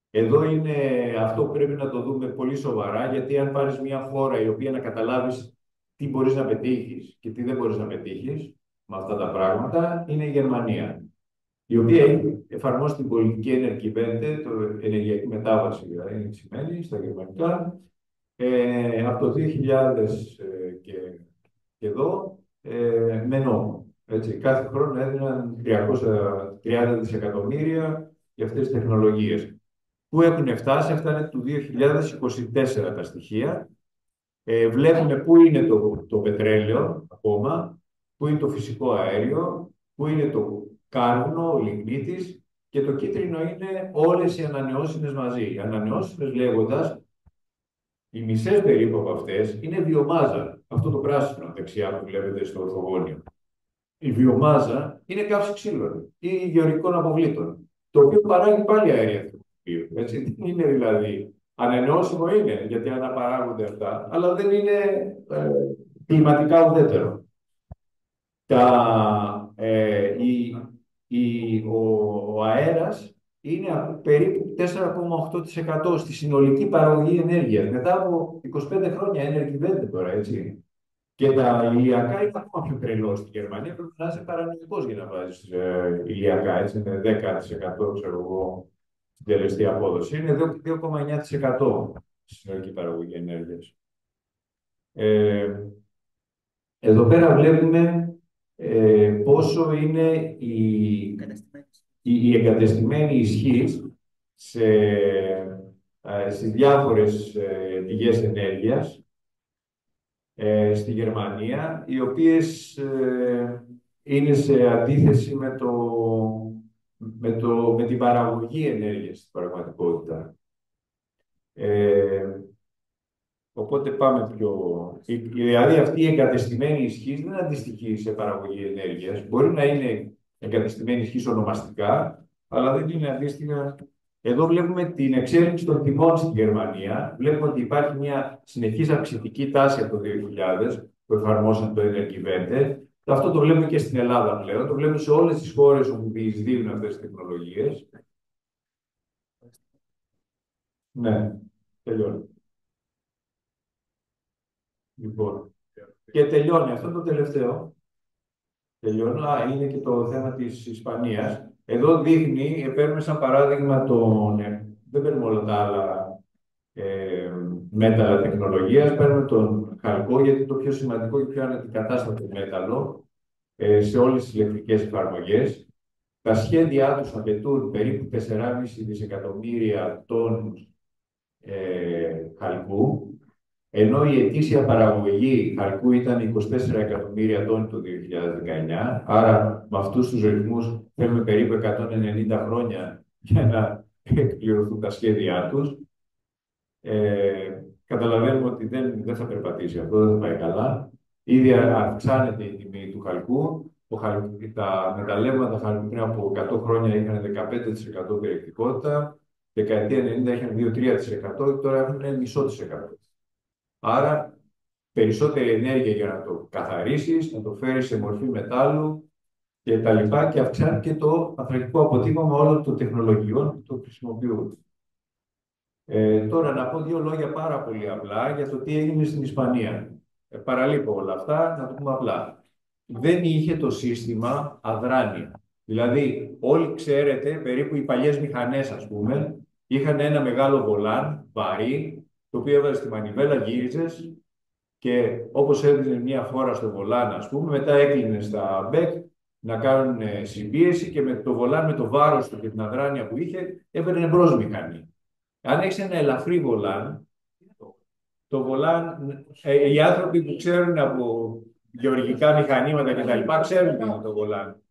S2: Εδώ είναι αυτό που πρέπει να το δούμε πολύ σοβαρά, γιατί αν πάρεις μια χώρα η οποία να καταλάβεις τι μπορείς να πετύχεις και τι δεν μπορείς να πετύχεις με αυτά τα πράγματα, είναι η Γερμανία, η οποία έχει εφαρμόσει την πολιτική Energiewende, το ενεργειακή μετάβαση, δηλαδή είναι σημαίνει στα γερμανικά, από το 2000 και εδώ, με νόμο. Έτσι, κάθε χρόνο έδιναν 330 δισεκατομμύρια για αυτές τις τεχνολογίες. Πού έχουν φτάσει, αυτά είναι του 2024 τα στοιχεία. Βλέπουμε πού είναι το πετρέλαιο ακόμα, πού είναι το φυσικό αέριο, πού είναι το κάρβουνο, ο λιγνίτης και το κίτρινο είναι όλες οι ανανεώσιμες μαζί. Οι ανανεώσιμες λέγοντας, οι μισές περίπου από αυτές είναι βιομάζα. Αυτό το πράσινο δεξιά που βλέπετε στο ορθογώνιο. Η βιομάζα είναι καύση ξύλων ή γεωργικών αποβλήτων, το οποίο παράγει πάλι αέρια. Έτσι, δεν είναι δηλαδή ανανεώσιμο είναι, γιατί αναπαράγονται αυτά, αλλά δεν είναι κλιματικά ουδέτερο. Ο αέρας είναι περίπου 4,8% στη συνολική παραγωγή ενέργειας. Μετά από 25 χρόνια Energiewende τώρα, έτσι. Και τα ηλιακά είναι ακόμα πιο τρελό στη Γερμανία. Πρέπει να είσαι παρανοϊκός για να βάζεις ηλιακά. Έτσι είναι 10%, ξέρω εγώ, στην τελεστή απόδοση. Είναι 2,9% στη συνολική παραγωγή ενέργειας. Εδώ πέρα βλέπουμε πόσο είναι η εγκατεστημένη ισχύς στις διάφορες πηγές ενέργειας στη Γερμανία, οι οποίες είναι σε αντίθεση με την παραγωγή ενέργειας στην πραγματικότητα. Οπότε πάμε δηλαδή αυτή η εγκατεστημένη ισχύς δεν αντιστοιχεί σε παραγωγή ενέργειας. Μπορεί να είναι εγκατεστημένη ισχύς ονομαστικά, αλλά δεν είναι αντίστοιχα. Εδώ βλέπουμε την εξέλιξη των τιμών στη Γερμανία. Βλέπουμε ότι υπάρχει μια συνεχής αυξητική τάση από το 2000 που εφαρμόσαν το Energiewende. Αυτό το βλέπουμε και στην Ελλάδα πλέον. Το βλέπουμε σε όλες τις χώρες όπου διεισδύουν αυτές τις τεχνολογίες. Ναι, τελειώνει. Λοιπόν, και τελειώνει αυτό το τελευταίο. Τελειώνει, είναι και το θέμα της Ισπανίας. Εδώ δείχνει, παίρνουμε σαν παράδειγμα δεν παίρνουμε όλα τα άλλα μέταλλα τεχνολογίας, παίρνουμε τον χαλκό, γιατί είναι το πιο σημαντικό και πιο αναντικατάστατο μέταλλο σε όλες τις ηλεκτρικές εφαρμογές. Τα σχέδιά τους απαιτούν περίπου 4,5 δισεκατομμύρια τόνους χαλκού, ενώ η ετήσια παραγωγή χαλκού ήταν 24 εκατομμύρια τόνοι το 2019, άρα με αυτούς τους ρυθμούς θέλουμε περίπου 190 χρόνια για να εκπληρωθούν τα σχέδιά τους. Καταλαβαίνουμε ότι δεν θα περπατήσει αυτό, δεν θα πάει καλά. Ήδη αυξάνεται η τιμή του χαλκού. Τα μεταλλεύματα χαλκού πριν από 100 χρόνια είχαν 15% περιεκτικότητα, δεκαετία 90 είχαν 2-3%, τώρα έχουν 0,5%. Άρα, περισσότερη ενέργεια για να το καθαρίσεις, να το φέρεις σε μορφή μετάλλου και τα λοιπά, και αυξάνει και το ανθρακικό αποτύπωμα όλων των τεχνολογιών που το χρησιμοποιούν. Τώρα να πω δύο λόγια πάρα πολύ απλά για το τι έγινε στην Ισπανία. Παραλείπω όλα αυτά, να το πούμε απλά. Δεν είχε το σύστημα αδράνεια. Δηλαδή, όλοι ξέρετε, περίπου οι παλιές μηχανές, ας πούμε, είχαν ένα μεγάλο βολάν, βαρύ, το οποίο έβαζε στη μανιβέλα, γύριζες και όπως έδινε μια φόρα στο βολάν, ας πούμε, μετά έκλεινε στα μπέκ να κάνουν συμπίεση και με το βολάν, με το βάρος του και την αδράνεια που είχε, έπαιρνε μπρος μηχανή. Αν έχεις ένα ελαφρύ βολάν, το βολάν, οι άνθρωποι που ξέρουν από γεωργικά μηχανήματα και τα λοιπά, ξέρουν τι είναι το βολάν.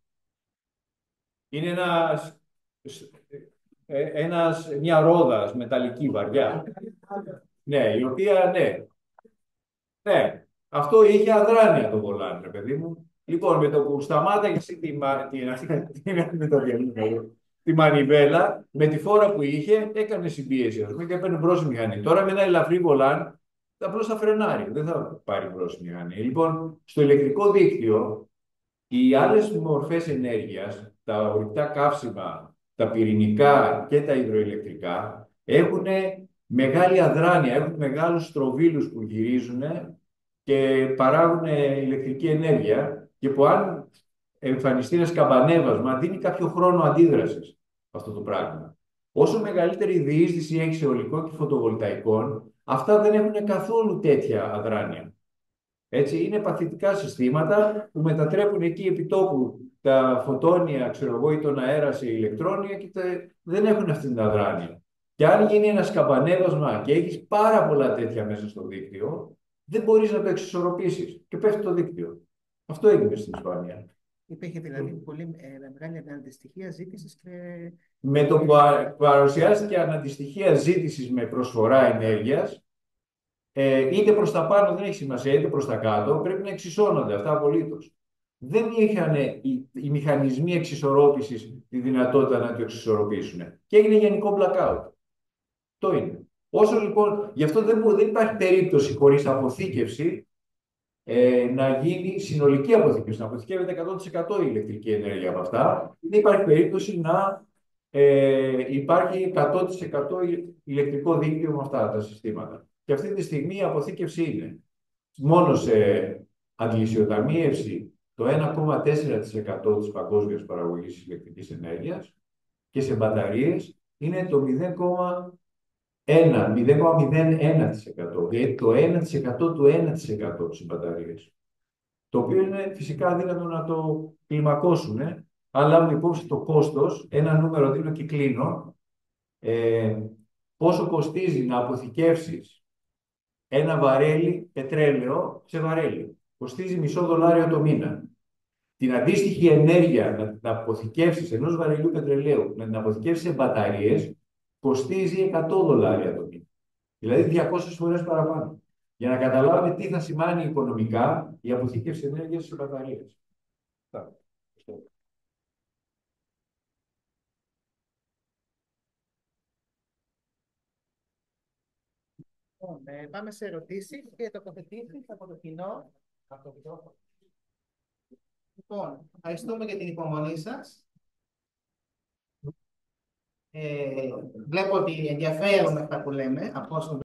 S2: Είναι ένα μια ρόδα μεταλλική βαριά. Ναι, η οποία, ναι. Ναι, αυτό είχε αδράνεια το βολάνι, ρε παιδί μου. Λοιπόν, με το που σταμάταγε τη μανιβέλα, με τη φόρα που είχε, έκανε συμπίεση, ας πούμε, και έπαιρνε μπρος η μηχανή. Τώρα με ένα ελαφρύ βολάνι, απλώς θα φρενάρει, δεν θα πάρει μπρος η μηχανή. Λοιπόν, στο ηλεκτρικό δίκτυο, οι άλλες μορφές ενέργειας, τα ορυκτά καύσιμα, τα πυρηνικά και τα υδροηλεκτρικά, έχουν μεγάλη αδράνεια, έχουν μεγάλους στροβίλους που γυρίζουν και παράγουν ηλεκτρική ενέργεια και που αν εμφανιστεί ένα σκαμπανέβασμα δίνει κάποιο χρόνο αντίδρασης αυτό το πράγμα. Όσο μεγαλύτερη διείσδυση έχει σε αιωλικών και φωτοβολταϊκών, αυτά δεν έχουν καθόλου τέτοια αδράνεια. Έτσι, είναι παθητικά συστήματα που μετατρέπουν εκεί επί τόπου τα φωτόνια, ξέρω εγώ, ή τον αέρα σε ηλεκτρόνια και δεν έχουν αυτή την αδράνεια. Και αν γίνει ένα σκαμπανέβασμα και έχεις πάρα πολλά τέτοια μέσα στο δίκτυο, δεν μπορείς να το εξισορροπήσεις και πέφτει το δίκτυο. Αυτό έγινε στην Ισπανία.
S1: Υπήρχε δηλαδή πολύ μεγάλη αντιστοιχεία ζήτησης και.
S2: Με το που παρουσιάστηκε αναντιστοιχεία ζήτησης με προσφορά ενέργειας, είτε προς τα πάνω δεν έχει σημασία, είτε προς τα κάτω, πρέπει να εξισώνονται αυτά απολύτως. Δεν είχαν οι μηχανισμοί εξισορρόπησης τη δυνατότητα να το εξισορροπήσουν. Και έγινε γενικό blackout. Αυτό είναι. Όσο λοιπόν, γι' αυτό δεν υπάρχει περίπτωση χωρίς αποθήκευση να γίνει συνολική αποθήκευση, να αποθηκεύεται 100% η ηλεκτρική ενέργεια από αυτά. Δεν υπάρχει περίπτωση να υπάρχει 100% ηλεκτρικό δίκτυο με αυτά τα συστήματα. Και αυτή τη στιγμή η αποθήκευση είναι μόνο σε αντλησιοταμείευση το 1,4% της παγκόσμιας παραγωγής ηλεκτρικής ενέργειας και σε μπαταρίες είναι το 0,01%. Δηλαδή το 1% του 1% στις μπαταρίες. Το οποίο είναι φυσικά αδύνατο να το κλιμακώσουν, αλλά μου υπόψη το κόστος, ένα νούμερο δίνω και κλείνω, πόσο κοστίζει να αποθηκεύσεις ένα βαρέλι πετρέλαιο σε βαρέλι. Κοστίζει $0,5 το μήνα. Την αντίστοιχη ενέργεια να αποθηκεύσεις ενός βαρελιού πετρελαίου, να την αποθηκεύσεις σε μπαταρίες, κοστίζει $100 το μήνα. Δηλαδή 200 φορές παραπάνω. Για να καταλάβουμε τι θα σημαίνει οικονομικά η αποθήκευση ενέργειας σε μπαταρίες.
S1: Πάμε σε ερωτήσεις και τοποθετήσεις από το κοινό. Λοιπόν, ευχαριστούμε για την υπομονή σας. Βλέπω ότι ενδιαφέρον αυτά που λέμε από όσο